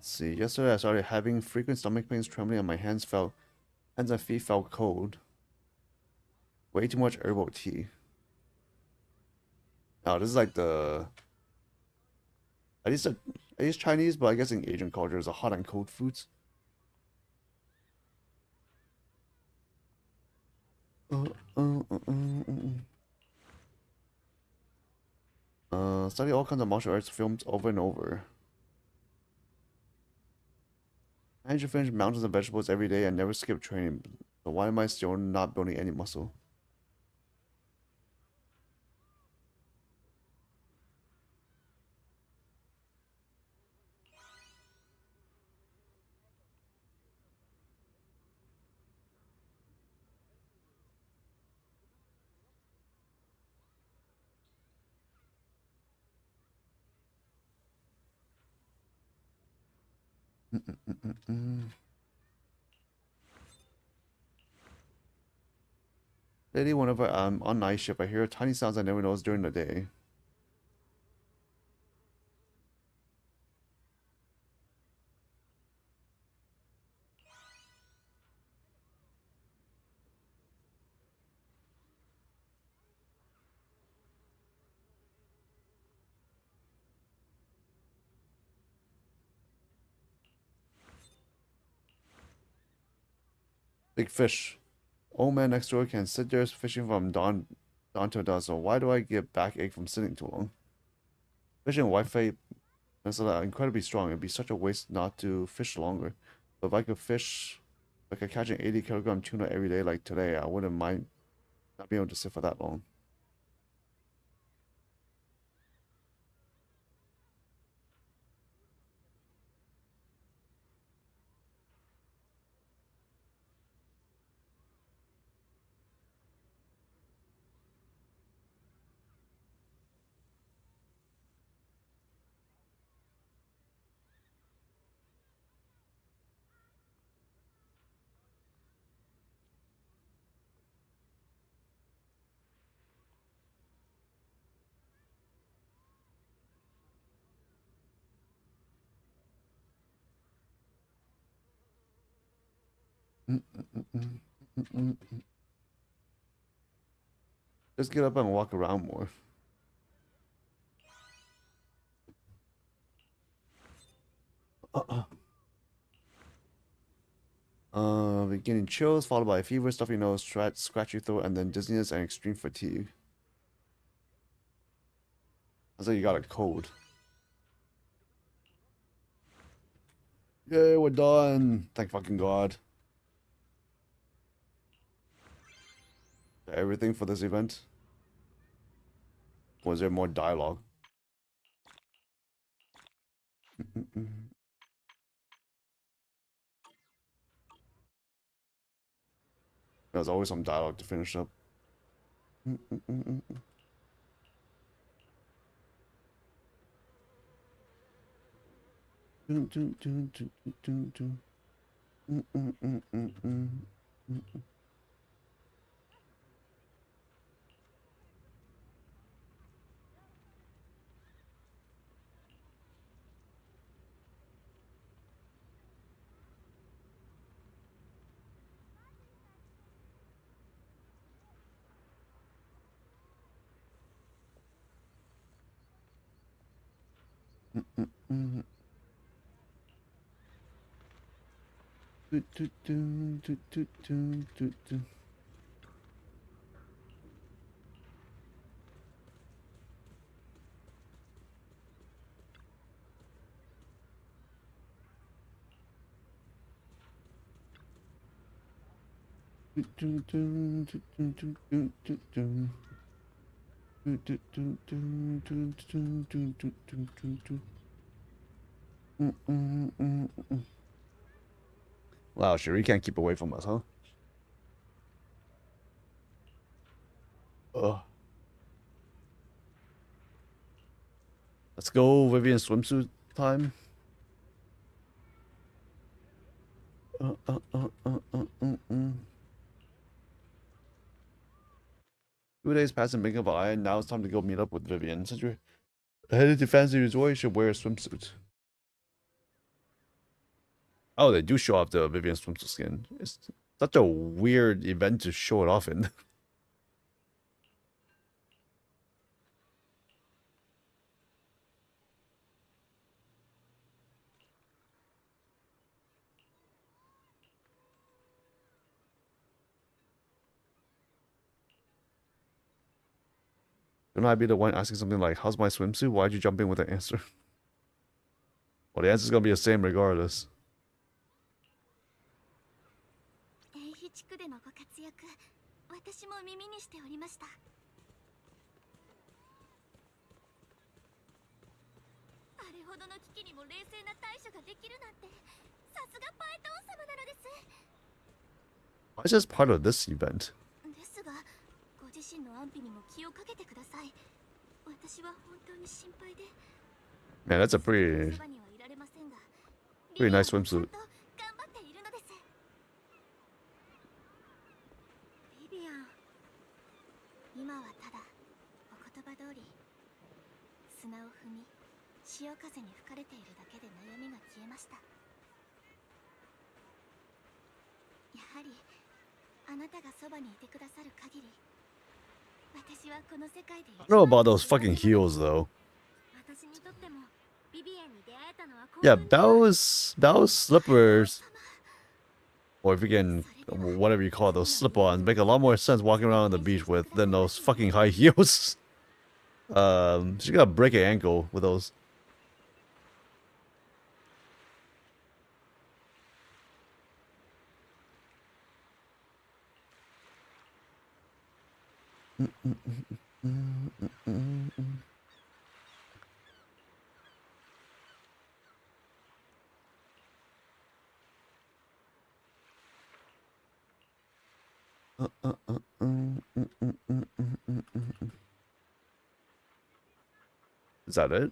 Let's see. Yesterday I started having frequent stomach pains, trembling, and my hands and feet felt cold. Way too much herbal tea. Oh, this is like the at least Chinese, but I guess in Asian culture, it's a hot and cold foods. Uh, uh, uh, uh, Study all kinds of martial arts films over and over. I usually finish mountains of vegetables every day and never skip training. So why am I still not building any muscle? Lately, whenever I'm on night shift, I hear tiny sounds I never noticed during the day. Big fish. Old man next door can sit there fishing from dawn till dawn, so why do I get backache from sitting too long? Fishing whitefin is incredibly strong. It'd be such a waste not to fish longer. But if I could fish, like I catch an 80-kilogram tuna every day like today, I wouldn't mind not being able to sit for that long. Just get up and walk around more. Beginning chills, followed by a fever, stuffy nose, scratchy throat, and then dizziness and extreme fatigue. Sounds like you got a cold. Yay, we're done. Thank fucking God. Everything for this event? Was there more dialogue? There's always some dialogue to finish up. Wow, sure, you can't keep away from us, huh? Ugh. Let's go Vivian swimsuit time. 2 days past in Blink of an Eye, and now it's time to go meet up with Vivian. Since you're headed to Fancy Resort, you should wear a swimsuit. Oh, they do show off the Vivian swimsuit skin. It's such a weird event to show it off in. Shouldn't I be the one asking something like, how's my swimsuit? Why'd you jump in with an answer? Well, the answer's gonna be the same regardless. エイヒ地区でのご活躍、私も耳にしておりました。あれほどの危機にも冷静な対処ができるなんて、さすがパイトン様なのです。Why is this part of this event? ですが、ご自身の安否にも気をかけてください。私は本当に心配で。Man, that's a pretty nice swimsuit. 今はただお言葉通り砂を踏み潮風に吹かれているだけで悩みが消えました。やはりあなたがそばにいてくださる限り私はこの世界で I don't know about those fucking heels though. 私にとってもビビアンに出会えたのは Yeah, that was slippers. Or if we can whatever you call those slip-ons make a lot more sense walking around on the beach with than those fucking high heels. She gotta break an ankle with those. Is that it?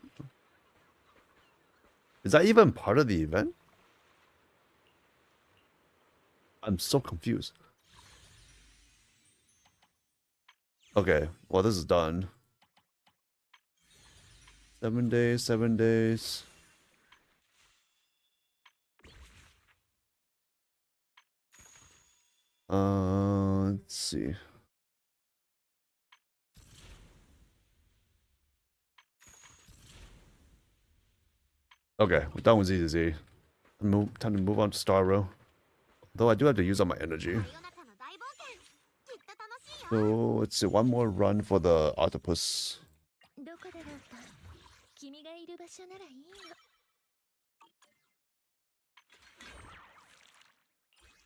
Is that even part of the event? I'm so confused. Okay, well this is done. 7 days, 7 days. Let's see. Okay, we're done with ZZZ. Time to move on to Starro. Though I do have to use up my energy. So let's see, one more run for the octopus. どこだろうか君がいる場所ならいい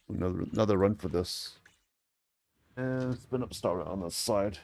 の Another run for this. And spin up Starro on the side.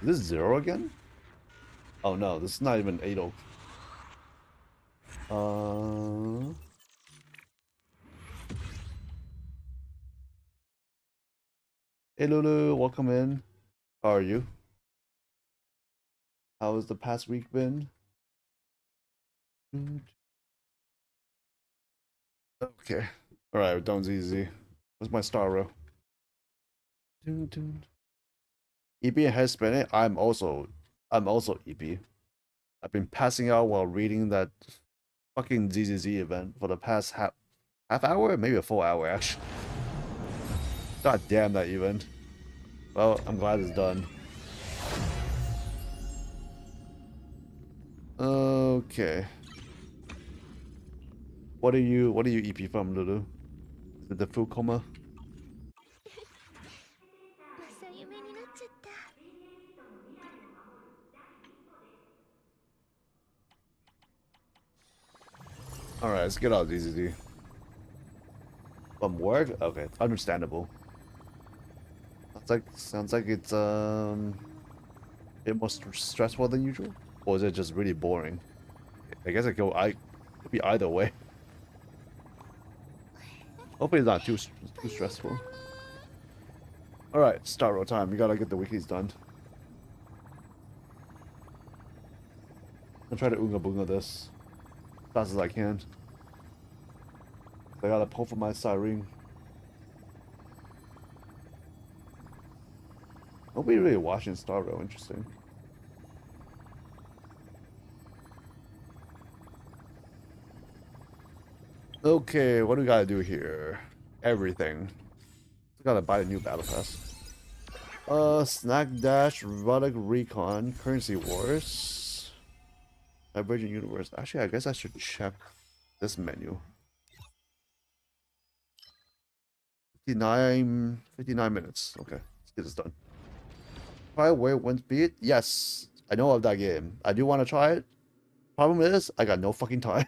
Is this Zero again? Oh no, this is not even 8-0. Hey Lulu, welcome in. How are you? How has the past week been? Okay. Alright, we're done with ZZ. Where's my Starro? EP has been it. I'm also EP. I've been passing out while reading that fucking ZZZ event for the past half hour, maybe a full hour actually. God damn that event. Well, I'm glad it's done. Okay. What are you EP from, Lulu? Is it the food coma? 正夢になっちゃった Alright, let's get out of ZZZ. From work? Okay, understandable. Sounds like it's a bit more stressful than usual, or is it just really boring? I guess it could be either way. Hopefully it's not too stressful. Alright, Starro time. We gotta get the wikis done. I'll try to Oonga Boonga this as fast as I can. I gotta pull for my siren. Nobody really watching Starro, interesting. Okay, what do we gotta do here? Everything. We gotta buy a new battle pass. Snack Dash, Robotic Recon, Currency Wars, Divergent Universe. Actually, I guess I should check this menu. 59 minutes. Okay, let's get this done. Try Where Winds Beat? Yes, I know of that game. I do want to try it. Problem is, I got no fucking time.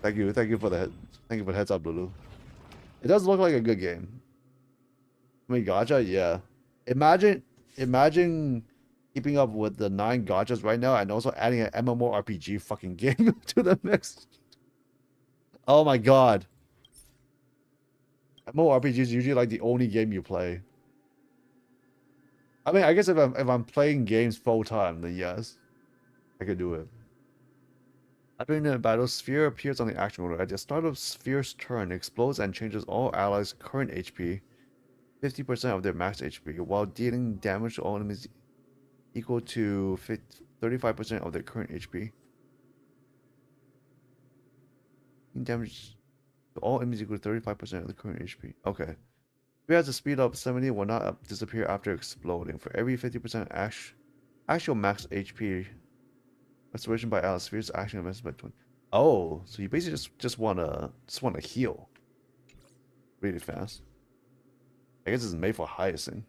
Thank you for the heads up, Lulu. It does look like a good game. I mean, gacha, yeah. Imagine keeping up with the 9 gachas right now and also adding an MMORPG fucking game to the mix. Oh my god. MMORPG is usually like the only game you play. I mean, I guess if I'm playing games full time, then yes, I could do it. After in a battle, Sphere appears on the action order. At the start of Sphere's turn, explodes and changes all allies' current HP, 50% of their max HP, while dealing damage to all enemies equal to 35% of their current HP. Damage to all enemies equal to 35% of the current HP. Okay. If it has a speed up 70, will not disappear after exploding. For every 50% actual max HP restoration by Alice Sphere's action events by 20. Oh, so you basically just wanna heal really fast. I guess it's made for Hyacinth.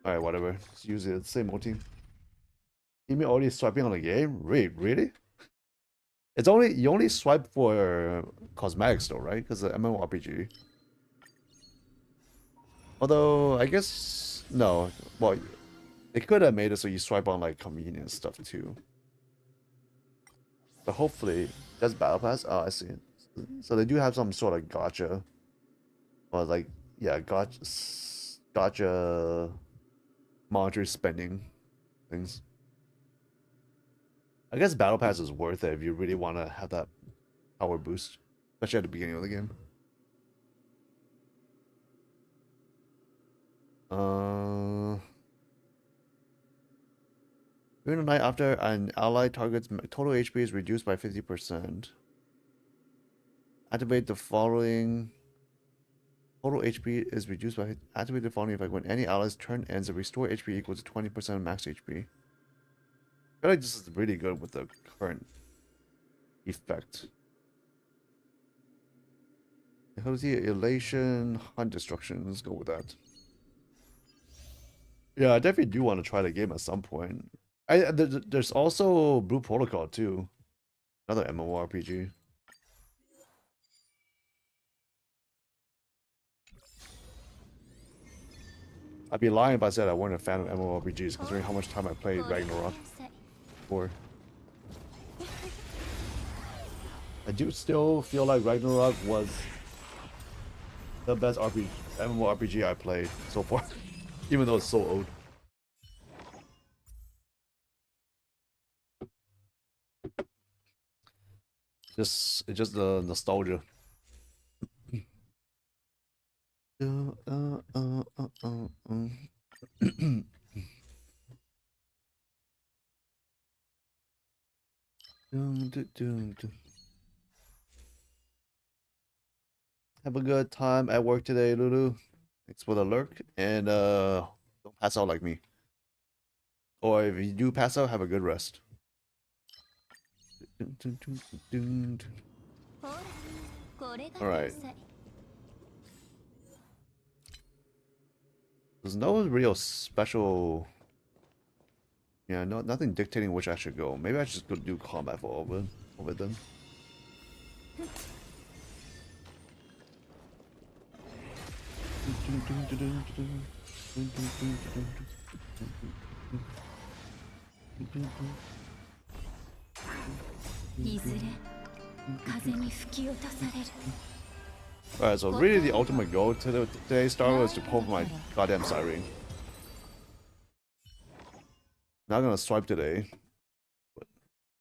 Alright, whatever. Let's use it. Same old team. You mean already swiping on the game? Really? It's only you only swipe for cosmetics though, right? Because the MMORPG. Although I guess no. Well, they could have made it so you swipe on like convenience stuff too. But hopefully that's Battle Pass. Oh, I see it. So they do have some sort of gotcha. Or like yeah, gotcha monetary spending things. I guess Battle Pass is worth it if you really want to have that power boost, especially at the beginning of the game. During the night after an ally target's total HP is reduced by 50%. Activate the following. Total HP is reduced by activate the following effect when any ally's turn ends. The restore HP equals to 20% of max HP. I feel like this is really good with the current effect. How's the elation hunt destruction? Let's go with that. Yeah, I definitely do want to try the game at some point. There's also Blue Protocol too, another MMORPG. I'd be lying if I said I weren't a fan of MMORPGs, considering how much time I played Ragnarok before. I do still feel like Ragnarok was the best MMORPG I played so far, even though it's so old. It's just the nostalgia. Have a good time at work today, Lulu. Thanks for the lurk, and don't pass out like me. Or if you do pass out, have a good rest. All right. There's no real special. Yeah, no, nothing dictating which I should go. Maybe I should just go do combat for all of it then. Alright, so really the ultimate goal today's Star Wars is to pull my goddamn siren. Not gonna swipe today,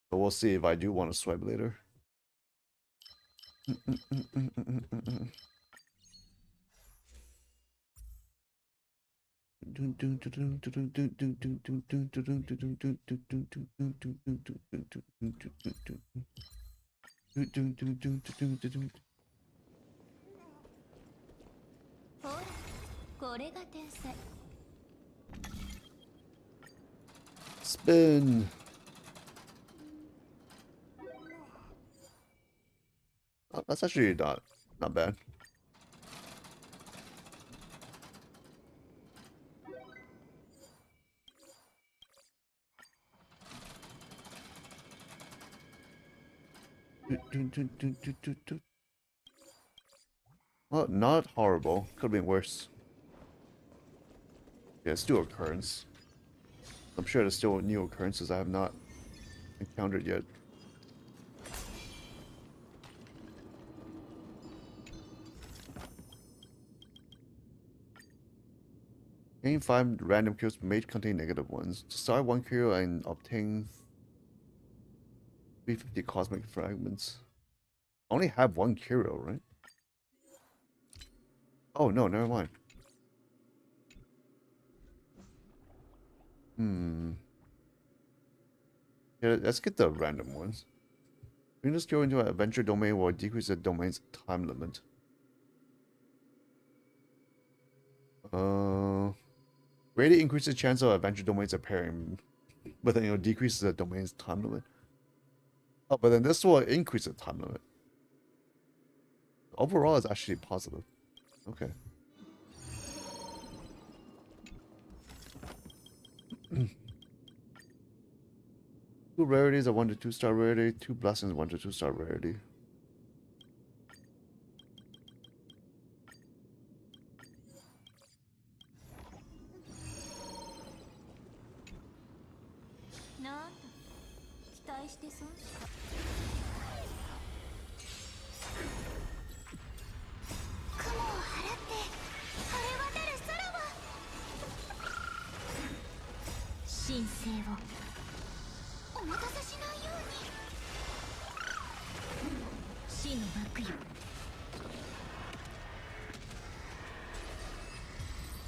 but we'll see if I do want to swipe later. Spin. Oh, that's actually not bad. Well, not horrible. Could have been worse. Yeah, it's still occurrence. I'm sure there's still new occurrences I have not encountered yet. Gain 5 random cubes may contain negative ones. To start 1 cube and obtain 350 cosmic fragments. I only have 1 curio, right? Oh no, never mind. Yeah, let's get the random ones. Bring this curio into an adventure domain will decrease the domain's time limit. Greatly increases the chance of adventure domains appearing, but then it decreases the domain's time limit. Oh, but then this will increase the time limit. Overall, it's actually positive. Okay. Two rarities are 1 to 2 star rarity. 2 blessings 1 to 2 star rarity.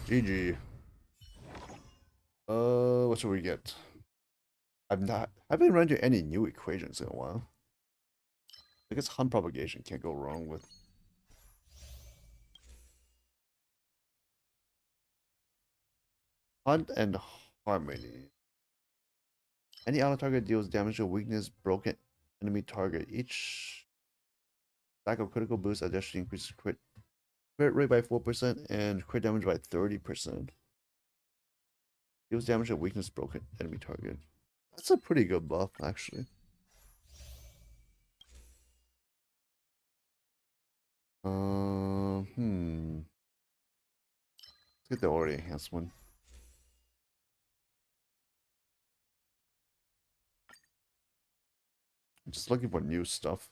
GG. What should we get? Haven't run into any new equations in a while. I guess hunt propagation can't go wrong with. Hunt and harmony. Any ally target deals damage or weakness broken enemy target. Each stack of critical boost additionally increases crit rate by 4% and crit damage by 30%. Deals damage or weakness broken enemy target. That's a pretty good buff, actually. Let's get the already enhanced one. I'm just looking for new stuff.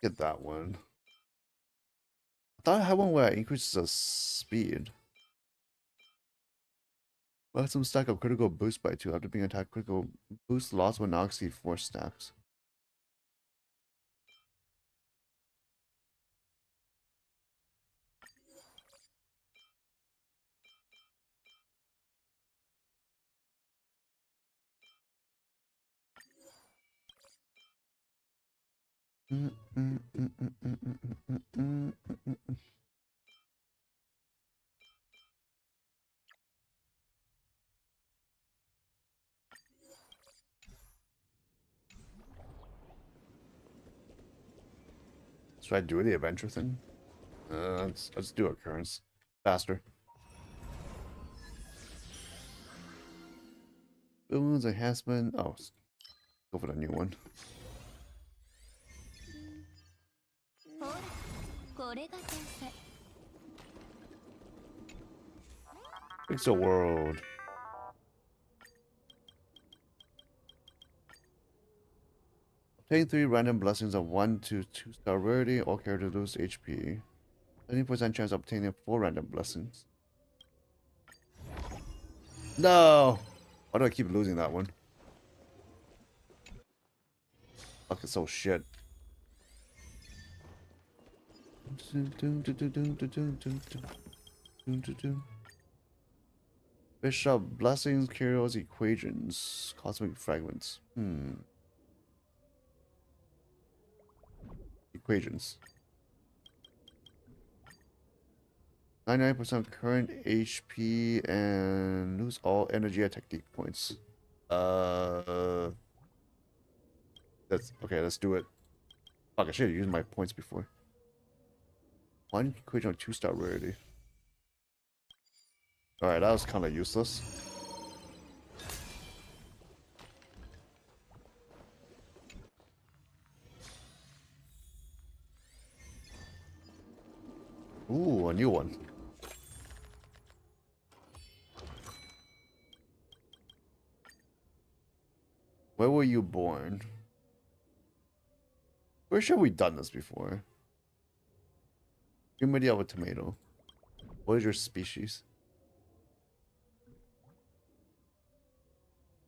Get that one. I thought I had one where it increases the speed. Maximum stack of critical boost by 2 after being attacked. Critical boost loss will not exceed 4 stacks. Should I do the adventure thing? Let's do occurrence. Faster. Boons enhancement. Oh, go for the new one. Pixel World. Obtain 3 random blessings of 1 to 2 star rarity. All characters lose HP. 30% chance of obtaining 4 random blessings. No! Why do I keep losing that one? Fuck, it's so shit. Bishop, blessings, curios, equations, cosmic fragments. Equations. 99% current HP and lose all energy at technique points. That's okay. Let's do it. Fuck, I should have used my points before. One equation on 2-star rarity. All right, that was kind of useless. Ooh, a new one. Where were you born? Where should we done this before? Humidity of a tomato. What is your species?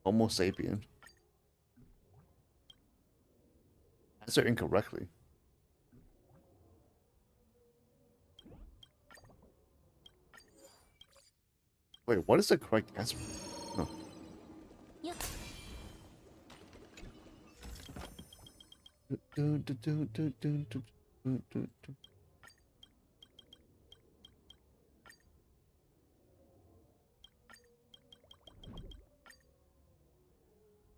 Homo sapien. Answer incorrectly. Wait, what is the correct answer? No.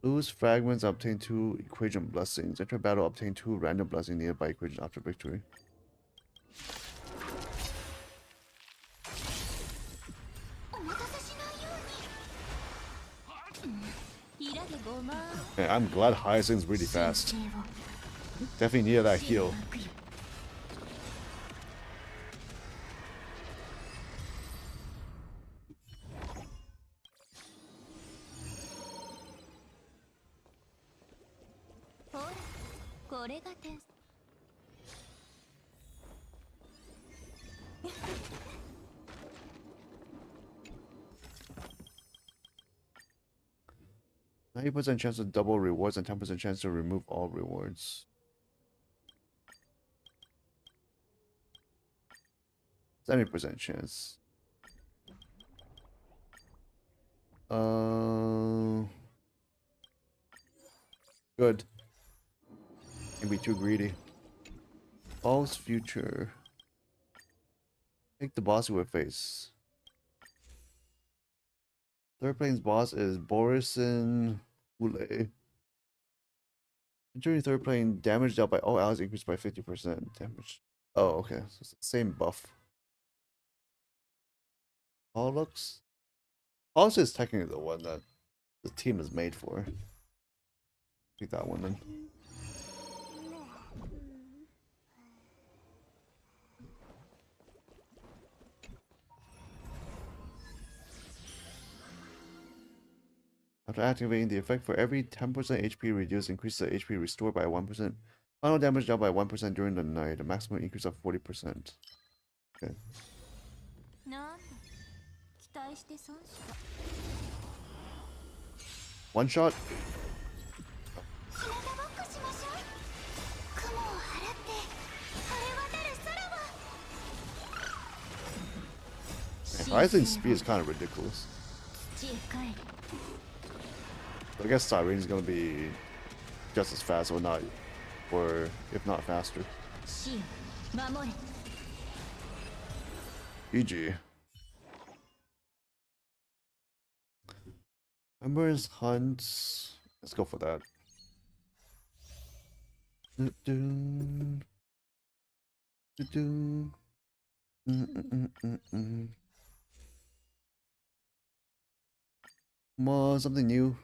Lose fragments, obtain 2 equation blessings. Enter battle, obtain 2 random blessings needed by equation after victory. Yeah, I'm glad Hyacinth's really fast. Definitely needed that heal. %90 chance to double rewards and 10% chance to remove all rewards. 70% chance. Good. Can't be too greedy. False future. Take the boss with face. Third plane's boss is Borisin Ule. Entering third plane, damage dealt by all allies increased by 50%. Damage. Oh, okay. So it's the same buff. Pollux? Pollux is technically the one that the team is made for. Take that one then. After activating the effect, for every 10% HP reduced, increases the HP restored by 1%. Final damage dealt by 1% during the night. A maximum increase of 40%. Okay. One shot? Rising speed is kind of ridiculous. I guess Cyrene is gonna be just as fast, or not, or if not faster. GG. Ember's Hunt. Let's go for that. Come on, something new.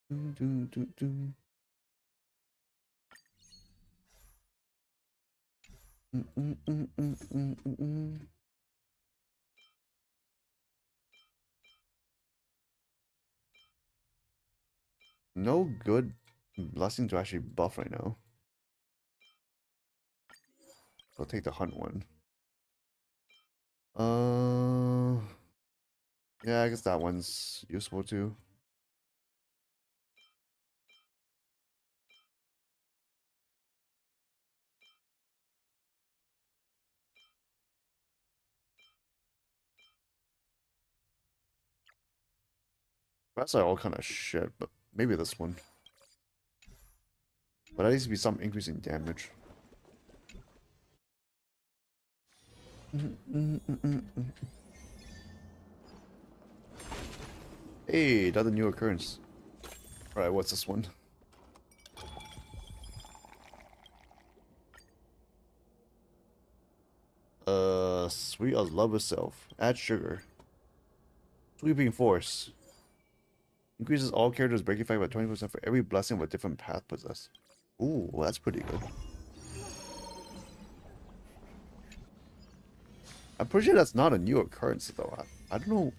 Dun, dun, dun, dun. Mm, mm, mm, mm, mm, mm, mm. No good blessing to actually buff right now. I'll take the hunt one. Yeah, I guess that one's useful too. That's like all kind of shit, but maybe this one. But at least be some increase in damage. Hey, another new occurrence. Alright, what's this one? Sweet as love itself. Add sugar. Sweeping force. Increases all characters' breaking effect by 20% for every blessing with a different path possessed. Ooh, that's pretty good. I'm pretty sure that's not a new occurrence though. I don't know.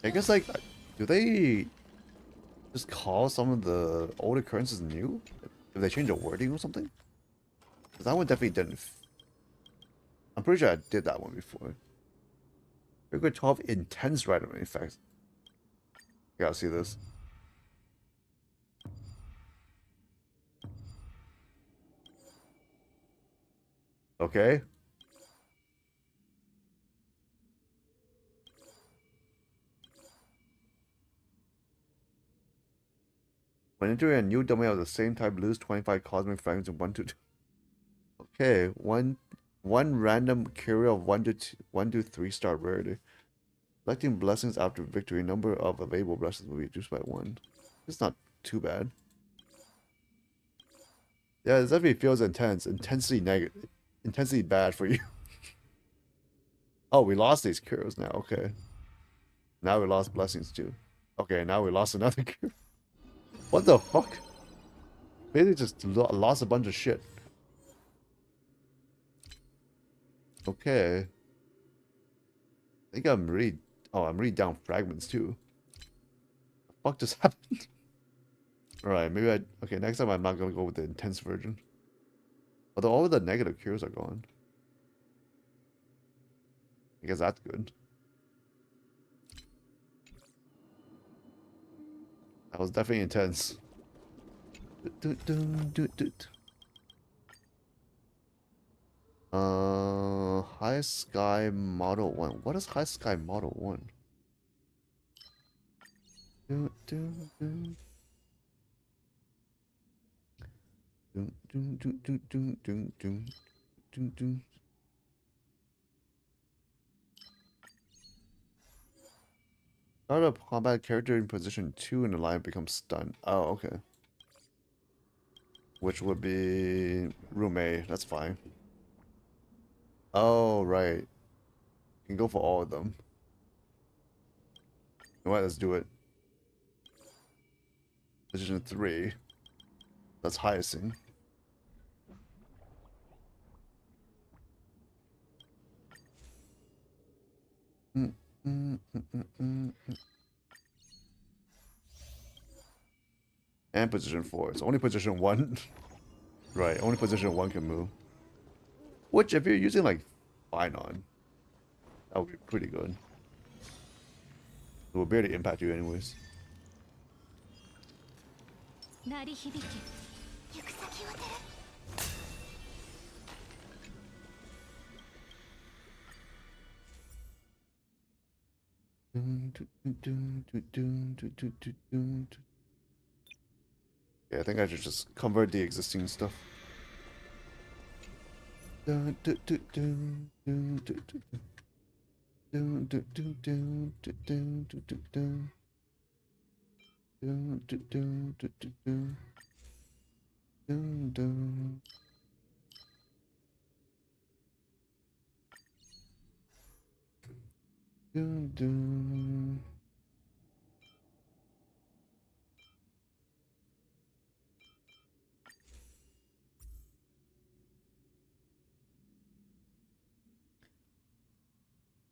I guess like, do they just call some of the old occurrences new? If they change the wording or something? 'Cause that one definitely didn't. I'm pretty sure I did that one before. Figure 12 intense random effects. You gotta see this. Okay. When entering a new domain of the same type, lose 25 cosmic fragments in 1 to 2. Okay, one random curio of 1 to 3 star rarity. Collecting blessings after victory. Number of available blessings will be reduced by 1. It's not too bad. Yeah, this definitely feels intense. Intensely negative. Intensely bad for you. Oh, we lost these curios now. Okay. Now we lost blessings too. Okay, now we lost another curio. What the fuck? Basically just lost a bunch of shit. Okay. I think I'm really... Oh, I'm really down fragments too. The fuck just happened? Alright, maybe I... Okay, next time I'm not gonna go with the intense version. Although all of the negative cures are gone. I guess that's good. That was definitely intense. High Sky Model 1. What is High Sky Model 1? Do, do, do. Do, do, do, do, do, do, do, do, do. Start up combat character in position 2 in the line becomes stunned. Oh, okay. Which would be Rume. That's fine. Oh, right. You can go for all of them. You know what? Let's do it. Position 3. That's Hyacinth. Mm, mm, mm, mm, mm, mm. And position 4. It's only position 1. Right, only position 1 can move. Which, if you're using, like, Finon, that would be pretty good. It will barely impact you anyways. 鳴り響け行く先を照ら Yeah, I think I should just convert the existing stuff.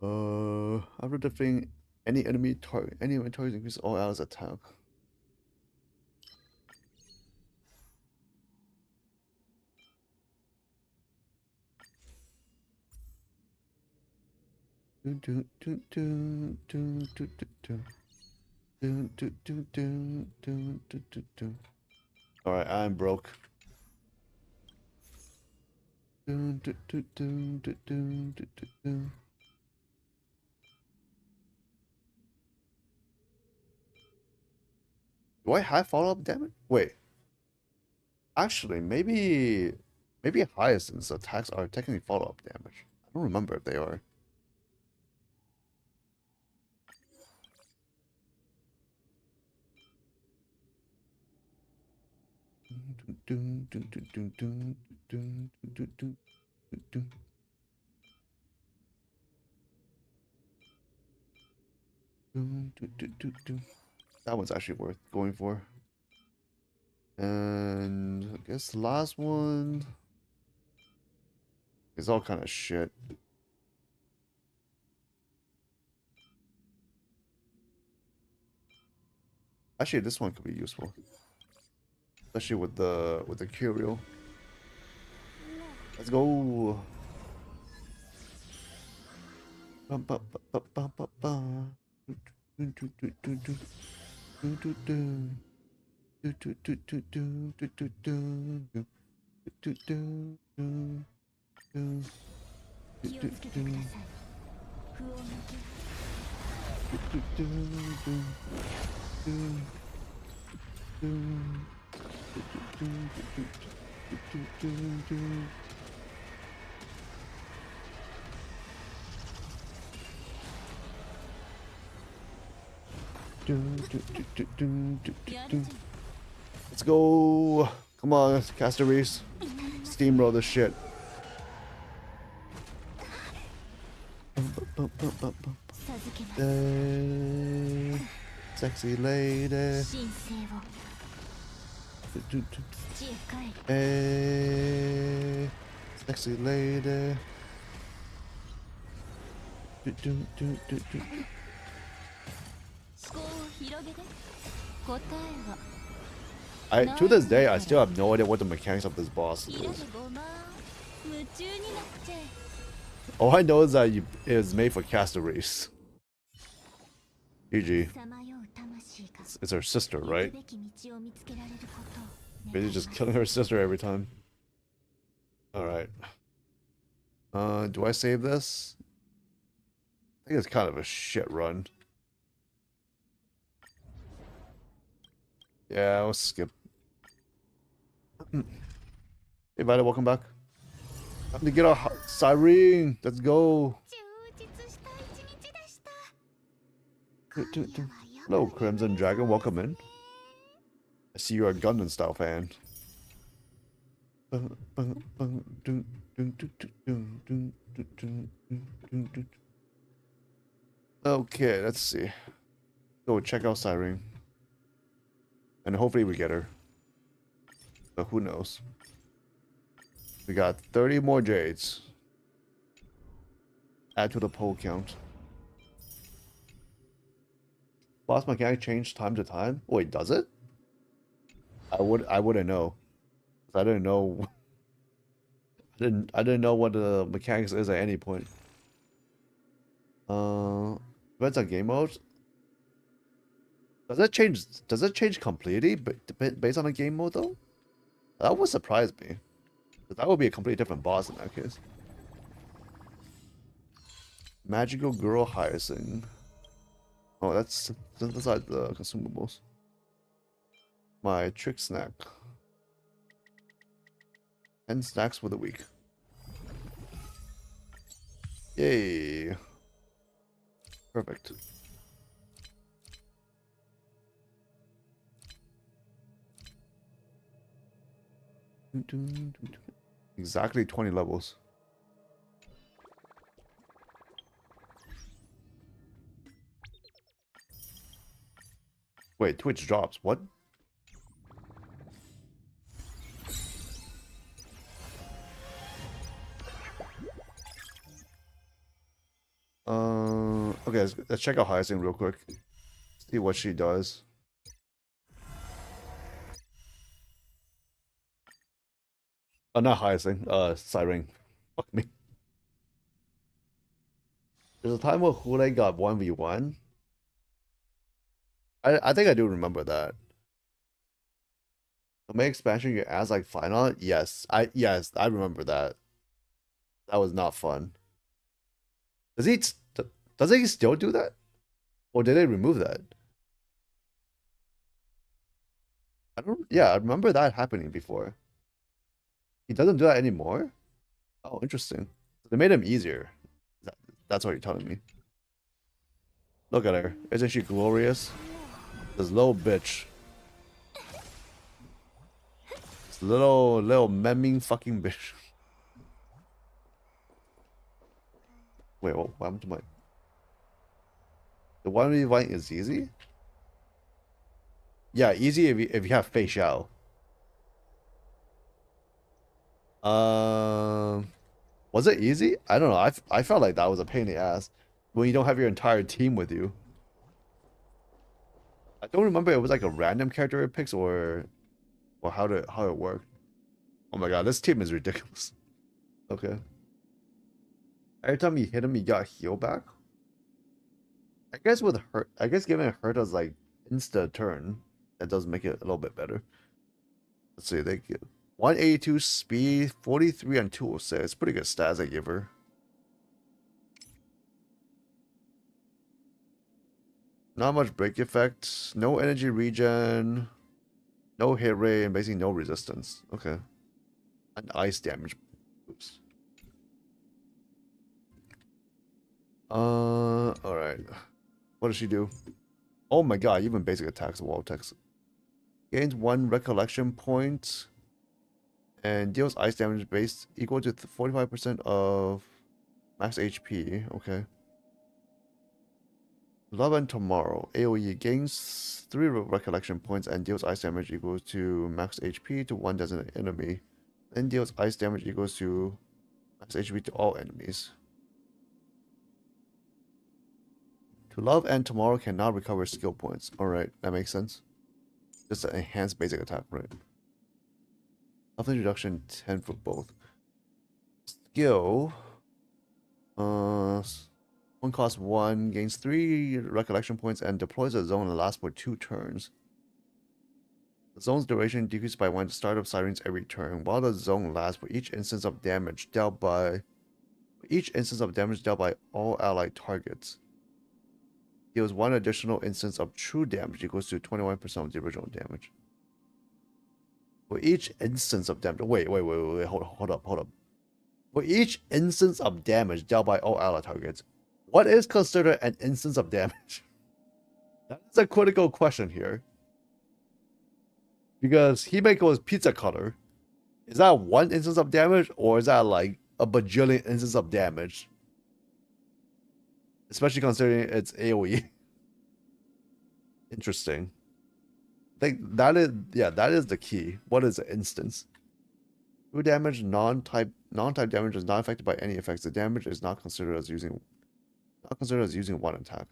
After defeating any enemy target increase all allies attack. Dun, dun, dun, dun, dun, dun, dun, dun. Dun, dun, dun, dun, dun, dun, dun, dun. All right, I'm broke. Dun, dun, dun, dun, dun, dun, dun, dun, dun. Do I have follow-up damage? Wait, actually, maybe Hyacinth's attacks are technically follow-up damage. I don't remember if they are. Dun, dun, dun, dun, dun, dun, dun, dun, dun, dun. Dun, dun, dun, dun, dun. That one's actually worth going for. And I guess the last one is all kind of shit. Actually, this one could be useful, especially with the curio. Let's go. Bum, bum, bum, bum, bum, bum, bum. Dun, dun, dun, dun, dun. Dun, dun, dun. Dun, dun, dun, dun, dun, dun, dun, dun. Dun, dun, dun, dun, dun. 気をつけてください。不穏の気配。 Dun, dun, dun, dun, dun, dun, dun, dun. Dun, dun, dun, dun, dun, dun, dun, dun. Let's go. Come on, Caster Reese. Steamroll this shit. Bum, bum, bum, bum, bum. 授けます。 Sexy lady. 神聖を Dun, dun, dun. 土へ帰る。 Hey, sexy lady. Dun, dun, dun, dun, dun. 思考を広げて。答えは To this day, I still have no idea what the mechanics of this boss 色で is. ごまん。夢中になっちゃえ。 All I know is that it is made for Caster Reese. GG. さまよう魂が It's her sister, 行く right? べき道を見つけられることを願 Basically い just ます。 killing her sister every time. Alright. Do I save this? I think it's kind of a shit run. Yeah, I'll skip. Hey, Vita, welcome back. Time to get our Cyrene. Let's go. 充実した一日でした。 Hello, Crimson Dragon. Welcome in. I see you're a Gundam style fan. Okay, let's see. Go check out Cyrene. And hopefully we get her. But who knows? We got 30 more Jades. Add to the poll count. Boss mechanic change time to time? Wait, does it? I wouldn't know. I didn't know. I didn't know what the mechanics is at any point. Depends on game mode. Does it change? Does it change completely based on the game mode though? That would surprise me. That would be a completely different boss in that case. Magical Girl Hyacinth. Oh, that's besides the consumables. My trick snack. 10 snacks for the week. Yay. Perfect. Exactly 20 levels. Wait, Twitch drops. What? Okay, let's check out Hyacinth real quick. See what she does. Oh, not Hyacinth. Siren. Fuck me. There's a time where Hule got 1v1. I think I do remember that. The main expansion you ask like final? Yes. I remember that. That was not fun. Does he still do that? Or did they remove that? I remember that happening before. He doesn't do that anymore? Oh, interesting. They made him easier. That's what you're telling me. Look at her. Isn't she glorious? This little bitch. This little memming fucking bitch. Wait, what happened to my... The 1v1 is easy? Yeah, easy if you have Fei Xiao. Was it easy? I don't know. I felt like that was a pain in the ass when you don't have your entire team with you. I don't remember it was like a random character it picks or how it worked. Oh my god, this team is ridiculous. Okay. Every time you hit him, you got heal back. I guess with hurt, I guess giving hurt as like insta turn, that does make it a little bit better. Let's see, they get 182 speed, 43 on 206. Pretty good stats I give her. Not much break effect, no energy regen, no hit rate, and basically no resistance. Okay. And ice damage. Oops. Alright. What does she do? Oh my god, even basic attacks, wall attacks. Gains 1 recollection point and deals ice damage based equal to 45% of max HP. Okay. Love and Tomorrow. AoE gains 3 recollection points and deals ice damage equals to max HP to one designated enemy. Then deals ice damage equals to max HP to all enemies. To Love and Tomorrow cannot recover skill points. Alright, that makes sense. Just an enhanced basic attack, right? Health reduction 10 for both. Skill. One costs 1, gains 3 recollection points, and deploys a zone and lasts for 2 turns. The zone's duration decreases by 1 at the start of Sirens every turn, while the zone lasts for each instance of damage dealt by all allied targets. Deals 1 additional instance of true damage equals to 21% of the original damage. For each instance of damage, wait, hold up. For each instance of damage dealt by all allied targets, what is considered an instance of damage? That's a critical question here. Because Himeko is pizza cutter. Is that 1 instance of damage, or is that like a bajillion instances of damage? Especially considering it's AoE. Interesting. I think that is the key. What is an instance? True damage, non-type damage is not affected by any effects. The damage is not considered as using one attack.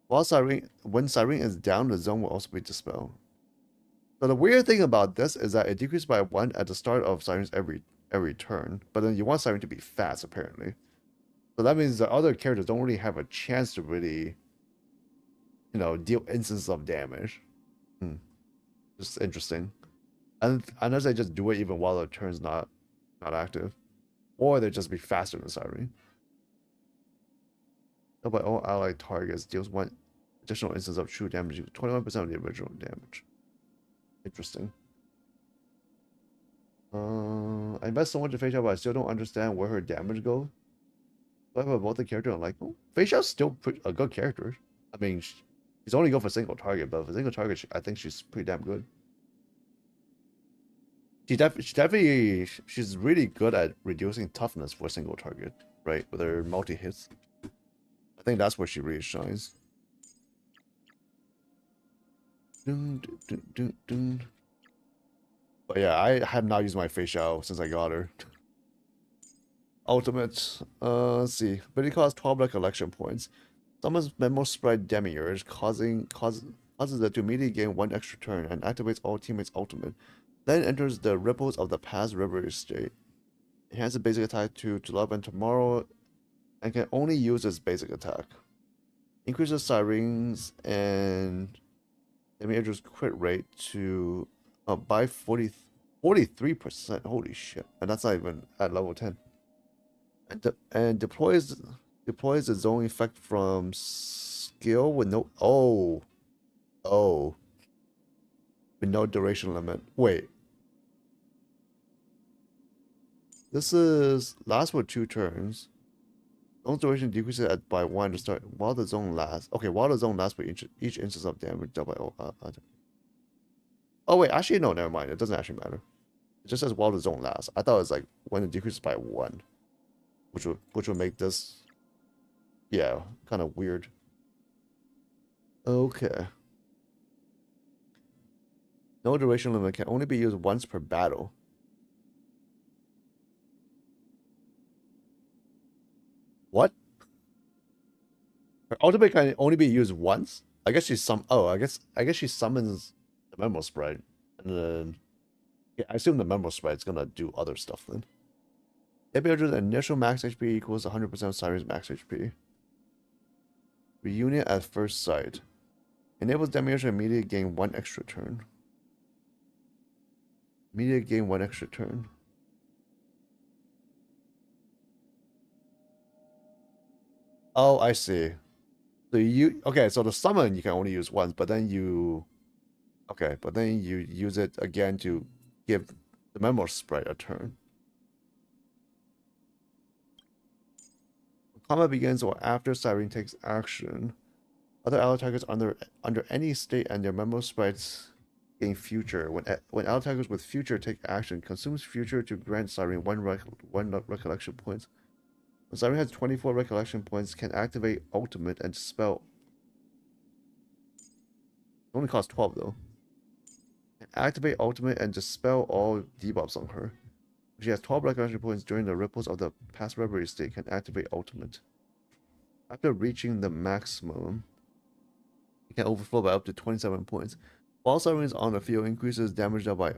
When Siren is down, the zone will also be dispelled. So the weird thing about this is that it decreases by 1 at the start of Sirens every turn, but then you want Siren to be fast apparently. So that means the other characters don't really have a chance to really, deal instances of damage. Just interesting. And unless they just do it even while the turn's not active, or they just be faster than Siren. By all allied targets deals 1 additional instance of true damage, 21% of the original damage. Interesting. I invest so much in Fei Xiao, but I still don't understand where her damage goes. Do I have both the character unlikable? Fei Xiao's still a good character. I mean, she's only go for single target, but for single target, I think she's pretty damn good. She's really good at reducing toughness for single target, right? With her multi hits. I think that's where she really shines. But yeah, I have not used my Fei Xiao since I got her. Ultimate. Let's see. Ability costs 12 recollection points. Summons Memo Sprite Demiurge, causes it to immediately gain 1 extra turn and activates all teammates' ultimate. Then enters the Ripples of the Past Reverie state. Enhances basic attack to Love and Tomorrow and can only use its basic attack. Increases Sirens and Demiurge's crit rate to by 43%. Holy shit. And that's not even at level 10. And deploys the zone effect from skill with no with no duration limit. Wait. This is lasts for 2 turns. Zone duration decreases by 1 to start while the zone lasts. Okay, while the zone lasts for each instance of damage dealt by oh wait, actually no, never mind. It doesn't actually matter. It just says while the zone lasts. I thought it was like when it decreases by 1. Which would make this, yeah, kind of weird. Okay. No duration limit, can only be used once per battle. What? Her ultimate can only be used once? I guess she I guess she summons the Memo Sprite. And then yeah, I assume the Memo Sprite's gonna do other stuff then. Demiurge's initial max HP equals 100% of Siren's max HP. Reunion at first sight. Enables Demiurge to immediately gain 1 extra turn. Immediately gain 1 extra turn. Oh, I see. So okay, so the summon you can only use once, but then you use it again to give the Memo Sprite a turn. Combat begins or after Siren takes action. Other ally targets under any state and their Memo Sprites gain future. When ally targets with future take action, consumes future to grant Siren one recollection points. When Siren has 24 recollection points, can activate ultimate and dispel. It only costs 12 though. Can activate ultimate and dispel all debuffs on her. If she has 12 recollection points during the Ripples of the Past Reverie state, can activate ultimate. After reaching the maximum, it can overflow by up to 27 points. While Siren is on the field, increases damage dealt by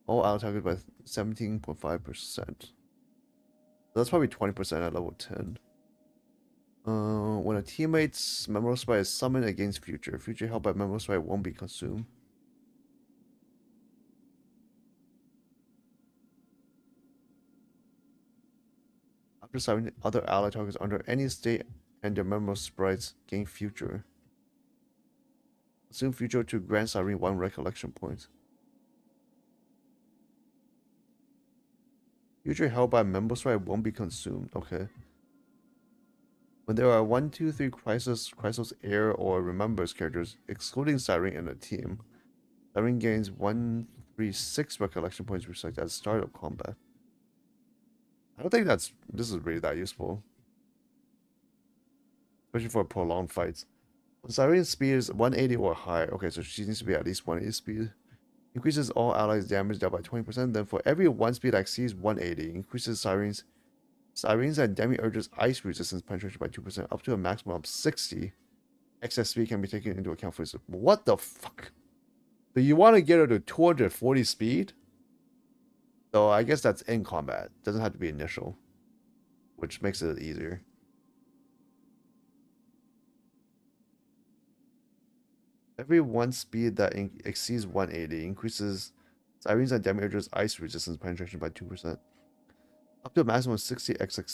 all ally targets by 17.5%. That's probably 20% at level 10. When a teammate's Memo Sprite is summoned against future held by Memo Sprite won't be consumed. After summoning other ally targets under any state and their Memo Sprites gain future. Consume future to grant Siren 1 recollection point. Future held by Memo Sprite won't be consumed. Okay. When there are 1, 2, 3 Chrysos Air or Remembers characters, excluding Siren in a team, Siren gains 1, 3, 6 recollection points reflect at the start of combat. I don't think this is really that useful. Especially for prolonged fights. When Siren's speed is 180 or higher, okay, so she needs to be at least 180 speed. Increases all allies' damage dealt by 20%. Then for every 1 speed that exceeds 180, increases Sirens and Demiurge's ice resistance penetration by 2%, up to a maximum of 60. Excess speed can be taken into account for this. What the fuck? So you want to get her to 240 speed? So I guess that's in combat. Doesn't have to be initial, which makes it easier. Every 1 speed that exceeds 180 increases Sirens and Demiurge's ice resistance penetration by 2%. Up to a maximum of 60 excess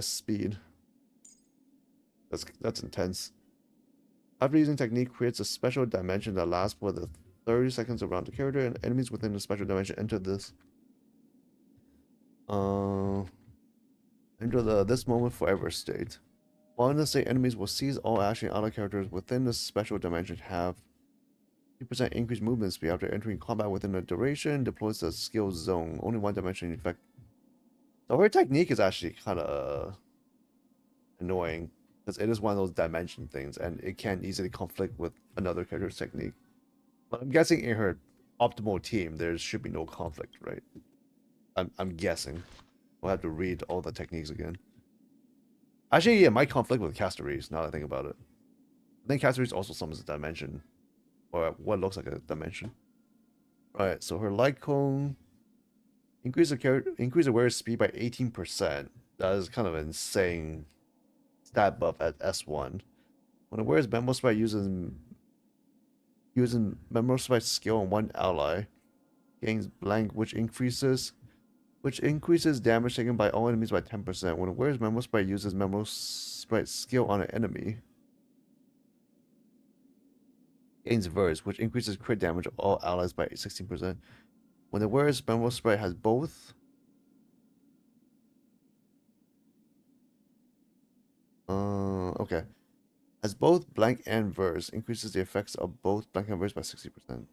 speed. That's intense. After using technique, creates a special dimension that lasts for the 30 seconds around the character, and enemies within the special dimension enter this. Enter this moment forever state. While in this state, enemies will seize all action and other characters within this special dimension have 2% increased movement speed after entering combat within a duration, deploys the skill zone. Only 1 dimension effect. So her technique is actually kind of annoying because it is one of those dimension things and it can easily conflict with another character's technique. But I'm guessing in her optimal team there should be no conflict, right? I'm guessing. I'll have to read all the techniques again. Actually, it might conflict with Castories, now that I think about it. I think Castories also summons a dimension. Or what looks like a dimension. Right, so her light cone increase awareness speed by 18%. That is kind of an insane stat buff at S1. When awares Memo Sprite using Memo Sprite skill on one ally, gains blank, which increases damage taken by all enemies by 10%. When awares Memo Sprite uses Memo Sprite skill on an enemy, gains verse, which increases crit damage of all allies by 16%. When awares Memo Sprite has both okay. Has both blank and verse, increases the effects of both blank and verse by 60%.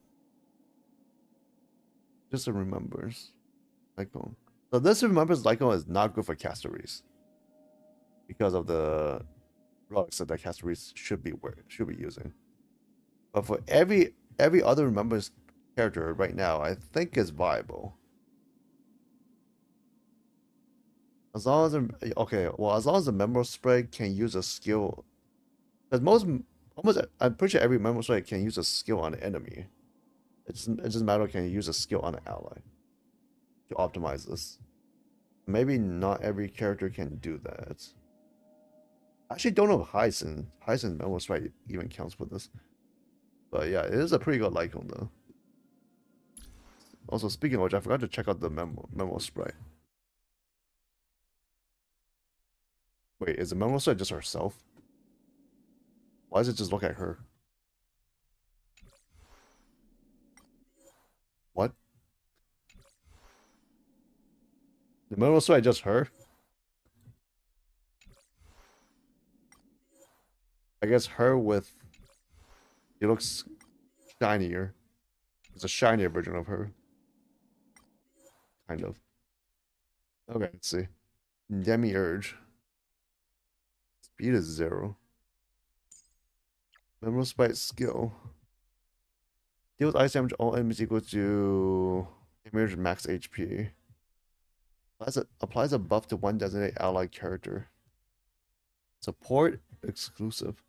Just so remembers. Lycone. So this remembers Lycone is not good for Castories. Because of the relics that Castories should be using. But for every other remembers character right now, I think is viable. As long as as long as the Memo Sprite can use a skill, because I'm pretty sure every Memo Sprite can use a skill on an enemy. It doesn't matter can you use a skill on an ally to optimize this. Maybe not every character can do that. I actually don't know if Hyson Memo Sprite even counts for this. But yeah, it is a pretty good Lycone though. Also, speaking of which, I forgot to check out the Memo Sprite. Wait, is the Memo Sprite just herself? Why does it just look at her? What? The Memo Sprite just her? I guess her with... It looks shinier. It's a shinier version of her. Kind of. Okay, let's see. Demiurge. Speed is 0. Memo Sprite skill. Deals ice damage all enemies equal to Demiurge max HP. Applies a buff to one designated allied character. Support exclusive.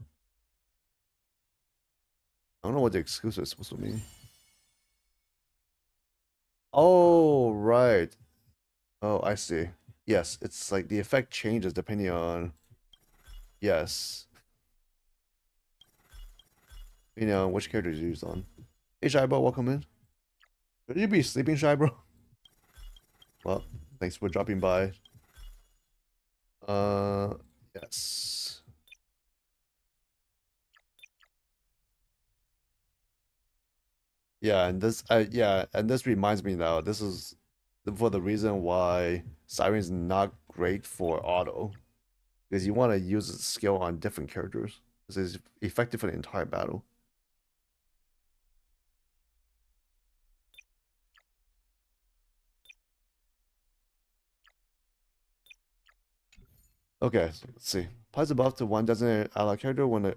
I don't know what the exclusive is supposed to mean. Oh, right. Oh, I see. Yes, it's like the effect changes depending on... Yes. You know, which character is used on. Hey, Shybro, welcome in. Should you be sleeping, Shybro? Well, thanks for dropping by. Yes. Yeah, and this reminds me now, this is for the reason why Siren's not great for auto. Because you want to use its skill on different characters. This is effective for the entire battle. Okay, so let's see. Applies a buff to one designated ally character. When the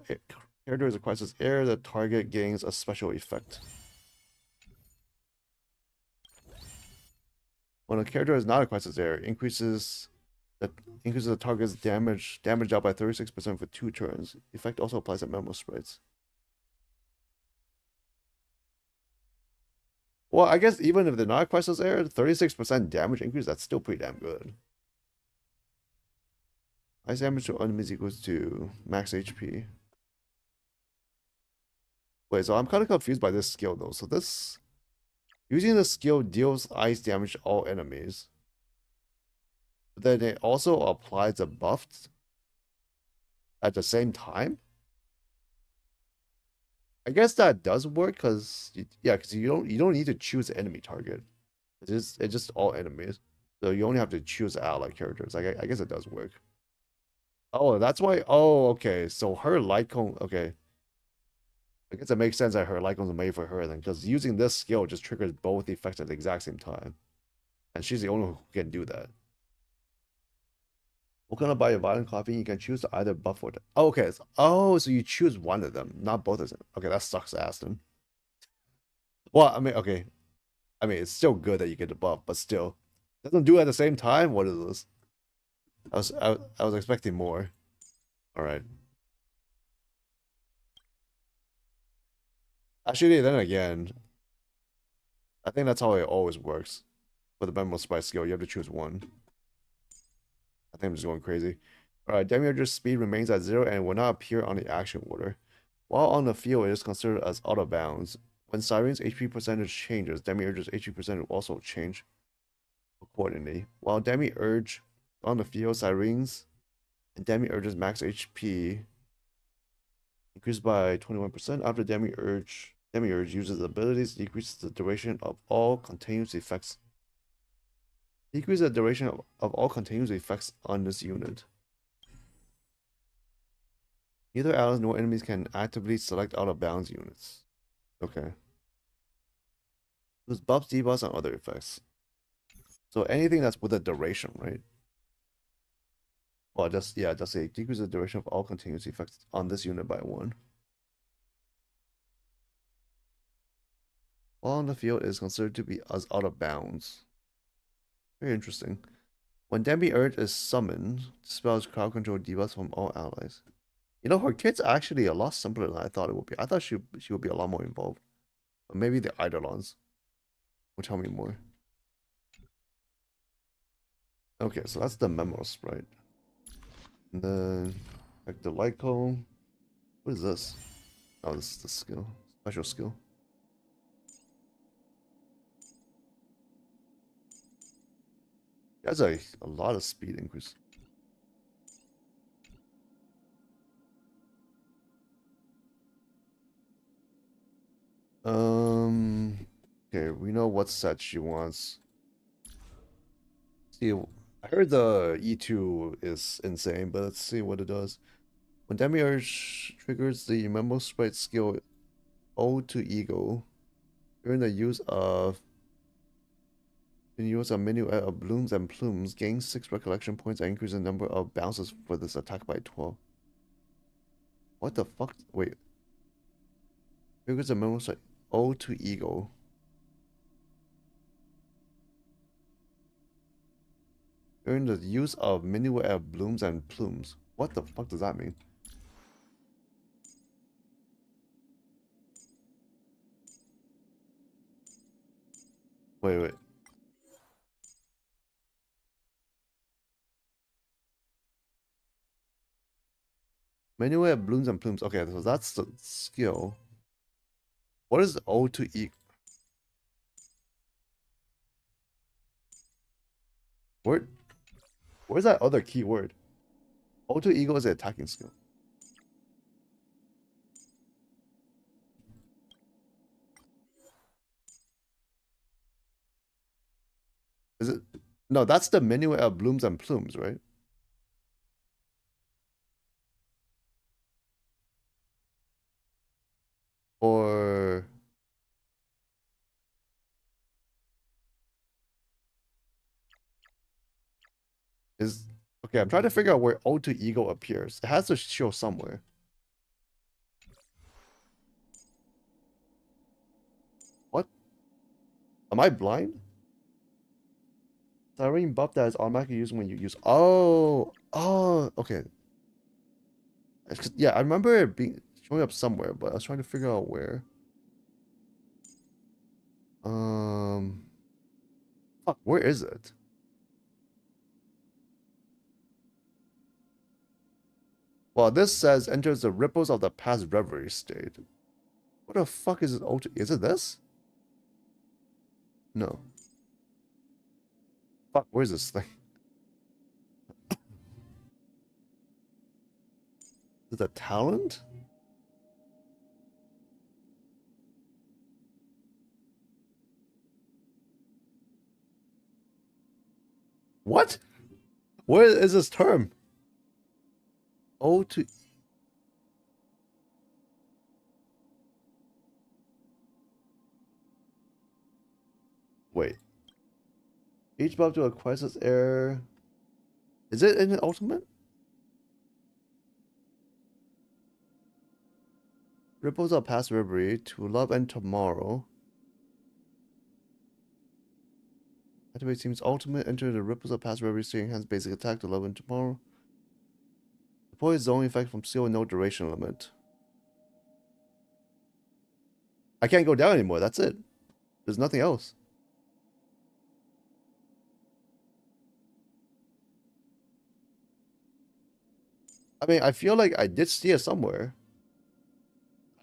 character is acquires its air, the target gains a special effect. When a character is not acquires its air, increases the target's damage out by 36% for 2 turns. The effect also applies to Memo Sprites. Well, I guess even if they're not acquires its air, 36% damage increase, that's still pretty damn good. Ice damage to enemies equals to max HP. Wait, so I'm kind of confused by this skill though. So this... Using the skill deals ice damage to all enemies. But then it also applies a buff at the same time? I guess that does work because you don't need to choose an enemy target. It's just all enemies. So you only have to choose ally characters. I guess it does work. Oh, that's why. Oh, okay. So her light cone. Okay. I guess it makes sense that her light cone's made for her then, because using this skill just triggers both effects at the exact same time, and she's the only one who can do that. What kind of buy a violent coffee? You can choose to either buff or... Oh, okay. So you choose one of them, not both of them. Okay, that sucks ass then. Well, I mean, okay. I mean, it's still good that you get the buff, but still. Doesn't do it at the same time? What is this? I was expecting more. Alright. Actually, then again, I think that's how it always works. For the Memo Sprite skill, you have to choose one. I think I'm just going crazy. Alright, Demiurge's speed remains at 0 and will not appear on the action order. While on the field, it is considered as out of bounds. When Siren's HP percentage changes, Demiurge's HP percentage will also change accordingly. While Demiurge on the field, Siren's and Demiurge's max HP increased by 21%. After Demiurge uses abilities, decreases the duration of all continuous effects. Decrease the duration of all continuous effects on this unit. Neither allies nor enemies can actively select out of bounds units. Okay. There's buffs, debuffs, and other effects. So anything that's with a duration, right? Well, just say decrease the duration of all continuous effects on this unit by 1. While on the field, it is considered to be as out of bounds. Very interesting. When Demiurge is summoned, dispels crowd control debuffs from all allies. You know, her kit's actually a lot simpler than I thought it would be. I thought she would be a lot more involved. But maybe the Eidolons will tell me more. Okay, so that's the Memo Sprite. And then, like the light cone. What is this? Oh, this is the skill. Special skill. That's a lot of speed increase. Okay, we know what set she wants. See, I heard the E2 is insane, but let's see what it does. When Demiurge triggers the Memo Sprite skill Ode to Ego, during the use of a menu of blooms and plumes, gain 6 recollection points and increase the number of bounces for this attack by 12. What the fuck? Wait. Triggers a Memo Sprite Ode to Ego. During the use of menu of blooms and plumes. What the fuck does that mean? Wait. Menu of blooms and plumes. Okay, so that's the skill. What is O to E? Where's that other keyword? O to Ego is the attacking skill. Is it? No, that's the menu of blooms and plumes, right? Or is okay, I'm trying to figure out where O to Ego appears. It has to show somewhere. What? Am I blind? Siren buff that is automatically used when you use. Oh, okay. Yeah, I remember it being showing up somewhere, but I was trying to figure out where. Fuck, where is it? Well, this says enters the ripples of the past reverie state. What the fuck is it? Is it this? No. Fuck, where's this thing? Is it a talent? What? Where is this term? O to. Wait. Each buff to a crisis error. Is it in an ultimate? Ripples of past reverie to love and tomorrow. Activate team's ultimate. Enter the ripples of passive every to enhance basic attack to level tomorrow. Deploy zone effect from seal with no duration limit. I can't go down anymore. That's it. There's nothing else. I mean, I feel like I did see it somewhere.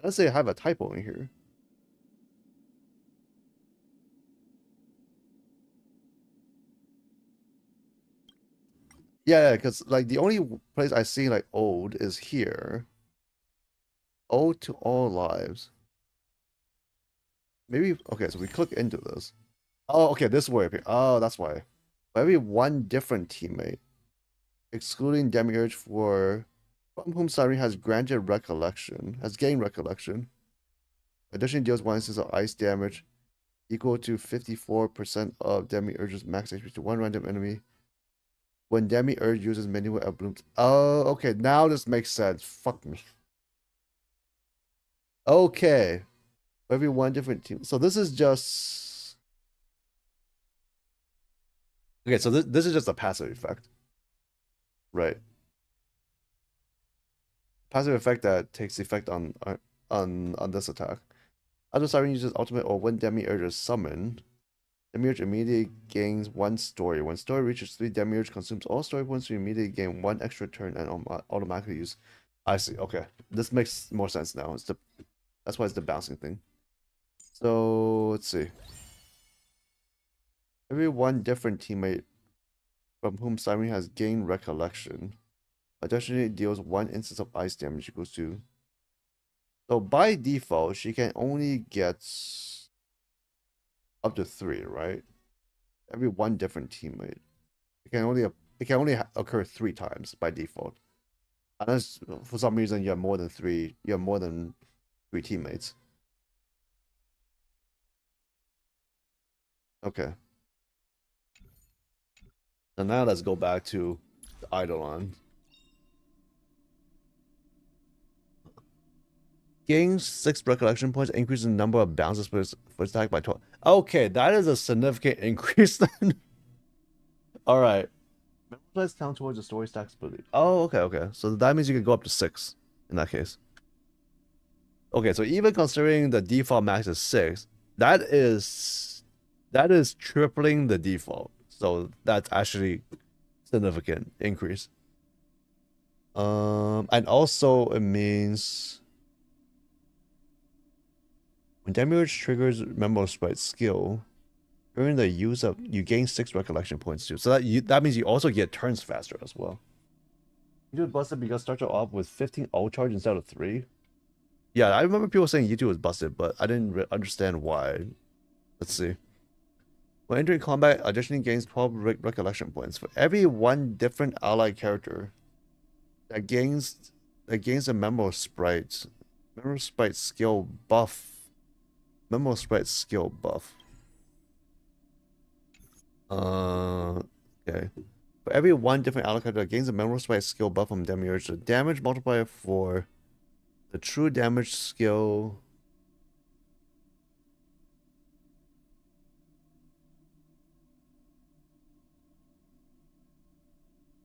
Let's say I have a typo in here. Yeah, because like the only place I see like ode is here. Ode to all lives. Maybe okay, so we click into this. Oh, okay, this is where it appears. Oh, that's why. For every one different teammate, excluding Demiurge from whom Siren has gained recollection. Additionally deals 1 instance of ice damage equal to 54% of Demiurge's max HP to one random enemy. When Demiurge uses many blooms. Oh, okay, now this makes sense. Fuck me. Okay. Every one different team. So this is just okay. So this is just a passive effect, right? Passive effect that takes effect on this attack. After Siren uses ultimate or when Demiurge is summoned, Demiurge immediately gains 1 story. When story reaches 3, Demiurge consumes all story points to immediately gain 1 extra turn and automatically use. I see. Okay, this makes more sense now. That's why it's the bouncing thing. So let's see. Every one different teammate from whom Siren has gained recollection. Additionally, it deals 1 instance of ice damage equals to. So by default, she can only get up to 3, right? Every one different teammate. It can only occur 3 times by default. Unless for some reason you have more than 3. You have more than 3 teammates. Okay. So now let's go back to the Eidolon. Gains 6 recollection points, increases the number of bounces for attack by 12. Okay, that is a significant increase then. Alright. Let's count towards the story stack ability. Oh, okay. So that means you can go up to 6 in that case. Okay, so even considering the default max is 6, that is tripling the default. So that's actually significant increase. And also it means when Demiurge triggers Memo Sprite skill, during the use of you gain 6 recollection points too. So that means you also get turns faster as well. You do busted because start off with 15 ult charge instead of 3. Yeah, I remember people saying YouTube was busted, but I didn't understand why. Let's see. When entering combat, additionally gains 12 recollection points for every one different allied character that gains a Memo Sprite skill buff. Memo Sprite skill buff. Okay. For every one different allied character that gains a Memo Sprite skill buff from Demiurge, the damage multiplier for the true damage skill.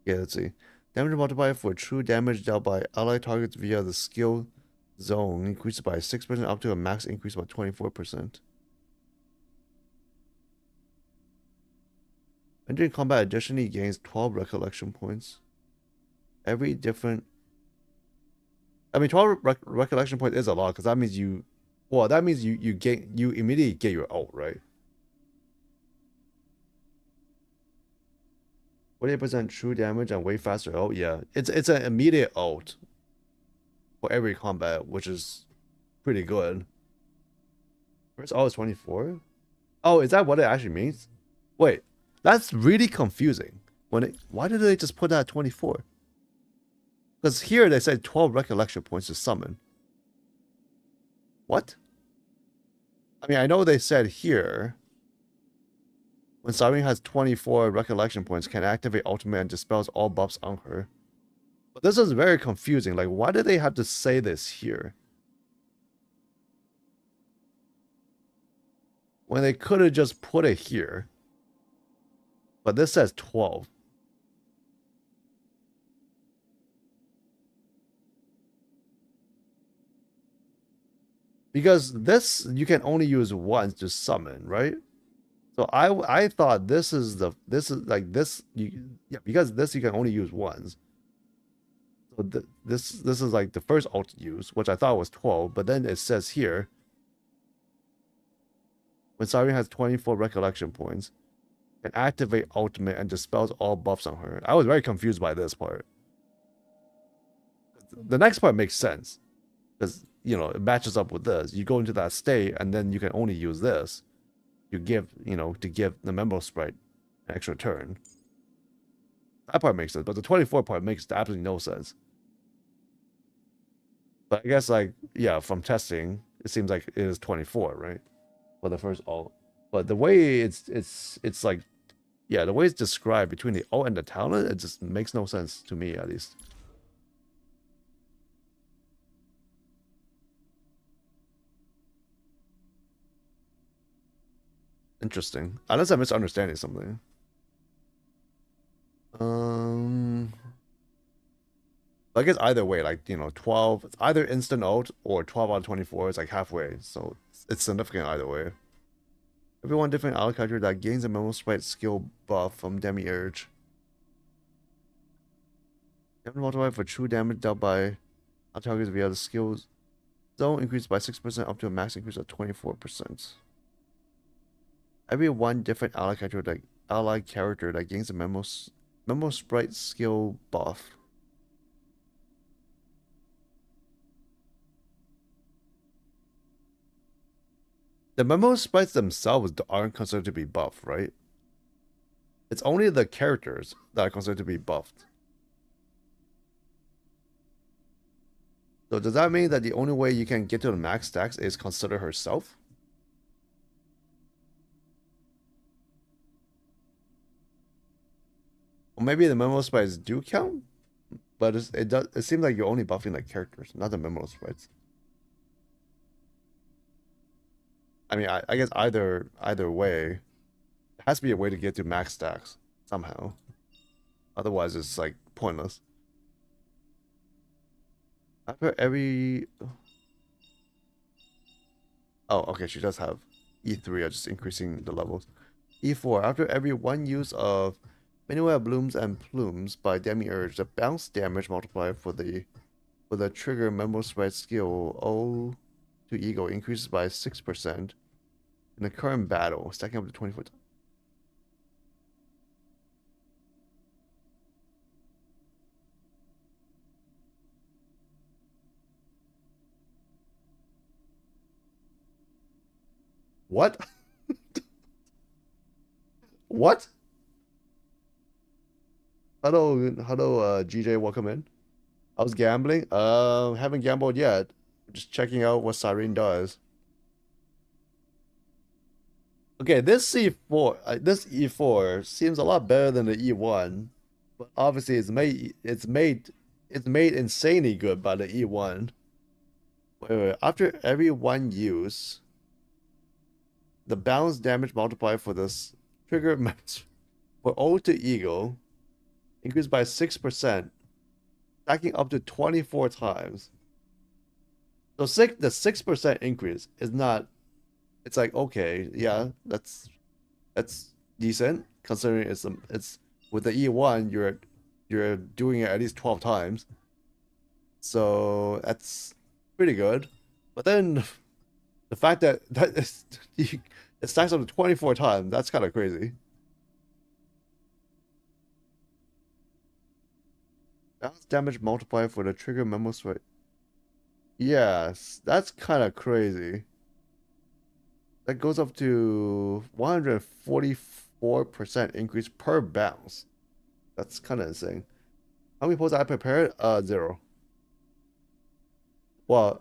Yeah, let's see. Damage multiplier for true damage dealt by allied targets via the skill zone increases by 6% up to a max increase by 24%. Entering combat additionally gains 12 recollection points. Every different. I mean, 12 recollection points is a lot because that means you. Well, that means you immediately get your ult, right? 48% true damage and way faster ult. Yeah, it's an immediate ult for every combat, which is pretty good. Where's ult 24? Oh, is that what it actually means? Wait, that's really confusing. Why did they just put that at 24? Because here they said 12 recollection points to summon. What? I mean, I know they said here when Siren has 24 recollection points, can activate ultimate and dispels all buffs on her. But this is very confusing. Like, why did they have to say this here? When they could have just put it here. But this says 12. Because this you can only use once to summon, right? So I thought this is like this yeah, because this you can only use once. So this is like the first ult use, which I thought was 12, but then it says here when Siren has 24 recollection points, can activate ultimate and dispels all buffs on her. I was very confused by this part. The next part makes sense because it matches up with this. You go into that state and then you can only use this. You give to give the memo sprite an extra turn. That part makes sense, but the 24 part makes absolutely no sense. But I guess from testing, it seems like it is 24, right? For the first ult. But the way it's like the way it's described between the ult and the talent, it just makes no sense to me at least. Interesting. Unless I'm misunderstanding something. I guess either way, 12, it's either instant ult or 12 out of 24 is like halfway, so it's significant either way. Everyone different ally character that gains a memo sprite skill buff from Demiurge. Damage multiplier for true damage dealt by all targets via the skills zone increased by 6% up to a max increase of 24%. Every one different ally character that gains a memo sprite skill buff. The memo sprites themselves aren't considered to be buffed, right? It's only the characters that are considered to be buffed. So does that mean that the only way you can get to the max stacks is consider herself? Or maybe the memo sprites do count, but it seems like you're only buffing the characters, not the memo sprites. I mean, I guess either way, there has to be a way to get to max stacks somehow. Otherwise, it's like pointless. After every... Oh, okay, she does have E3, just increasing the levels. E4, after every one use of Minuet Blooms and Plumes by Demiurge, the bounce damage multiplier for the trigger memo sprite skill O to Ego increases by 6% in the current battle, stacking up to 24 times. What? What? Hello, GJ, welcome in. I was gambling. Haven't gambled yet. Just checking out what Cyrene does. Okay, this E4 seems a lot better than the E1, but obviously it's made insanely good by the E1. Wait. After every one use, the balance damage multiplier for this trigger match for O to Ego increased by 6%, stacking up to 24 times. So the 6% increase is not. It's like, okay, yeah, that's decent considering it's with the E1 you're doing it at least 12 times. So that's pretty good. But then the fact that it stacks up to 24 times, that's kind of crazy. Balance damage multiplier for the trigger memo sprite. Yes, that's kind of crazy. That goes up to 144% increase per bounce. That's kind of insane. How many pulls I prepared? 0. Well,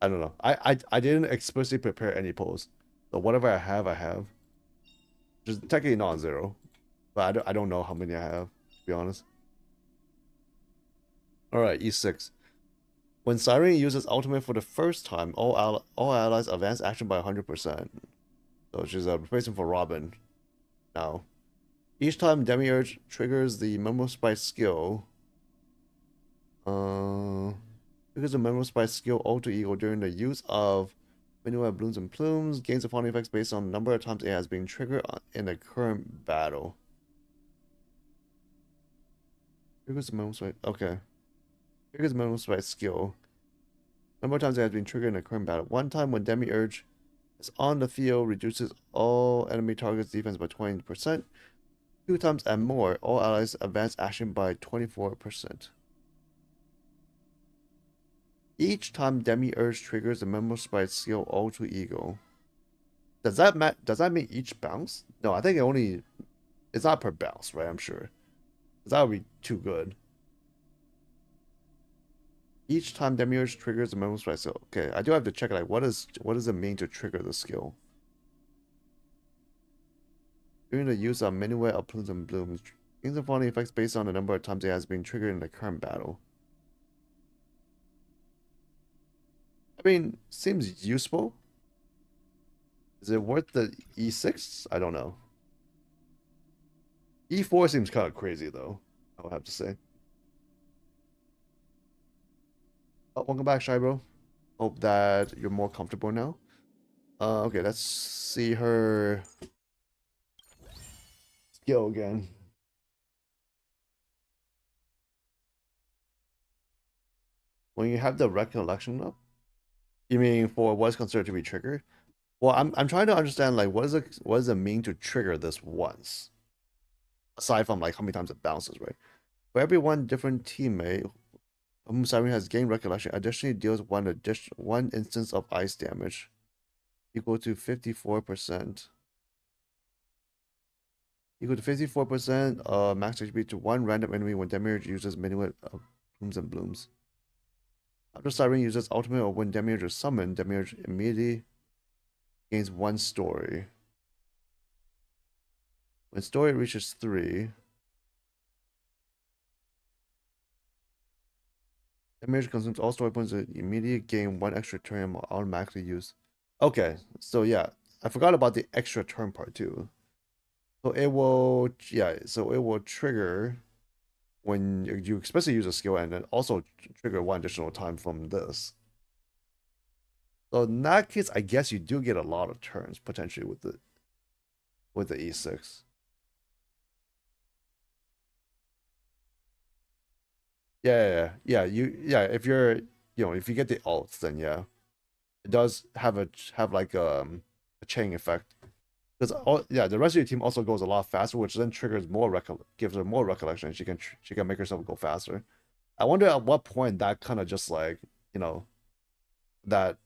I don't know. I didn't explicitly prepare any pulls. So whatever I have. Just technically not 0. But I don't know how many I have, to be honest. Alright, E6. When Cyrene uses ultimate for the first time, all allies advance action by 100%. So she's a replacement for Robin now. Each time Demiurge triggers the Memorable Spike skill, triggers the Memorable Spike skill alter ego during the use of Minuet Blooms and Plumes, gains upon effects based on the number of times it has been triggered in the current battle. Triggers the Memorable Spike. Okay. Triggers the Memorable Spike skill. Number of times it has been triggered in the current battle. One time when Demiurge is on the field, reduces all enemy targets' defense by 20%. 2 times and more, all allies advance action by 24%. Each time Demiurge triggers the Memorable Spike skill alter ego. Does that mean each bounce? No, I think it's not per bounce, right? I'm sure. That would be too good. Each time Demiurge triggers the Memorable Spike skill. Okay, I do have to check like what does it mean to trigger the skill? During the use of Minuet of Plumes and Blooms, gains upon effects based on the number of times it has been triggered in the current battle. I mean, seems useful. Is it worth the E6? I don't know. E4 seems kind of crazy, though, I would have to say. Oh, welcome back, Shybro. Hope that you're more comfortable now. Okay, let's see her skill again. When you have the recollection up, you mean for what's considered to be triggered? Well, I'm trying to understand like what does it mean to trigger this once? Aside from like how many times it bounces, right? For every one different teammate whom Siren has gained recollection, additionally deals one instance of ice damage, equal to 54%. Equal to 54% max HP to one random enemy when Demiurge uses Minuet of Plumes and Blooms. After Siren uses ultimate or when Demiurge is summoned, Demiurge immediately gains 1 story. When story reaches 3, Demiurge consumes all story points to immediately gain 1 extra turn and will automatically use. Okay, so yeah, I forgot about the extra turn part too. So it will, so it will trigger when you especially use a skill and then also trigger 1 additional time from this. So in that case, I guess you do get a lot of turns potentially with the E6. Yeah. If you're, if you get the ults, then yeah, it does have like a chain effect. Because the rest of your team also goes a lot faster, which then triggers gives her more recollection. She can make herself go faster. I wonder at what point that kind of just like that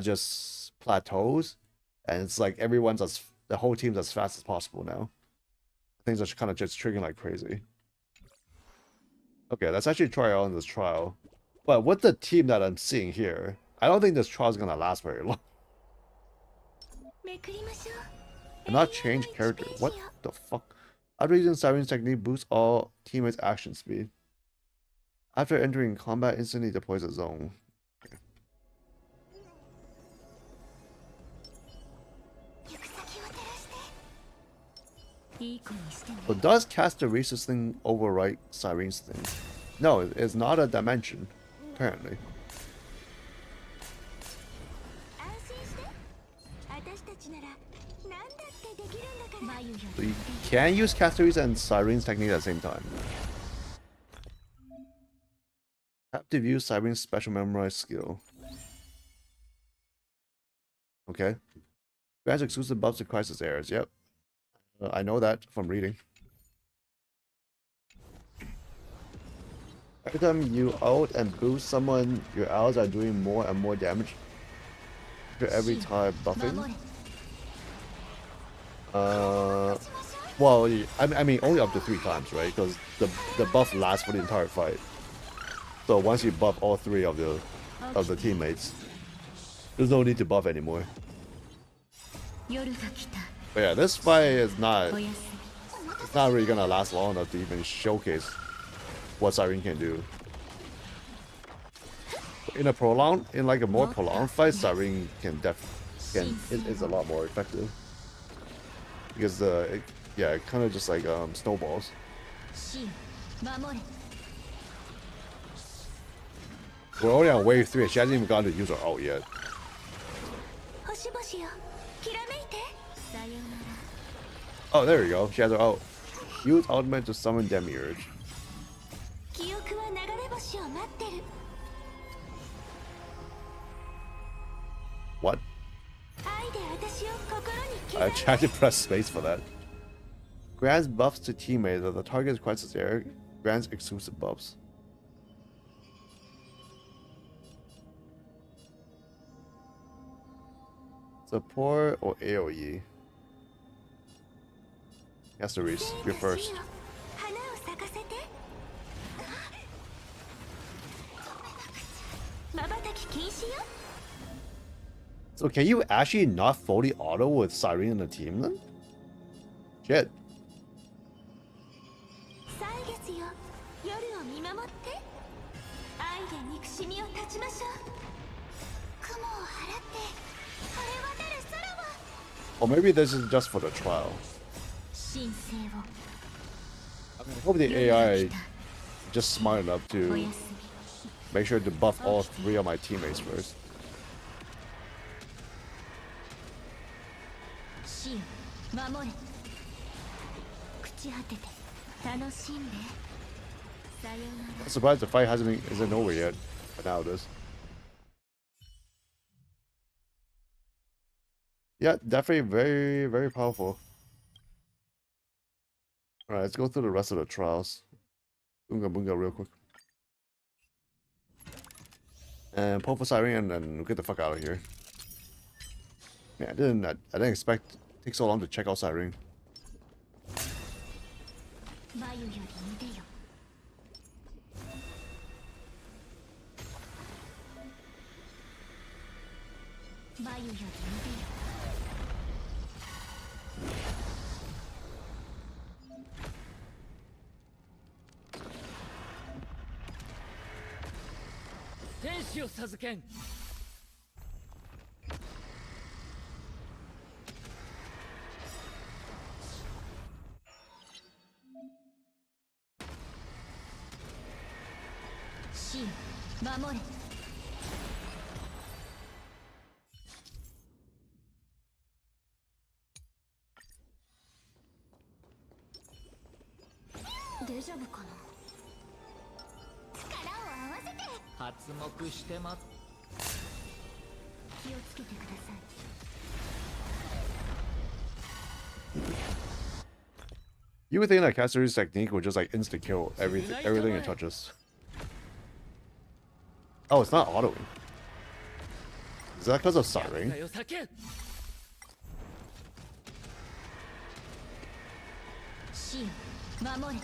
just plateaus, and it's like the whole team's as fast as possible now. Things are kind of just triggering like crazy. Okay, let's actually try out in this trial. But with the team that I'm seeing here, I don't think this trial is gonna last very long. Cannot change character. What the fuck? After using Siren's technique, boosts all teammates' action speed. After entering combat, instantly deploys a zone. So does Casteresis thing overwrite Siren's thing? No, it's not a dimension, apparently. So you can use Casteresis and Siren's technique at the same time. Have to view Siren's special memorize skill. Okay. Grants exclusive buffs to crisis errors. Yep. I know that from reading. Every time you out and boost someone, your allies are doing more and more damage after every time buffing. Well, I mean only up to 3 times, right? Because the buff lasts for the entire fight. So once you buff all 3 of the teammates, there's no need to buff anymore. But yeah, this fight is not really gonna last long enough to even showcase what Siren can do. In a more prolonged fight, Siren is a lot more effective. because yeah, it kind of just like snowballs. シオン守れ We're already on wave 3. She hasn't even gotten to use her ult yet. 星々よきらめいてさようなら Oh, there we go. She has her ult. Use ultimate to summon Demiurge. 記憶は流れ星を待ってる What? 愛で私を心に刻 I ん tried to press space for that. Grants buffs to teammates of the target's crisis area. Grants exclusive buffs. Support or AoE? Yes, Reese. You're first. 花を咲かせて瞬き禁止よ So can you actually not fully auto with Cyrene in the team then? Shit. 歳月よ夜を見守って愛で憎しみを断ちましょう雲を払って晴れ渡る空を Or maybe this is just for the trial. 神聖を I hope the AI just smart enough お to やす make sure to buff all 3 of my teammates first. み死を守れ朽ち果てて楽しんでさようなら I'm surprised the fight isn't over yet, but now it is. Yeah, definitely very, very powerful. Alright, let's go through the rest of the trials. Boonga boonga real quick. And pull for Cyrene and then we'll get the fuck out of here. Yeah, I didn't expect it to take so long to check out Cyrene. 眉より見てよ眉より見てよ天使を授けん死を守れ 大丈夫かな力を合わせて発目してま気をつけてください You would think that Cassie's technique would just like insta kill everything it touches. Oh, it's not autoing. Is that because of 厄 Cyrene? 介を避けん死を守れ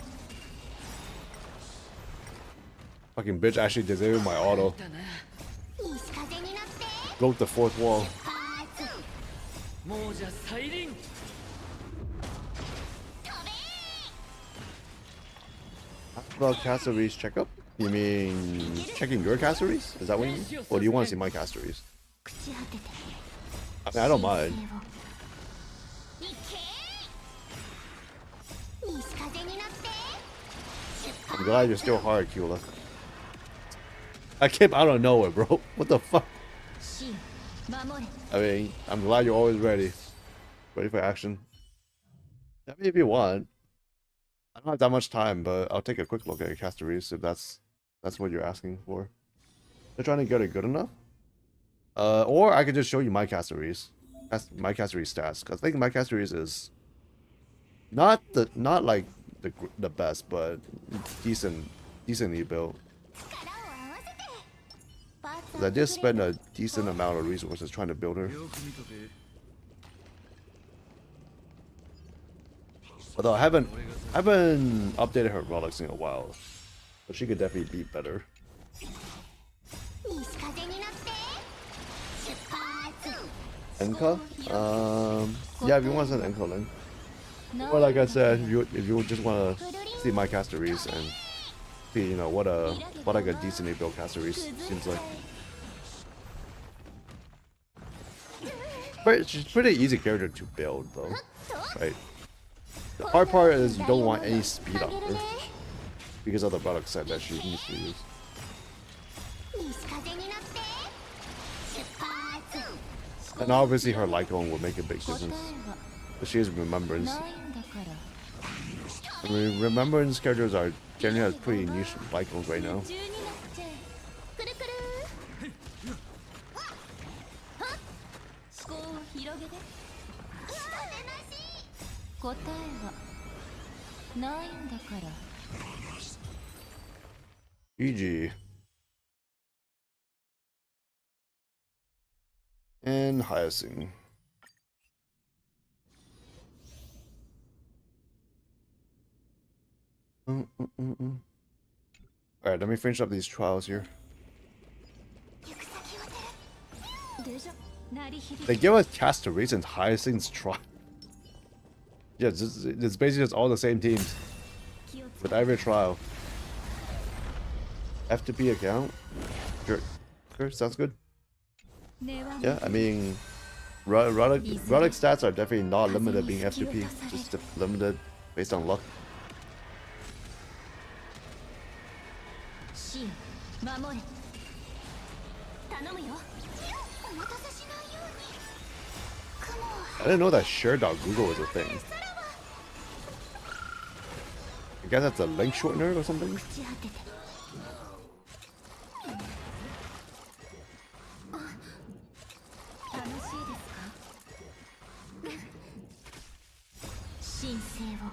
Fucking bitch actually disabled my auto. だな西風になって Broke the fourth wall. パーツもうじゃ再臨 About Cassie's checkup? You mean checking your Cassie's? Is that what you mean? Or do you want to see my Cassie's? 朽ち果てて I mean, I don't mind. いけ西風になって I'm glad you're still hard, Kula. I came out of nowhere, bro. What the fuck? 死を守れ I mean, I'm glad you're always ready. Ready for action. I mean, if you want. I don't have that much time, but I'll take a quick look at your Castories if that's what you're asking for. They're trying to get it good enough. Or I could just show you my Castories. My Castories stats, because I think my Castories is not like the best, but decently built. 力を合わせてパーツ 'Cause I did spend a decent amount of resources trying to build her. よく見とけ Although I haven't updated her relics in a while, but she could definitely be better. 西風になって出発 Enka? Yeah, if you want to send Enka link. Or like I said, if you just want to see my Castories and see, what like a decently built Castories seems like. she's pretty easy character to build though, right? The hard part is you don't want any speed on her because of the product set that she needs to use. 西風になって出発 And obviously her Lycon will make a big difference. But she has remembrance. ないんだから I mean, remembrance characters are generally has pretty niche Lycons right now. 夢中になっちゃえくるくるわっはっ思考を広げて種なし答えはないんだから GG. And Hyacinth. Alright, let me finish up these trials here. 行く先はてでしょ鳴り響 They give us Castaways and Hyacinth's trial. Yeah, it's basically just all the same teams きをつ with every trial. F2P account? Sure, sounds good. 根は Yeah, I mean, relic stats are definitely not limited being F2P, just limited based on luck. 死を守れ頼むよお待たせしないように雲を I didn't know that share.google was a thing. I guess that's a link shortener or something? 朽ち果てて楽しいですか神聖を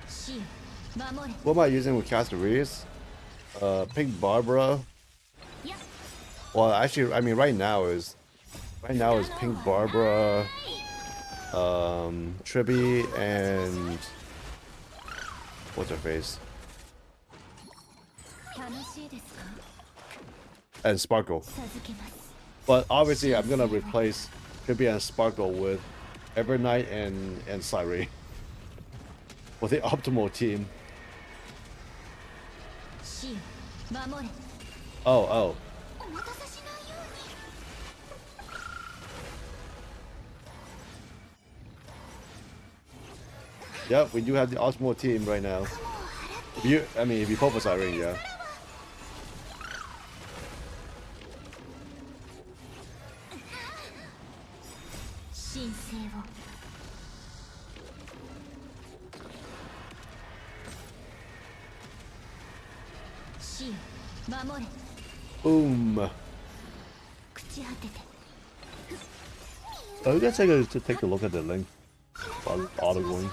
死を守れ What am I using with Castaways? Pink Barbara. いや Well, actually, I mean, right now is Pink Barbara, Tribby, and what's her face? 楽しいですか And Sparkle. 授けます But obviously, I'm gonna replace Tribby and Sparkle with Evernight and Cyrene. With the optimal team. 死を守れ Oh, お待たせしないように yep, we do have the optimal team right now. If you pull for Cyrene, yeah. 神聖を死を守れ Boom. 朽ち果てて Oh, you guys to take a look at the link. Auto going.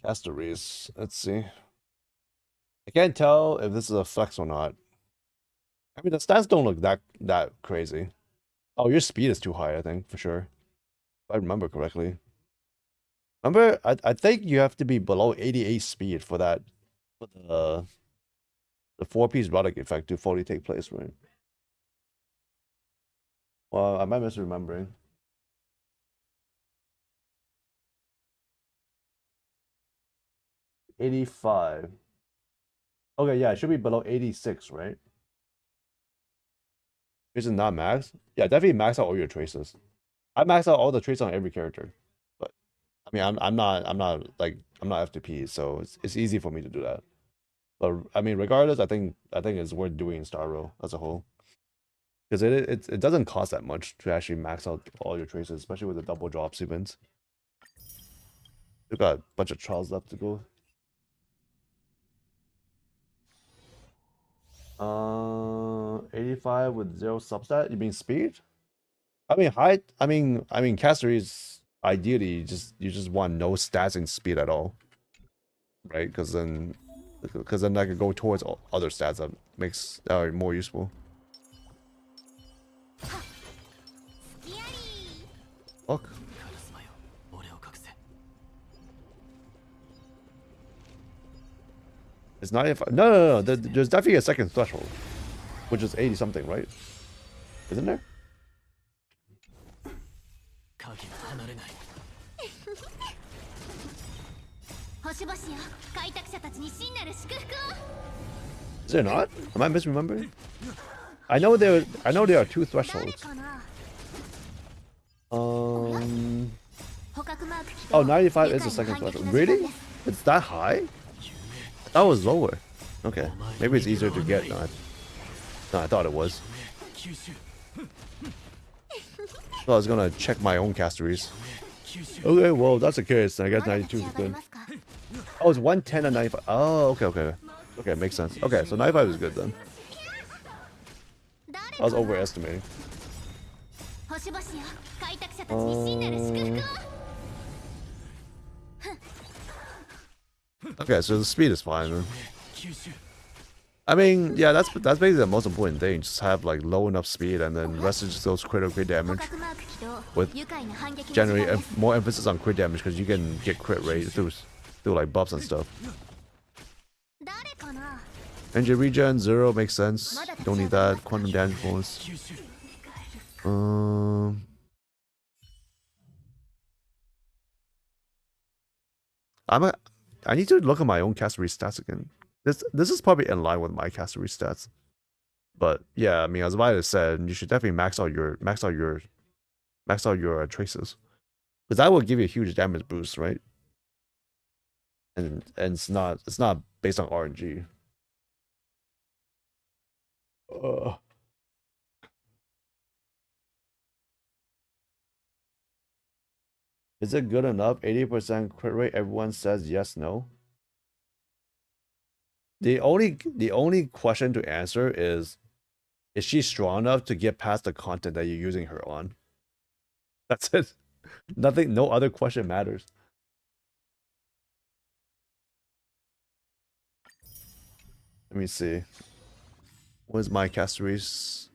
Castaways. Let's see. I can't tell if this is a flex or not. I mean, the stats don't look that crazy. Oh, your speed is too high, I think, for sure. If I remember correctly. Remember, I think you have to be below 88 speed for that, for the 4-piece relic effect to fully take place, right? Well, I might be misremembering. $85. Okay, yeah, it should be below 86, right? Is it not max? Yeah, definitely max out all your traces. I max out all the traits on every character. But I mean, I'm not FTP, so it's easy for me to do that. But I mean, regardless, I think it's worth doing in Star Rail as a whole. Because it doesn't cost that much to actually max out all your traces, especially with the double drops events. We've got a bunch of trials left to go. 85 with 0 substat. You mean speed? I mean height. I mean Castaways ideally you just want no stats and speed at all, right? Because then I could go towards other stats that makes more useful. Fuck. It's not if no. There's definitely a second threshold, which is 80 something, right? Isn't there? 星々よ、開拓者たちに真なる祝福を。 Is it not? Am I misremembering? I know there are two 誰 thresholds. かな。 Um 捕獲マーク起 Oh 動。 95 愉 is the 快な second 反撃 threshold. の時間 Really? です。 It's that high? That was lower. Okay. Maybe it's easier to get. No, I thought it was. So I was gonna check my own casteries. Okay, well, that's the case. I guess 92 is まだ立ち上がれ good. ますか。 Oh, it's 110 and 95. Oh, okay. Okay, makes sense. Okay, so 95 is good then. 誰 I was かな。 overestimating. 星々よ、開拓者たちに真なる祝福を。 Okay, so the speed is fine. Man. I mean, yeah, that's basically the most important thing. Just have like low enough speed, and then rest is just goes critical crit 捕 damage. 獲マーク起動。 With 愉快な反撃の時間 Generally, です。 more emphasis on crit damage because you can get crit rate through like buffs and stuff. 誰かな。 Energy regen 0 makes sense. Don't need that. Quantum damage bonus. I need to look at my own castery stats again. This is probably in line with my castery stats. But yeah, I mean, as I said, you should definitely max out your traces, because that will give you a huge damage boost, right? And it's not based on RNG. Is it good enough? 80% crit rate. Everyone says yes, no. The only question to answer is she strong enough to get past the content that you're using her on? That's it. Nothing, no other question matters. Let me see. Where's my casteries?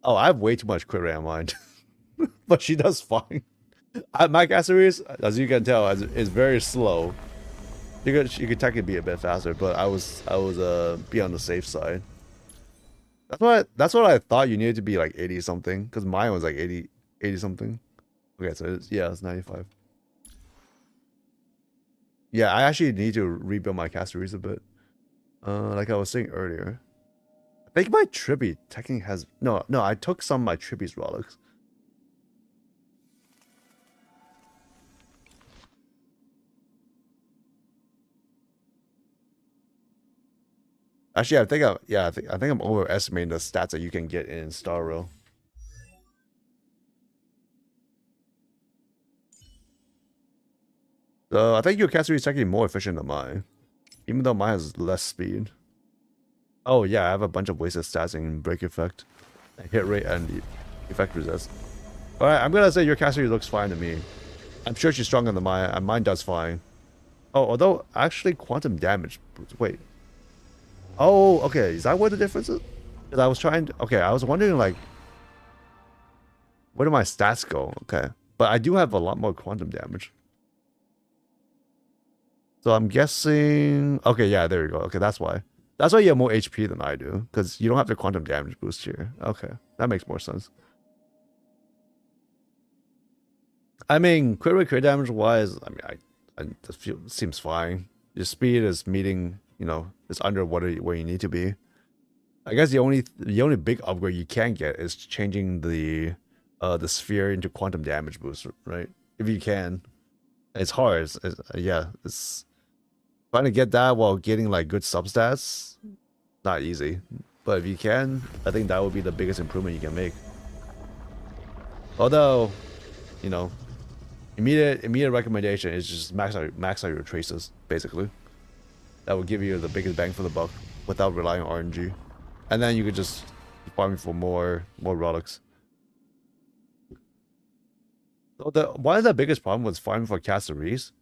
Oh, I have way too much crit rate on mine. But she does fine. My casteries, as you can tell, is very slow. You could technically be a bit faster, but I was be on the safe side. That's what I thought you needed to be like 80 something, because mine was like 80 something. Okay, so it's 95. Yeah, I actually need to rebuild my casteries a bit. Like I was saying earlier. I think my Tribby technically has no, I took some of my Tribby's relics. Actually, I think I'm overestimating the stats that you can get in Star Rail. So I think your castery is actually more efficient than mine, even though mine has less speed. Oh yeah, I have a bunch of wasted stats in break effect, and hit rate, and effect resist. All right, I'm gonna say your castery looks fine to me. I'm sure she's stronger than mine, and mine does fine. Oh, although actually quantum damage. Wait. Oh, okay. Is that where the difference is? Because I was trying to, okay, I was wondering like, where do my stats go? Okay, but I do have a lot more quantum damage. So I'm guessing, okay, yeah, there you go. Okay, that's why. That's why you have more HP than I do, because you don't have the quantum damage boost here. Okay, that makes more sense. I mean, crit damage wise, I mean, it seems fine. Your speed is meeting, you know, it's under where you need to be. I guess the only big upgrade you can get is changing the sphere into quantum damage boost, right? If you can. It's hard. It's trying to get that while getting like good substats, not easy. But if you can, I think that would be the biggest improvement you can make. Although, you know, immediate recommendation is just max out your traces, basically. That would give you the biggest bang for the buck without relying on RNG. And then you could just keep farming for more relics. So one of the biggest problems with farming for casteries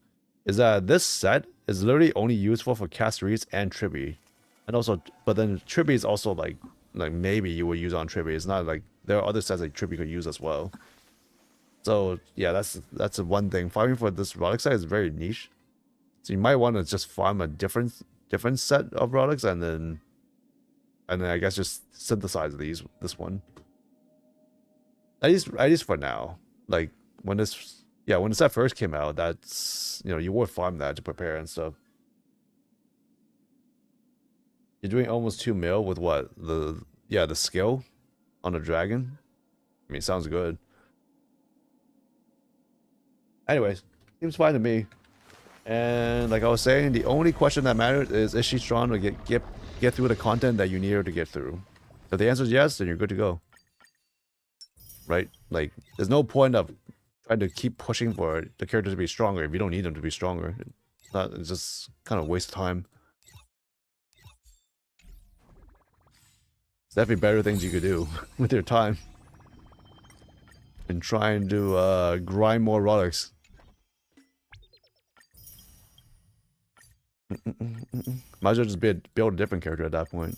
is that this set is literally only useful for casteries and Tribby. And also, but then Tribby is also like maybe you would use on Tribby. It's not like there are other sets that Tribby could use as well. So yeah, that's one thing. Farming for this relic set is very niche. So you might want to just farm a different set of relics and then I guess just synthesize this one. At least for now. Like when this set first came out, that's, you know, you would farm that to prepare and stuff. You're doing almost 2 mil with what? The skill on a dragon? I mean, sounds good. Anyways, seems fine to me. And like I was saying, the only question that matters is she strong to get through the content that you need her to get through? If the answer is yes, then you're good to go. Right? Like, there's no point of trying to keep pushing for the character to be stronger if you don't need them to be stronger. It's just kind of waste of time. It's definitely better things you could do with your time than trying to grind more relics. Might as well just build a different character at that point.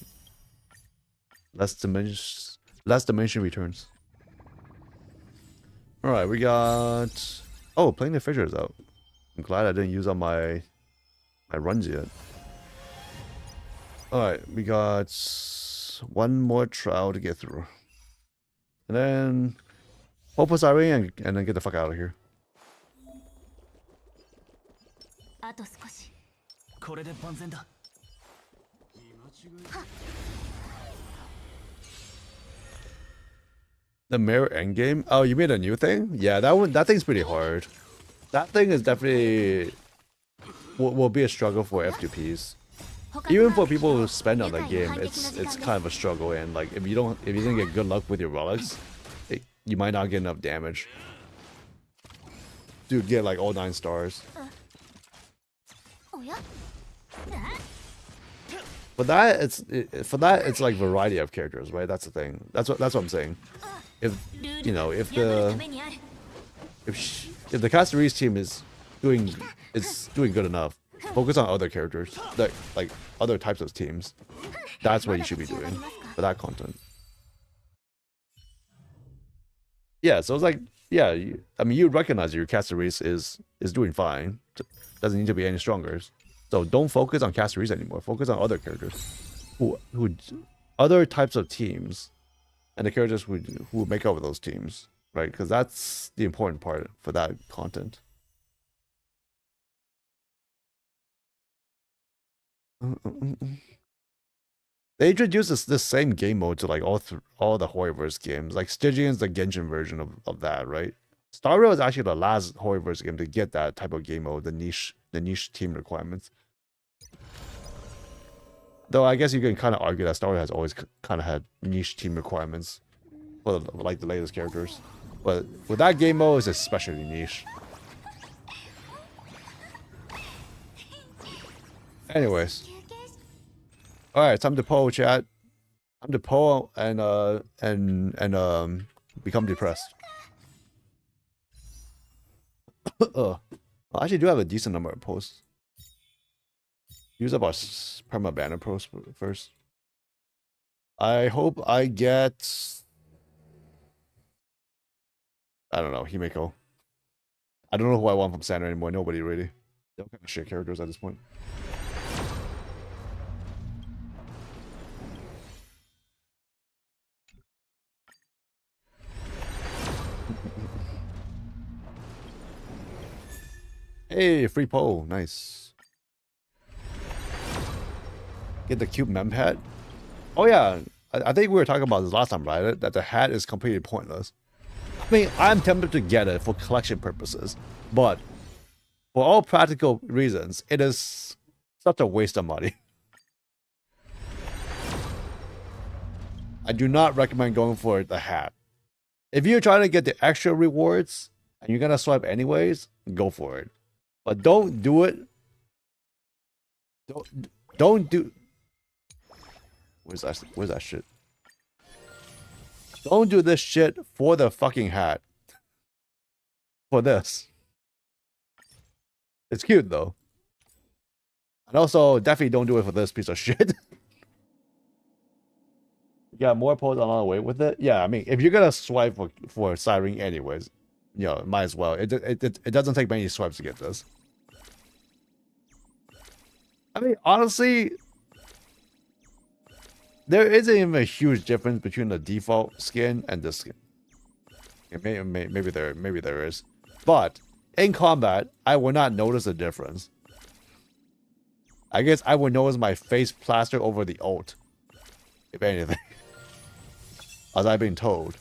Less dimension returns. Alright, we got... Oh, Playing the Fissures out. I'm glad I didn't use all my runs yet. Alright, we got 1 more trial to get through. And then hope for Siren and then get the fuck out of here. あと少し。これで万全だ。 The mirror endgame? Oh, you made a new thing? Yeah, that thing's pretty hard. That thing is definitely will be a struggle for FTPs. Even for people who spend on that game, it's kind of a struggle, and like if you didn't get good luck with your relics, you might not get enough damage to get like all 9 stars. But it's like variety of characters, right? That's the thing. That's what I'm saying. If you know, if the Caceres team is doing good enough, focus on other characters, like other types of teams. That's what you should be doing for that content. Yeah, so it's like, yeah, I mean, you recognize your Caceres is doing fine. Doesn't need to be any stronger. So don't focus on Caceres anymore. Focus on other characters, who other types of teams, and the characters who make up with those teams, right? Because that's the important part for that content. They introduced this same game mode to like all the Horrorverse games. Like Stygian's the Genshin version of that, right? Star Rail is actually the last Horrorverse game to get that type of game mode, the niche team requirements. Though I guess you can kind of argue that Star Rail has always kind of had niche team requirements for like the latest characters, but with that game mode, it's especially niche. Anyways, all right, time to poll, chat. Time to poll and become depressed. I actually do have a decent number of posts. Use up our perma banner post first. I hope I get, I don't know, Himeko. I don't know who I want from Santa anymore. Nobody really. They're kind of shit characters at this point. Hey, free poll. Nice. Get the cute mem hat. Oh yeah, I think we were talking about this last time, right? That the hat is completely pointless. I mean, I'm tempted to get it for collection purposes, but for all practical reasons, it is such a waste of money. I do not recommend going for the hat. If you're trying to get the extra rewards and you're gonna swipe anyways, go for it. But don't do it. Don't do. Where's that shit? Don't do this shit for the fucking hat. For this. It's cute though. And also, definitely don't do it for this piece of shit. You got more polls along the way with it? Yeah, I mean, if you're gonna swipe for Siren anyways, you know, might as well. It doesn't take many swipes to get this. I mean, honestly, there isn't even a huge difference between the default skin and this skin. Maybe there is. But in combat, I would not notice a difference. I guess I would notice my face plaster over the ult, if anything. As I've been told.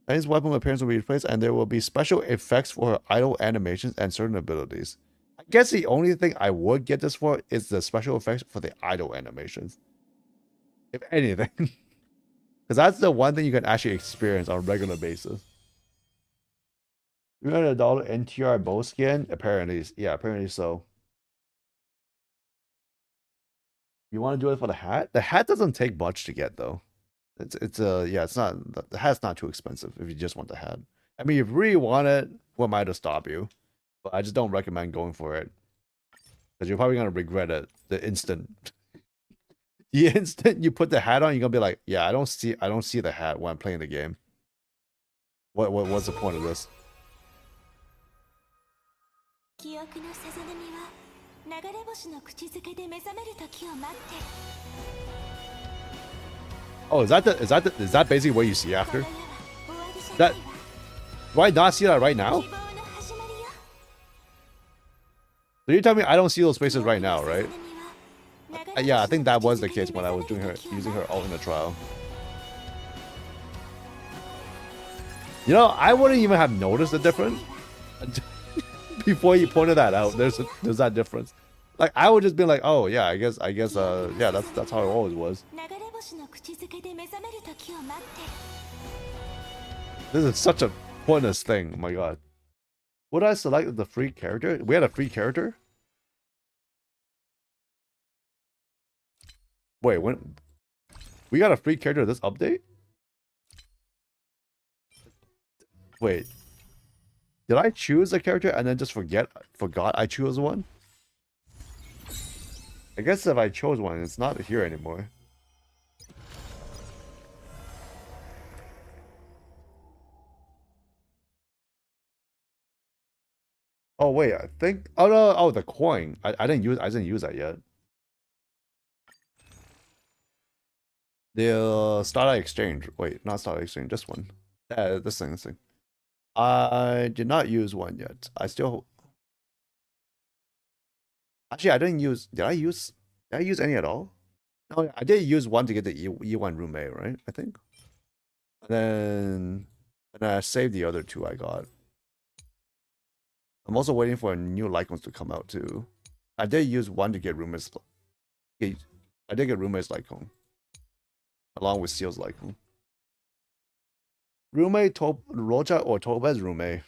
His weapon appearance will be replaced, and there will be special effects for her idle animations and certain abilities. I guess the only thing I would get this for is the special effects for the idle animations. If anything. Because that's the one thing you can actually experience on a regular basis. $300 NTR bow skin? Apparently, yeah, apparently so. You want to do it for the hat? The hat doesn't take much to get, though. Yeah, it's not, the hat's not too expensive if you just want the hat. I mean, if you really want it, what might have stopped you? But I just don't recommend going for it. Because you're probably going to regret it the instant. The instant you put the hat on, you're going to be like, yeah, I don't see the hat when I'm playing the game. What's the point of this? Oh, is that basically what you see after? That, do I not see that right now? So you're telling me I don't see those faces right now, right? Yeah, I think that was the case when I was using her ult in the trial. You know, I wouldn't even have noticed the difference before you pointed that out. There's that difference. Like I would just be like, oh yeah, I guess yeah, that's how it always was. This is such a pointless thing. Oh my god. Would I select the free character? We had a free character? Wait, when we got a free character this update? Wait. Did I choose a character and then just forgot I chose one? I guess if I chose one, it's not here anymore. Oh wait, I think oh no, oh the coin. I didn't use that yet. The Starlight Exchange. Wait, not Starlight Exchange, this one. This thing. I did not use one yet. Actually I didn't use did I use any at all? No, I did use one to get the E1 roommate, right? I think. And then I saved the other two I got. I'm also waiting for a new Lycons to come out too. I did use one to get roommates. I did get roommates Lycon. Along with Seal's Lycon. Roommate, Rocha or Topaz roommate.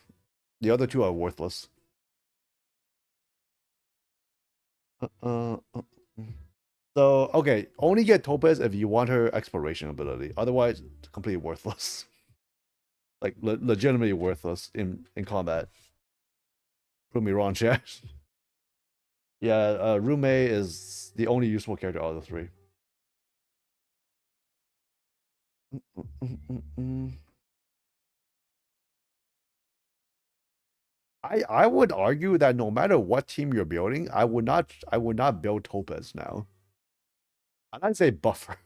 The other two are worthless. So, okay, only get Topaz if you want her exploration ability. Otherwise, it's completely worthless. Like, legitimately worthless in combat. Prove me wrong, chat. Yeah, Roommate is the only useful character out of the three. I would argue that no matter what team you're building, I would not build Topaz now. I'd say buffer.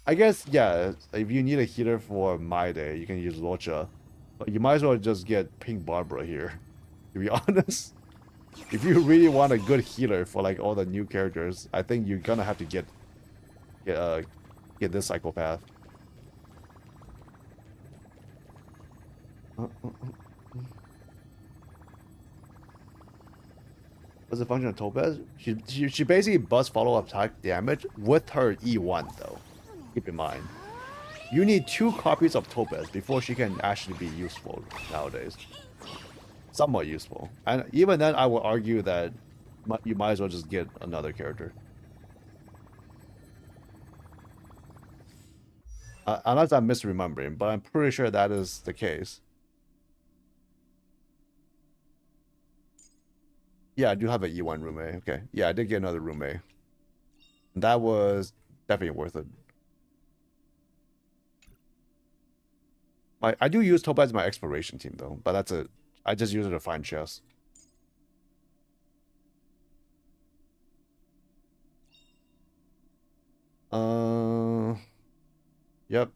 I guess yeah, if you need a healer for My Day, you can use Rocha. But you might as well just get Pink Barbara here, to be honest. If you really want a good healer for like all the new characters, I think you're gonna have to get this psychopath. What's the function of Topaz? She basically busts follow-up attack damage with her E1 though. Keep in mind. You need 2 copies of Topaz before she can actually be useful nowadays. Somewhat useful. And even then I would argue that you might as well just get another character. Unless I'm misremembering, but I'm pretty sure that is the case. Yeah, I do have an E1 roommate. Okay. Yeah, I did get another roommate. That was definitely worth it. I do use Topaz as my exploration team though, but that's it. I just use it to find chests. Yep.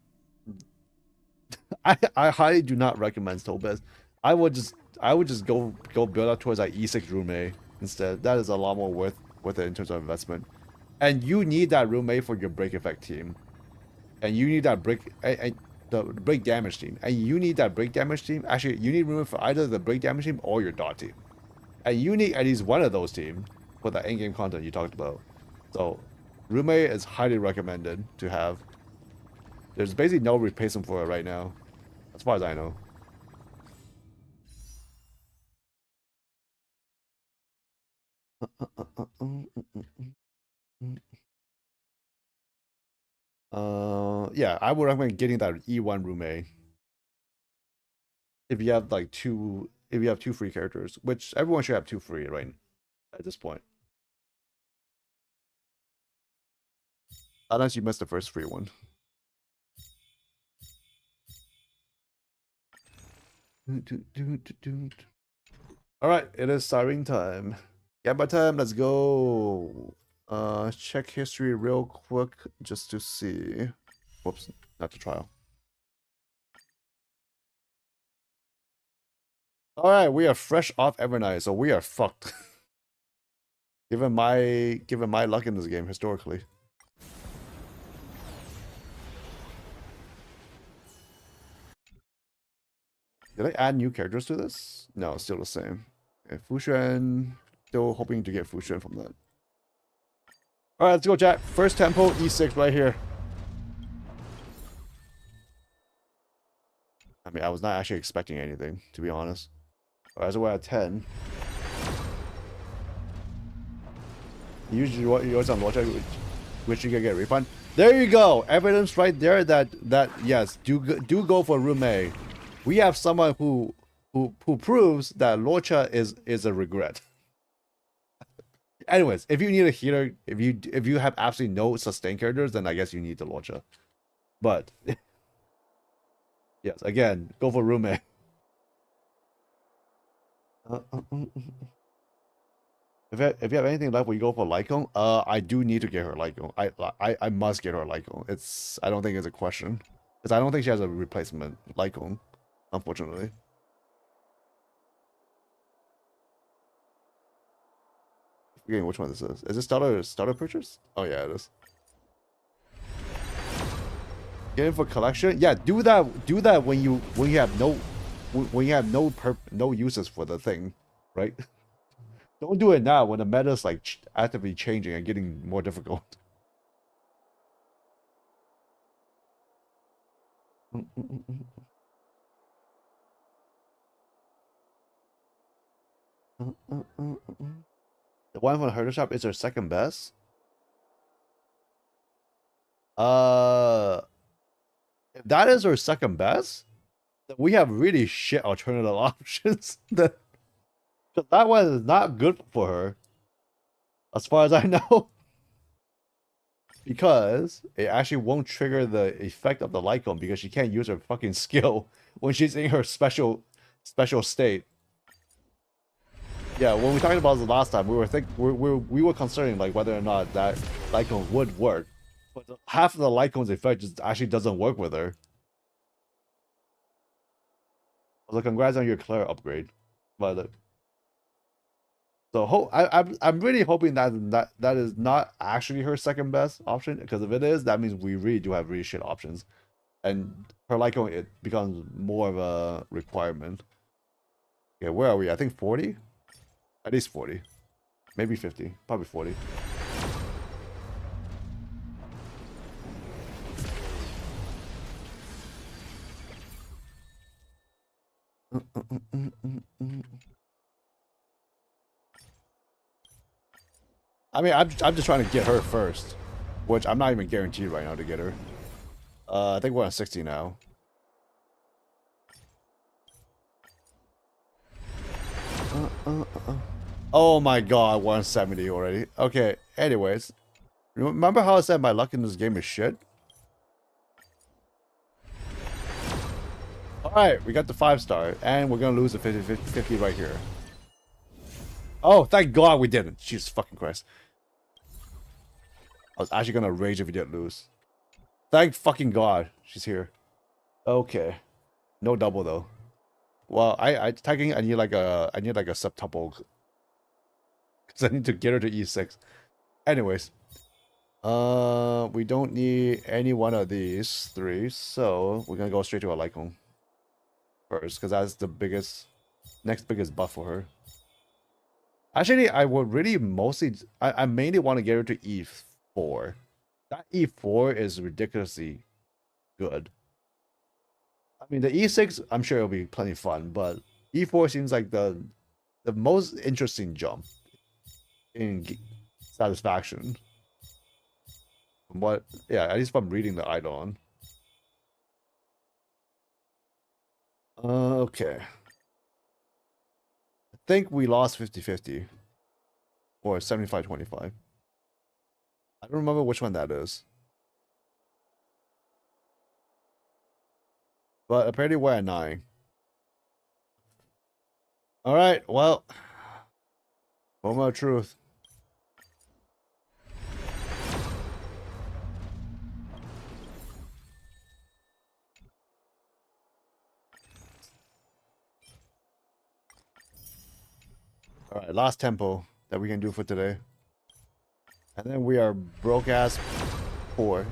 I highly do not recommend Topaz. I would just go build up towards like E6 Rume instead. That is a lot more worth it in terms of investment. And you need that Rume for your break effect team. And you need that break and the break damage team. And you need that break damage team. Actually, you need Rume for either the break damage team or your dot team. And you need at least one of those teams for the in-game content you talked about. So Rume is highly recommended to have. There's basically no replacement for it right now, as far as I know. Yeah, I would recommend getting that E1 Rume. If you have like two free characters, which everyone should have 2 free right at this point. Unless you missed the first free one. Alright, it is siren time. Gamma time, let's go. Check history real quick just to see. Whoops, not the trial. Alright, we are fresh off Evernight, so we are fucked. given my luck in this game historically. Did I add new characters to this? No, still the same. Okay, Fuxuan, still hoping to get Fuxuan from that. Alright, let's go, chat. First tempo, E6 right here. I mean, I was not actually expecting anything, to be honest. Alright, so we're at 10. Usually what yours on watch, which you can get a refund. There you go! Evidence right there that yes, do go for Rume. We have someone who proves that Lorcha is a regret. Anyways, if you need a healer, if you have absolutely no sustain characters, then I guess you need the Lorcha. But yes, again, go for Rume. If you have anything left, we go for Lycon. I do need to get her Lycon. I must get her Lycon. I don't think it's a question, because I don't think she has a replacement Lycon, unfortunately. Forgetting which one this is. Is this starter purchase? Oh yeah, it is. Get in for collection. Yeah, do that when you have no uses for the thing, right? Don't do it now when the meta is like actively changing and getting more difficult. The one from the herder shop is her second best. If that is her second best, then we have really shit alternative options. That one is not good for her, as far as I know. Because it actually won't trigger the effect of the Lycon because she can't use her fucking skill when she's in her special state. Yeah, when we talked about this last time, we were considering like whether or not that Lycon would work, but half of the Lycon's effect just actually doesn't work with her. So congrats on your Claire upgrade, but so I'm really hoping that is not actually her second best option, because if it is, that means we really do have really shit options, and her Lycon, it becomes more of a requirement. Okay, where are we? I think 40. At least 40. Maybe 50. Probably 40. I mean, I'm just trying to get her first, which I'm not even guaranteed right now to get her. I think we're on 60 now. Oh my god, 170 already. Okay, anyways. Remember how I said my luck in this game is shit? Alright, we got the 5-star, and we're gonna lose the 50 right here. Oh, thank god we didn't. Jesus fucking Christ. I was actually gonna rage if we didn't lose. Thank fucking god she's here. Okay. No double though. Well, I tagging I need like a subtuple because I need to get her to E6. Anyways, we don't need any one of these three, so we're gonna go straight to a Lycon first because that's the next biggest buff for her. Actually, I would really I mainly want to get her to E4. That E4 is ridiculously good. I mean, the E6, I'm sure it'll be plenty fun, but E4 seems like the most interesting jump in satisfaction. From what, yeah, at least if I'm reading the Eidolon. Okay. I think we lost 50-50. Or 75-25. I don't remember which one that is. But apparently we're at 9. Alright, well. Moment of truth. Alright, last tempo that we can do for today. And then we are broke ass poor.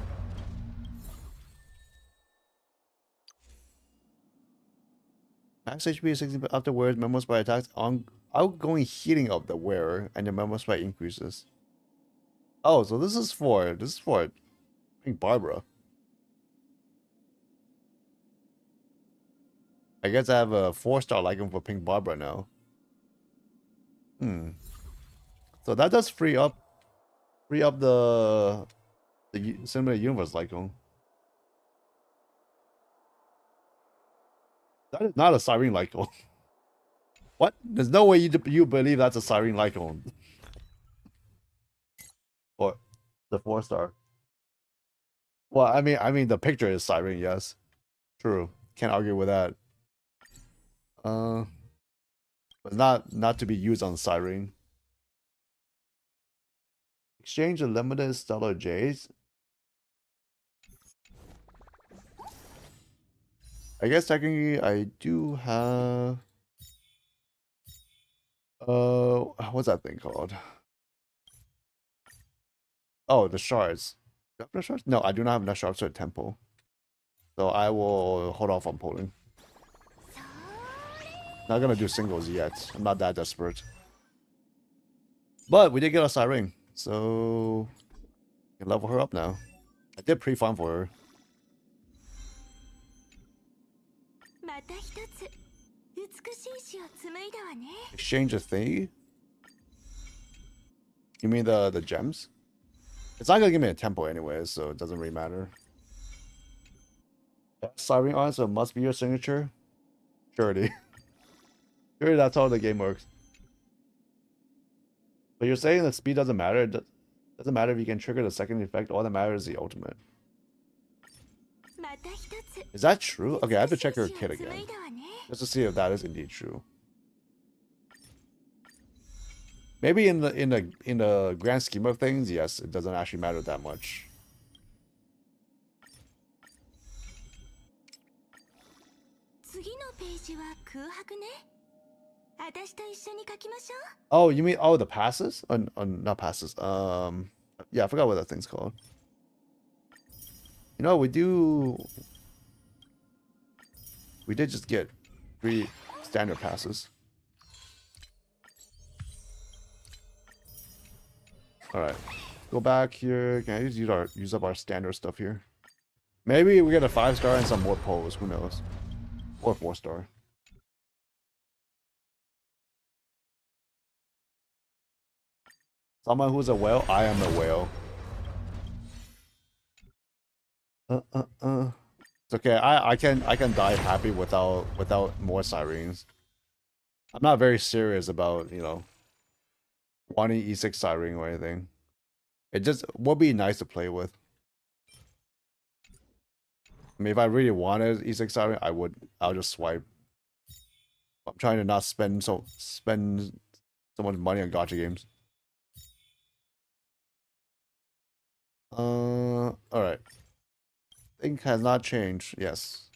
Max HP is 60 afterwards, memo spray attacks on outgoing heating of the wearer, and the memo spray increases. Oh, so this is for I think Barbara. I guess I have a 4-star liking for Pink Barbara now. So that does free up the Cinematic Universe Lycon. That is not a Siren Lycon. What? There's no way you believe that's a Siren Lycon. Or the 4-star. Well, I mean the picture is Siren, yes. True. Can't argue with that. But not to be used on Siren. Exchange the limited Stellar Jades. I guess technically I do have what's that thing called? Oh, the shards. Do I have enough shards? No, I do not have enough shards for a temple. So I will hold off on pulling. Not gonna do singles yet. I'm not that desperate. But we did get a Siren, so we can level her up now. I did pre-farm for her. Exchange a thingy? You mean the gems? It's not gonna give me a tempo anyway, so it doesn't really matter. Siren on, so it must be your signature. Surely. Surely that's how the game works. But you're saying that speed doesn't matter? It doesn't matter if you can trigger the second effect, all that matters is the ultimate. Is that true? Okay, I have to check her kit again. Just to see if that is indeed true. Maybe in the grand scheme of things, yes, it doesn't actually matter that much. Oh, you mean the passes? Not passes. Yeah, I forgot what that thing's called. You know, we did just get 3 standard passes. All right, go back here. Can I just use up our standard stuff here? Maybe we get a 5-star and some more pulls. Who knows? Or 4-star. Someone who's a whale. I am a whale. It's okay. I can die happy without more sirens. I'm not very serious about, you know, wanting E6 siren or anything. It just would be nice to play with. I mean, if I really wanted E6 siren, I'll just swipe. I'm trying to not spend so much money on gacha games. All right. Thing has not changed. Yes.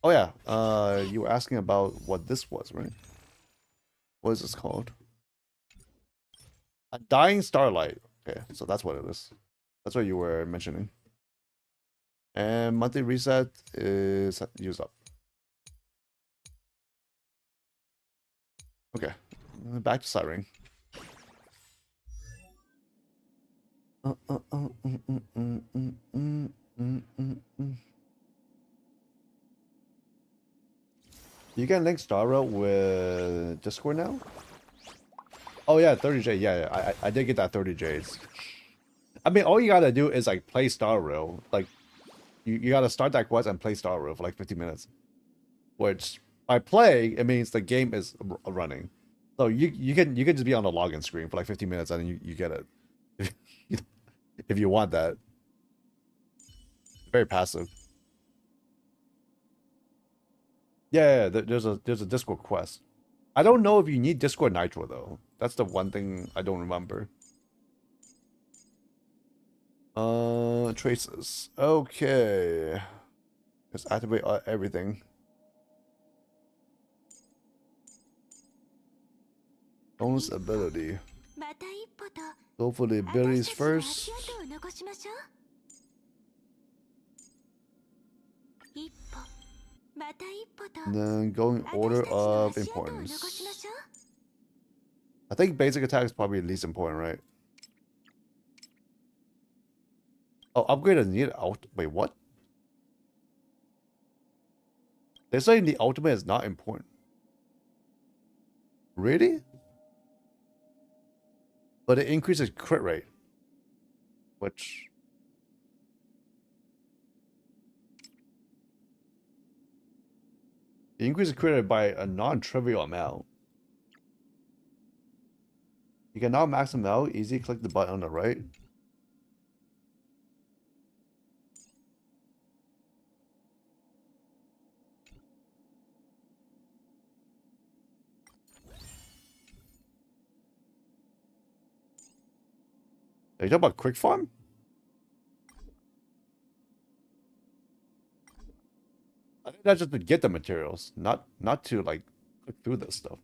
Oh yeah, you were asking about what this was, right? What is this called? A Dying Starlight. Okay, so that's what it is. That's what you were mentioning. And monthly reset is used up. Okay, back to Siren. You can link Star Rail with Discord now? Oh yeah, 30J. Yeah, I did get that 30Js. I mean, all you gotta do is like play Star Rail. Like, you gotta start that quest and play Star Rail for like 50 minutes. Which, by play, it means the game is running. So you can just be on the login screen for like 50 minutes and then you get it. If you want that. Very passive. Yeah, there's a Discord quest. I don't know if you need Discord Nitro though. That's the one thing I don't remember. Traces. Okay. Let's activate everything. Bonus ability. Go for the abilities first. Then go in order of importance. I think basic attack is probably the least important, right? Oh, upgrade is needed. Wait, what? They're saying the ultimate is not important. Really? But it increases crit rate. Which... It increases crit rate by a non-trivial amount. You can now max them out. Easy, click the button on the right. Are you talking about quick farm? I think that's just to get the materials, not to like click through this stuff.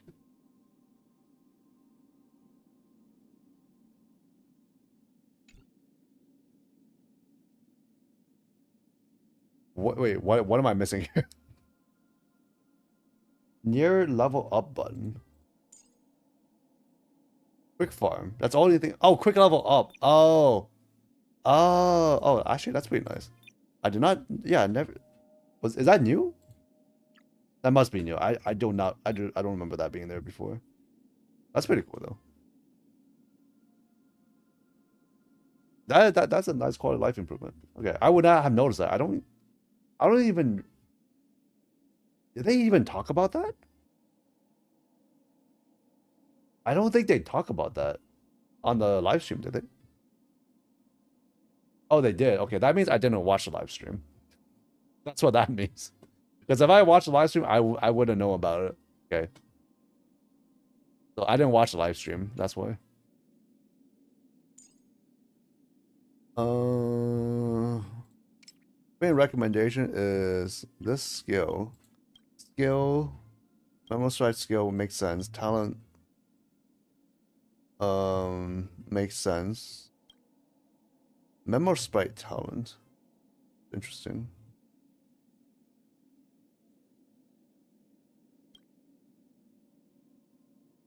Wait, what am I missing here? Near level up button. Quick farm. That's all you think. Oh, quick level up. Oh. Oh, actually that's pretty nice. I did not, yeah, never is that new? That must be new. I don't remember that being there before. That's pretty cool though. That's a nice quality of life improvement. Okay, I would not have noticed that. I don't even... Did they even talk about that? I don't think they talk about that on the live stream, did they? Oh, they did. Okay, that means I didn't watch the live stream. That's what that means. Because if I watched the live stream, I wouldn't know about it. Okay. So I didn't watch the live stream. That's why. Main recommendation is this skill. Memo strike skill makes sense. Talent makes sense. Memo sprite talent. Interesting.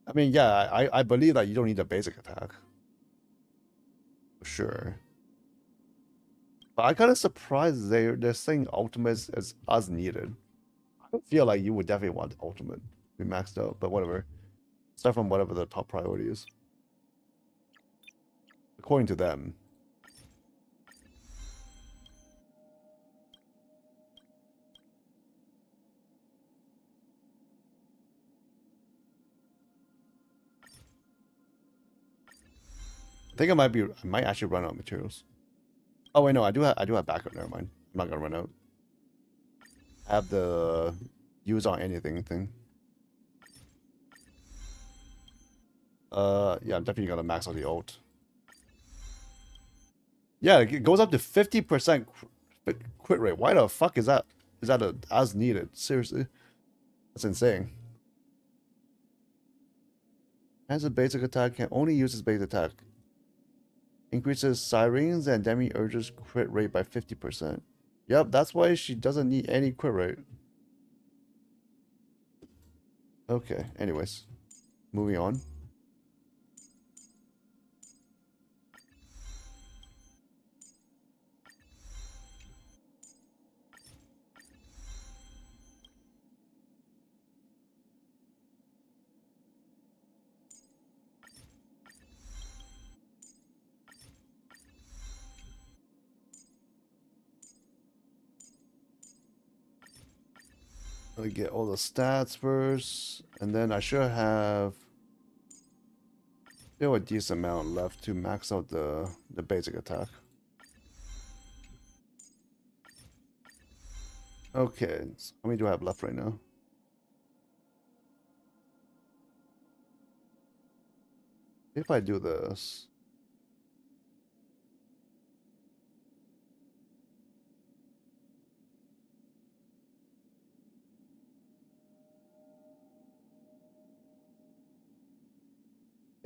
I mean, yeah, I believe that you don't need a basic attack. For sure. But I kind of surprised they're saying ultimate is as needed. I don't feel like you would definitely want ultimate to be maxed out, but whatever. Start from whatever the top priority is. According to them. I think I might actually run out of materials. Oh wait, no, I do have backup. Never mind. I'm not gonna run out. I have the use on anything thing. Yeah, I'm definitely gonna max out the ult. Yeah, it goes up to 50% quit rate. Why the fuck is that? Is that as needed? Seriously, that's insane. Has a basic attack, can only use his basic attack. Increases Sirens and Demi-Urge's crit rate by 50%. Yep, that's why she doesn't need any crit rate. Okay, anyways. Moving on. Let me get all the stats first, and then I should have still a decent amount left to max out the basic attack. Okay, so how many do I have left right now? If I do this,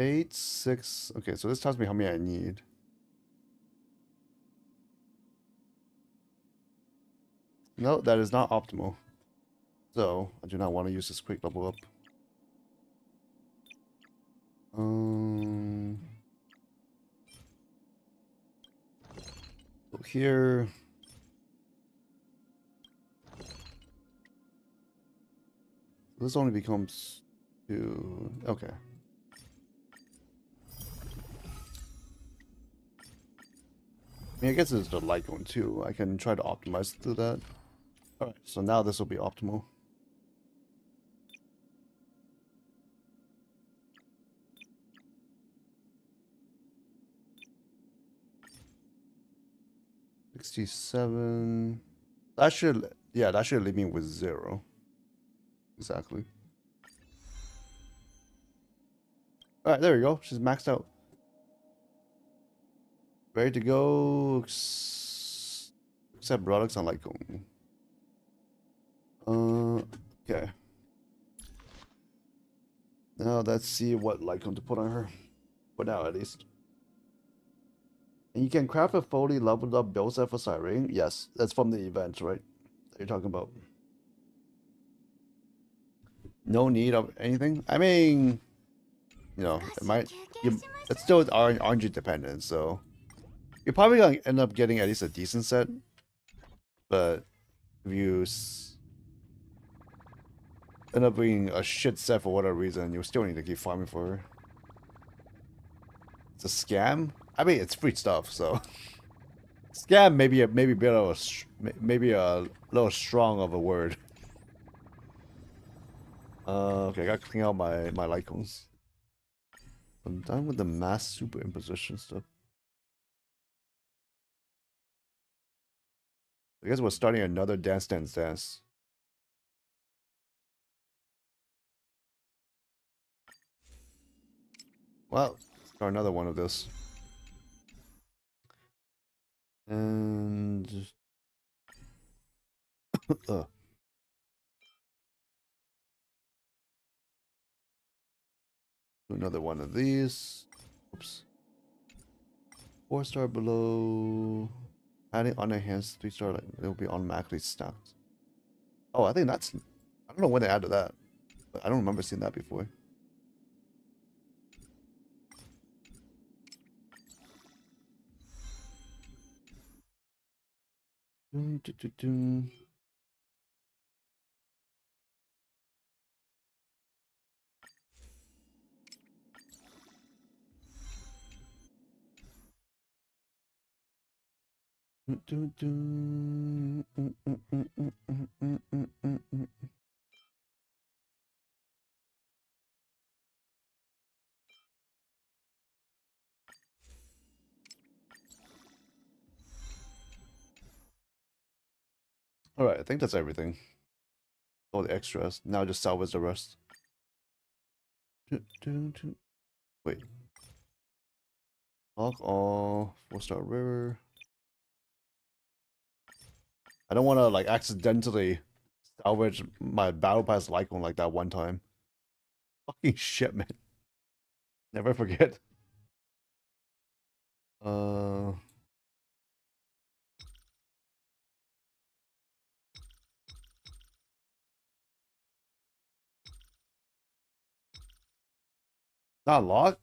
eight, 6. Okay, so this tells me how many I need. No, that is not optimal. So I do not want to use this quick level up. So here. This only becomes 2. Okay. I mean, I guess it's the light one too. I can try to optimize through that. Alright, so now this will be optimal. $67. That should, yeah, that should leave me with 0. Exactly. Alright, there we go. She's maxed out. Ready to go. Except products on Lycone. Okay. Now let's see what Lycone to put on her. For now, at least. And you can craft a fully leveled up build set for Siren. Yes, that's from the event, right? That you're talking about. No need of anything. I mean, you know, it might. It's still RNG dependent, so you're probably gonna end up getting at least a decent set. But if you end up being a shit set for whatever reason, you still need to keep farming for her. It's a scam. I mean, it's free stuff, so scam maybe a bit of maybe a little strong of a word. Okay, I gotta clean out my Lycons. I'm done with the mass superimposition stuff. I guess we're starting another dance. Well, start another one of this. And do another one of these. Oops. 4-star below. Adding unenhanced 3-star, like, it'll be automatically stacked. Oh, I think that's. I don't know when they added that, but I don't remember seeing that before. Dun, dun, dun, dun. Dun, dun, dun. All right, I think that's everything. All the extras. Now just salvage the rest. Wait. Lock all. 4-star river. I don't want to like accidentally salvage my battle pass Lycon like that one time. Fucking shit, man. Never forget. Uh. Not locked.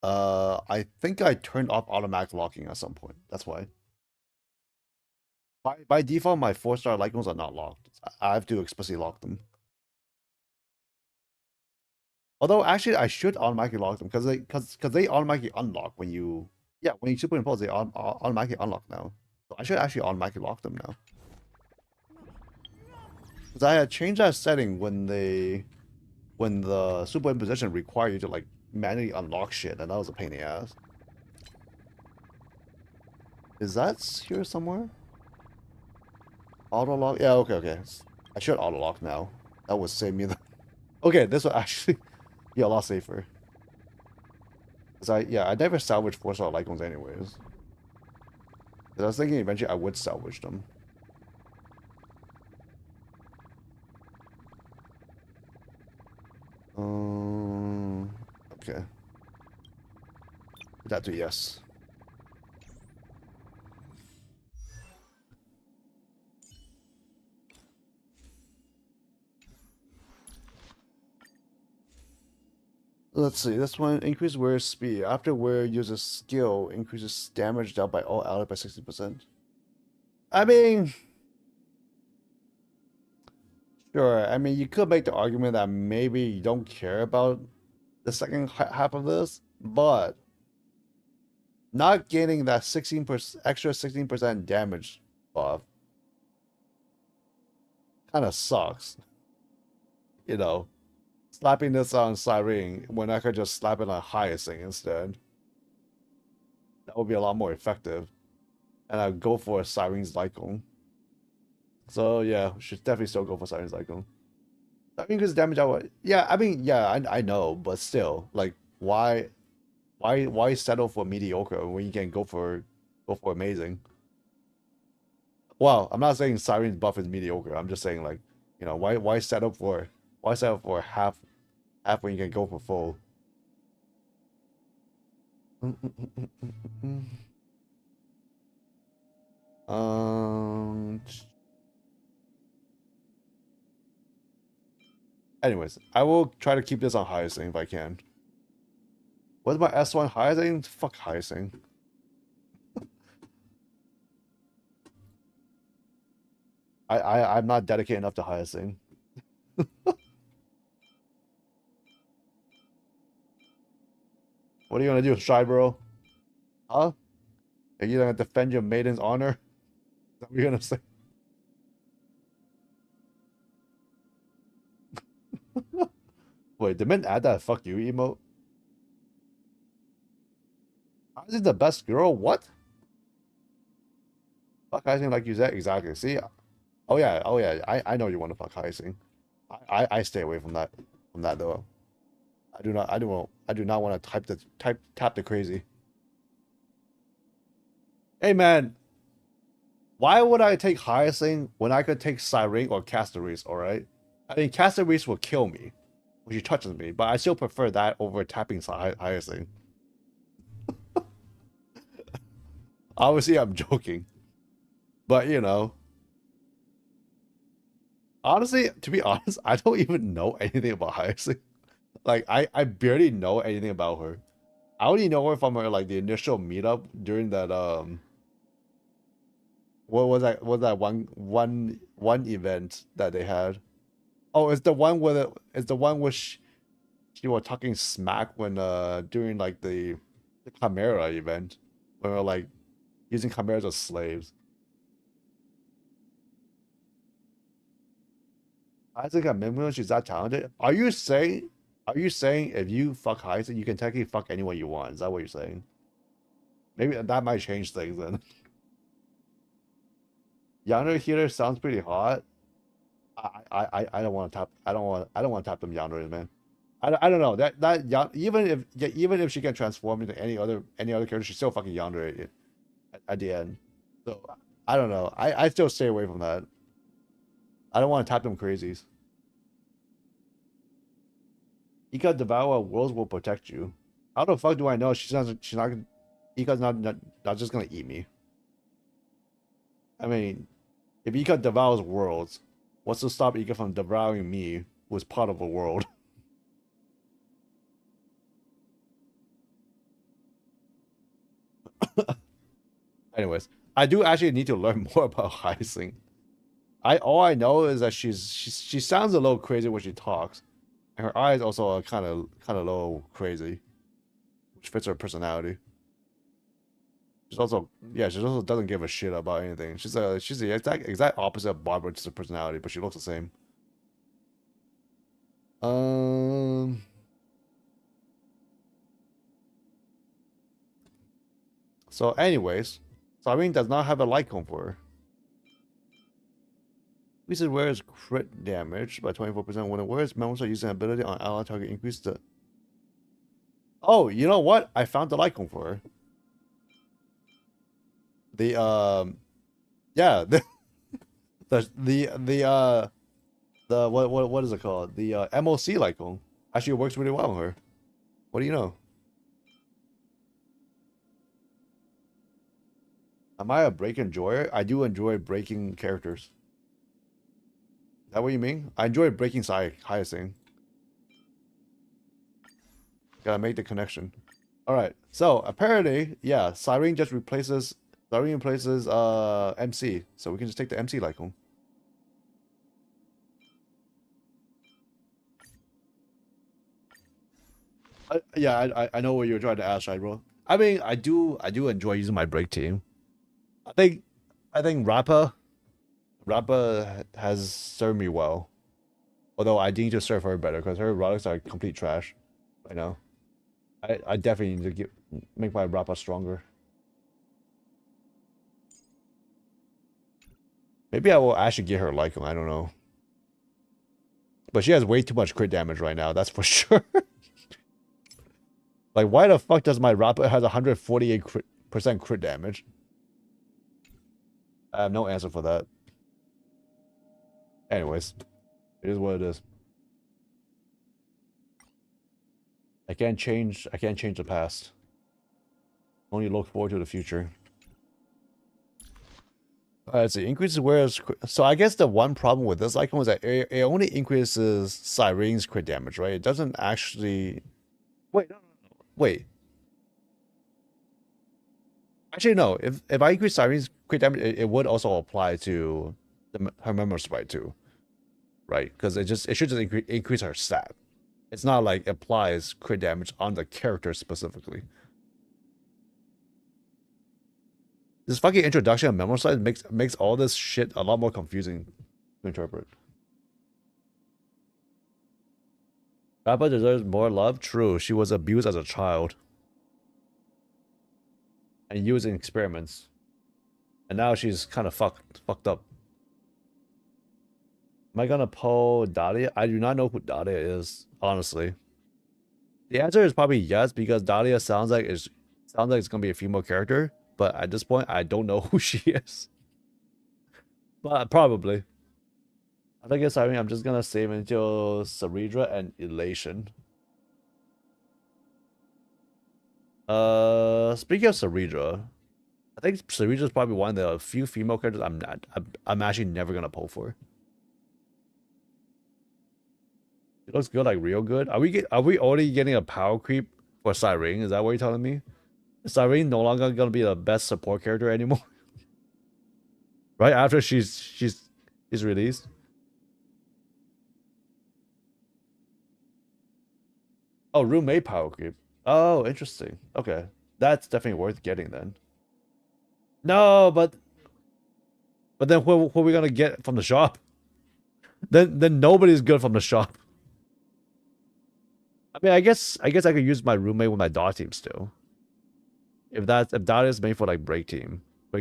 I think I turned off automatic locking at some point. That's why. By default, my 4-star Lycons are not locked. I have to explicitly lock them. Although actually, I should automatically lock them because they automatically unlock when you when you superimpose they automatically unlock now. So I should actually automatically lock them now. Because I had changed that setting when the superimposition required you to like manually unlock shit, and that was a pain in the ass. Is that here somewhere? Auto lock? Yeah, okay. I should auto lock now. That would save me the. Okay, this will actually be a lot safer. Cause I never salvaged 4-star Lycons anyways. Cause I was thinking eventually I would salvage them. Okay. That to yes. Let's see, this one increases wear speed. After wear uses skill, increases damage dealt by all allies by 60%. I mean, sure. I mean, you could make the argument that maybe you don't care about the second half of this, but not getting that 16% extra 16% damage buff kind of sucks. You know, slapping this on Cyrene when I could just slap it on Hyacinth instead. That would be a lot more effective. And I'd go for Cyrene's Lycon. So yeah, should definitely still go for Cyrene's Lycon. I mean, because damage out. Yeah, I mean, yeah, I know, but still, like, why settle for mediocre when you can go for amazing? Well, I'm not saying Cyrene's buff is mediocre. I'm just saying, like, you know, why settle for half when you can go for full? Anyways, I will try to keep this on Hyacinth if I can. What's my S1 Hyacinth? Fuck Hyacinth. I'm not dedicated enough to Hyacinth. What are you gonna do, Shy Bro? Huh? Are you gonna defend your maiden's honor? Is that what you're gonna say? Wait, did men add that fuck you emote? Hyacinth the best girl? What? Fuck Hyacinth like you said? Exactly. See? Oh yeah. I know you want to fuck Hyacinth. I stay away from that though. I do not want to tap the crazy. Hey man, why would I take Hyacinth when I could take Cyrene or Castoris, alright? I mean, Castoris will kill me when she touches me, but I still prefer that over tapping Hyacinth. Obviously, I'm joking. But, you know. Honestly, to be honest, I don't even know anything about Hyacinth. Like, I barely know anything about her. I only know her from her, like, the initial meetup during that, what was that one event that they had? Oh, it's the one where she was talking smack when during like the Chimera event, where we were like using chimeras as slaves. I think I remember she's that talented. Are you saying if you fuck Heisen, you can technically fuck anyone you want? Is that what you're saying? Maybe that might change things then. Yandere Healer sounds pretty hot. I don't want to tap. I don't want to tap them Yanderes, man. I don't know that even if she can transform into any other character, she's still fucking Yandere at the end. So I don't know. I still stay away from that. I don't want to tap them crazies. Ika Devour Worlds will protect you. How the fuck do I know she's not Ika's not just gonna eat me? I mean, if Ika devours worlds, what's to stop Ika from devouring me, who is part of a world? Anyways, I do actually need to learn more about Hyacinth. All I know is that she sounds a little crazy when she talks, and her eyes also are kind of a little crazy, which fits her personality. She's also she also doesn't give a shit about anything. She's the exact opposite of Barbara, just a personality, but she looks the same. So anyways, Cyrene does not have a light cone for her. Increases wearer's crit damage by 24% when the wearer's members are using an ability on ally target increase the... Oh, you know what? I found the light cone for her. The yeah, the what is it called? The MOC light cone actually works really well on her. What do you know? Am I a break enjoyer? I do enjoy breaking characters. Is that what you mean? I enjoy breaking Hyacinth. Gotta make the connection. Alright, so apparently, yeah, Cyrene replaces MC. So we can just take the MC Lycone. I know what you're trying to ask, right, bro? I mean, I do enjoy using my break team. I think Rappa has served me well. Although I need to serve her better because her relics are complete trash right now. I definitely need to make my Rappa stronger. Maybe I will actually get her Lycone, I don't know. But she has way too much crit damage right now, that's for sure. Like, why the fuck does my Rappa has 148% crit damage? I have no answer for that. Anyways, it is what it is. I can't change the past. Only look forward to the future. Let's see. Increases wearer's... So I guess the one problem with this icon was that it only increases Cyrene's crit damage, right? It doesn't actually... Wait, no. Wait. Actually, no. If I increase Cyrene's crit damage, it would also apply to her memory sprite too, right? Because it should just increase her stat. It's not like it applies crit damage on the character specifically. This fucking introduction of memory sprite makes all this shit a lot more confusing to interpret. Rappa deserves more love? True, she was abused as a child. And used in experiments. And now she's kind of fucked up. Am I gonna pull Dahlia? I do not know who Dahlia is, honestly. The answer is probably yes, because Dahlia sounds like it's gonna be a female character, but at this point I don't know who she is. But probably. I think it's I'm just gonna save until Saridra and Elation. Speaking of Saridra, I think Saridra is probably one of the few female characters I'm actually never gonna pull for. It looks good, like real good. Are we already getting a power creep for Cyrene? Is that what you're telling me? Is Cyrene no longer gonna be the best support character anymore? Right after she's released. Oh, roommate power creep. Oh, interesting. Okay, that's definitely worth getting then. No, but then what are we gonna get from the shop? Then nobody's good from the shop. I mean, I guess I could use my roommate with my dot team still. If that is made for like break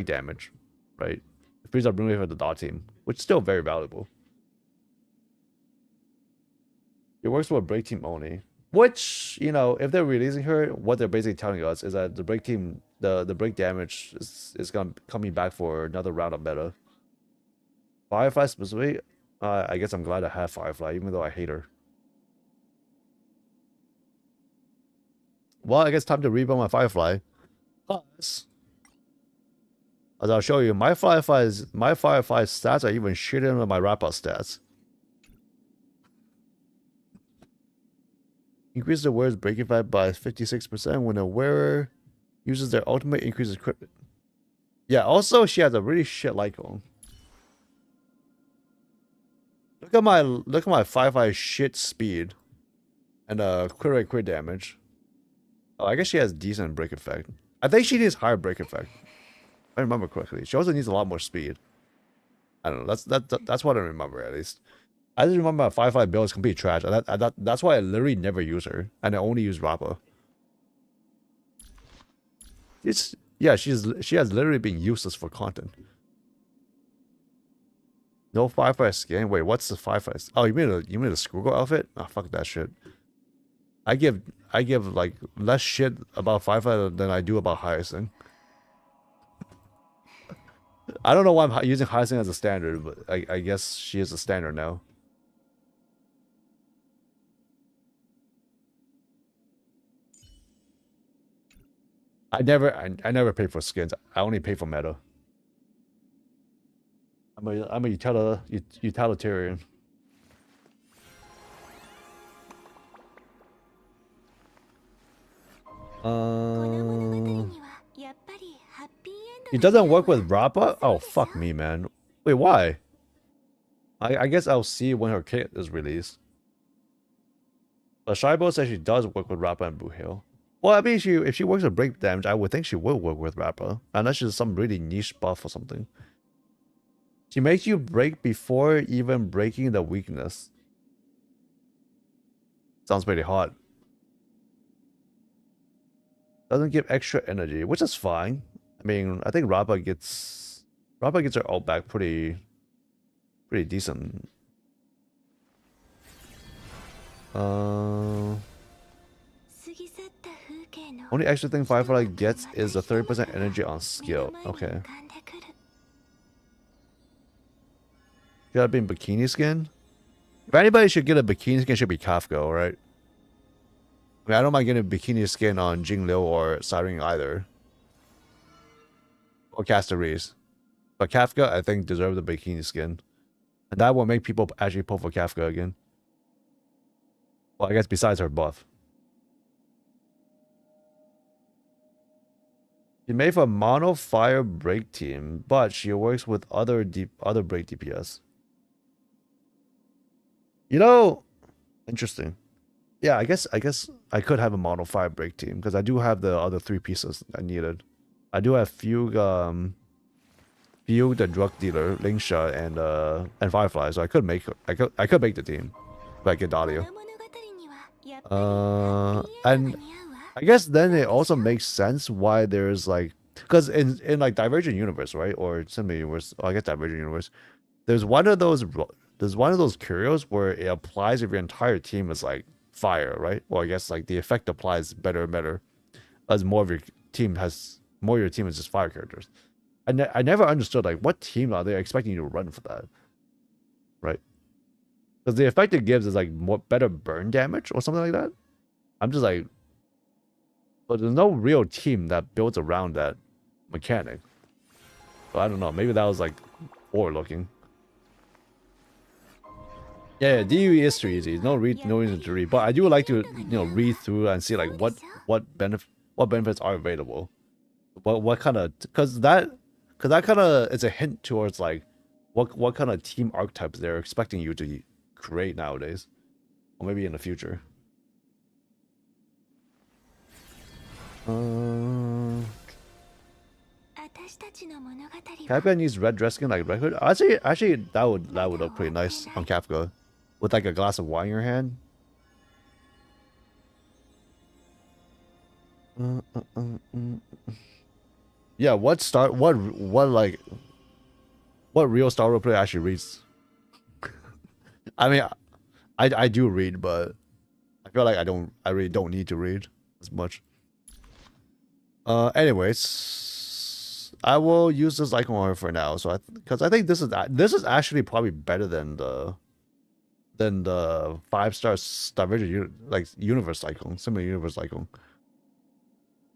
damage, right? It frees up roommate for the dot team, which is still very valuable. It works for a break team only. Which, you know, if they're releasing her, what they're basically telling us is that the break team, the break damage is coming back for another round of meta. Firefly specifically, I guess I'm glad I have Firefly, even though I hate her. Well, I guess time to rebuild my Firefly. Plus, as I'll show you, my Firefly stats are even shittier than my Rappa stats. Increase the wearer's breaking fight by 56% when a wearer uses their ultimate increases crit. Yeah, also she has a really shit Lycone. Look at my Firefly shit speed and crit damage. Oh, I guess she has decent break effect. I think she needs higher break effect. If I remember correctly. She also needs a lot more speed. I don't know. That's what I remember at least. I just remember my Firefly build is complete trash. That's why I literally never use her, and I only use Rappa. She has literally been useless for content. No Firefly skin. Wait, what's the Firefly? Oh, you mean a Screwgirl outfit? Oh, fuck that shit. I give like less shit about Firefly than I do about Hyacinth. I don't know why I'm using Hyacinth as a standard, but I guess she is a standard now. I never pay for skins. I only pay for meta. I'm a utilitarian. It doesn't work with Rappa? Oh, fuck me, man. Wait, why? I guess I'll see when her kit is released. But Shaibo says she does work with Rappa and Buhale. Well, I mean, if she works with break damage, I would think she will work with Rappa. Unless she's some really niche buff or something. She makes you break before even breaking the weakness. Sounds pretty hot. Doesn't give extra energy, which is fine. I mean, I think Rappa gets her ult back pretty decent. Only extra thing Firefly gets is the 30% energy on skill. Okay. Should have been bikini skin? If anybody should get a bikini skin, it should be Kafka, right? I mean, I don't mind getting a bikini skin on Jingliu or Siren either. Or Casteries. But Kafka, I think, deserves the bikini skin. And that will make people actually pull for Kafka again. Well, I guess besides her buff. She made for mono fire break team, but she works with other break DPS. You know, interesting. Yeah, I guess I could have a mono fire break team because I do have the other 3 pieces I needed. I do have Fugue, the drug dealer, Lingsha, and Firefly, so I could make the team if I get Dahlia. And I guess then it also makes sense why there's like, because in like Divergent Universe, right, or Cinema Universe, I guess Divergent Universe, there's one of those curios where it applies if your entire team is like fire, right? Or I guess like the effect applies better and better as more of your team is just fire characters. I never understood like what team are they expecting you to run for that, right? Because the effect it gives is like better burn damage or something like that. I'm just like, but there's no real team that builds around that mechanic. So I don't know. Maybe that was like poor looking. Yeah, DUE is too easy. No reason to read, but I do like to read through and see like what benefits are available. What kind of because that kind of is a hint towards like what kind of team archetypes they're expecting you to create nowadays, or maybe in the future. Kafka needs red dress skin like Red Hood. Actually, that would look pretty nice on Kafka, with like a glass of wine in your hand. Yeah, what real Star Wars player actually reads? I mean, I do read, but I feel like I really don't need to read as much. Anyways, I will use this icon on her for now. So because I think this is actually probably better than the 5-star Divergent like universe icon, similar universe icon,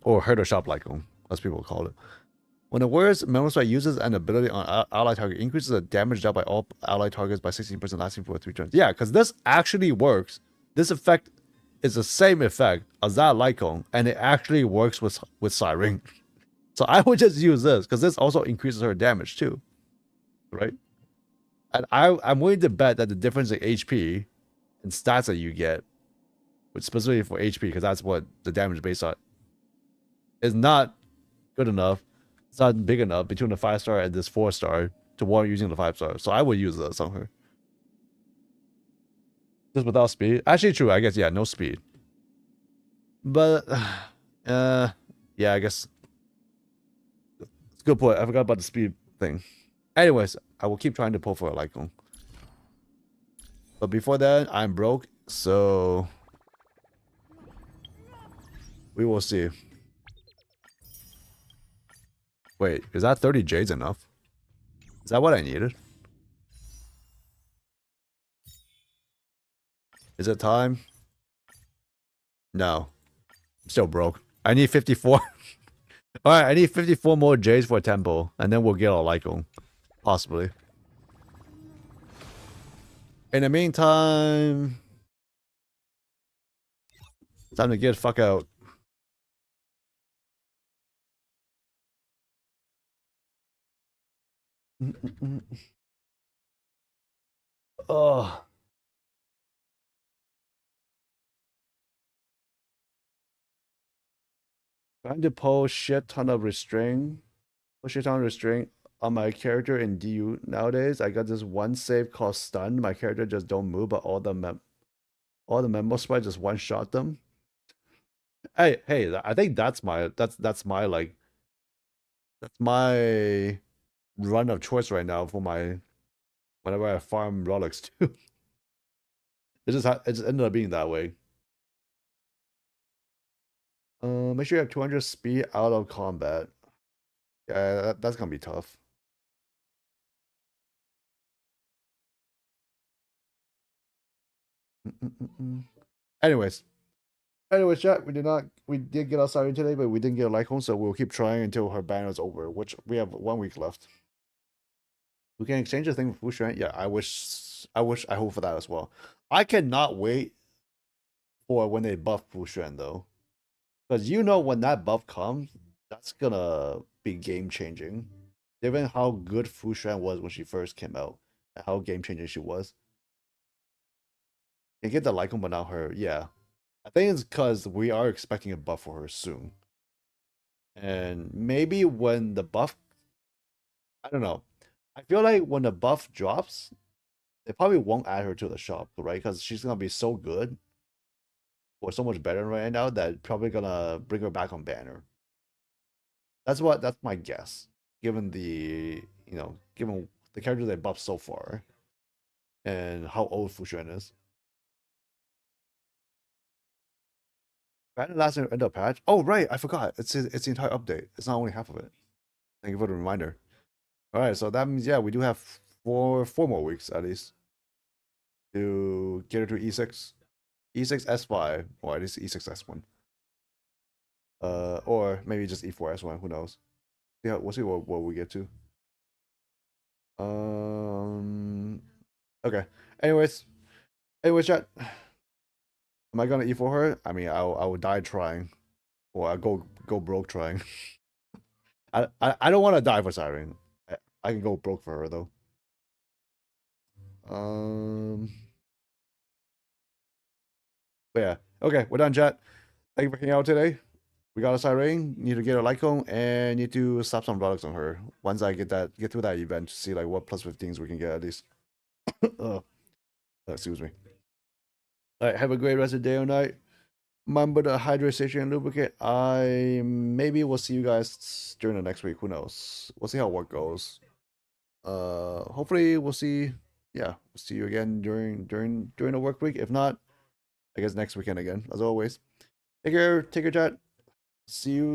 or herder shop icon, as people call it. When the warrior's memory strike uses an ability on allied target, increases the damage dealt by all allied targets by 16%, lasting for 3 turns. Yeah, because this actually works. This effect is the same effect as that icon, and it actually works with Siren. So I would just use this because this also increases her damage too, right? And I'm willing to bet that the difference in HP and stats that you get, which specifically for HP, because that's what the damage based on, is not good enough. It's not big enough between the 5-star and this 4-star to warrant using the 5-star. So I would use this on her. Just without speed. Actually, true. I guess, yeah, no speed. But, yeah, I guess. It's a good point. I forgot about the speed thing. Anyways, I will keep trying to pull for a Lycon. But before that, I'm broke. So, we will see. Wait, is that 30 Jades enough? Is that what I needed? Is it time? No. I'm still broke. I need 54. Alright, I need 54 more Jades for a temple, and then we'll get a Lycon. Possibly. In the meantime... time to get the fuck out. Oh. Trying to pull shit ton of restraint. Pull shit ton of restraint on my character in DU nowadays. I got this one save called stun. My character just don't move, but all the memo sprites just one shot them. Hey, I think that's my like that's my run of choice right now for my whenever I farm relics too. It just ended up being that way. Make sure you have 200 speed out of combat. Yeah, that's gonna be tough. Anyways, chat. We did get outside today, but we didn't get a Lycon, so we'll keep trying until her banner is over, which we have 1 week left. We can exchange the thing with Fu Xuan. Yeah, I hope for that as well. I cannot wait for when they buff Fu Xuan though. Because when that buff comes, that's gonna be game changing. Given how good Fu Xuan was when she first came out, and how game changing she was. You get the Lycon, but not her. Yeah. I think it's because we are expecting a buff for her soon. And maybe when the buff, I don't know. I feel like when the buff drops, they probably won't add her to the shop, right? Because she's gonna be so good, or so much better right now that probably gonna bring her back on banner. That's my guess, given the given the characters they buffed so far, and how old Fu Xuan is. Banner last end up patch. Oh right, I forgot. It's the entire update. It's not only half of it. Thank you for the reminder. All right, so that means we do have four more weeks at least to get her to E6, E6 S5, or at least E6 S1. Or maybe just E4 S1. Who knows? Yeah, we'll see what we get to. Okay. Anyways, chat. Am I gonna E4 her? I mean, I will die trying, or I go broke trying. I don't want to die for Siren. I can go broke for her though. But yeah, okay, we're done, chat. Thank you for hanging out today. We got a Siren. Need to get a Lycon and need to slap some products on her. Once I get through that event, to see like what plus 15s we can get at least. Excuse me. All right, have a great rest of the day or night. Remember the hydration and lubricate. Maybe we'll see you guys during the next week. Who knows? We'll see how work goes. Hopefully we'll see. Yeah, we'll see you again during the work week. If not, I guess next weekend again, as always. Take care, chat. See you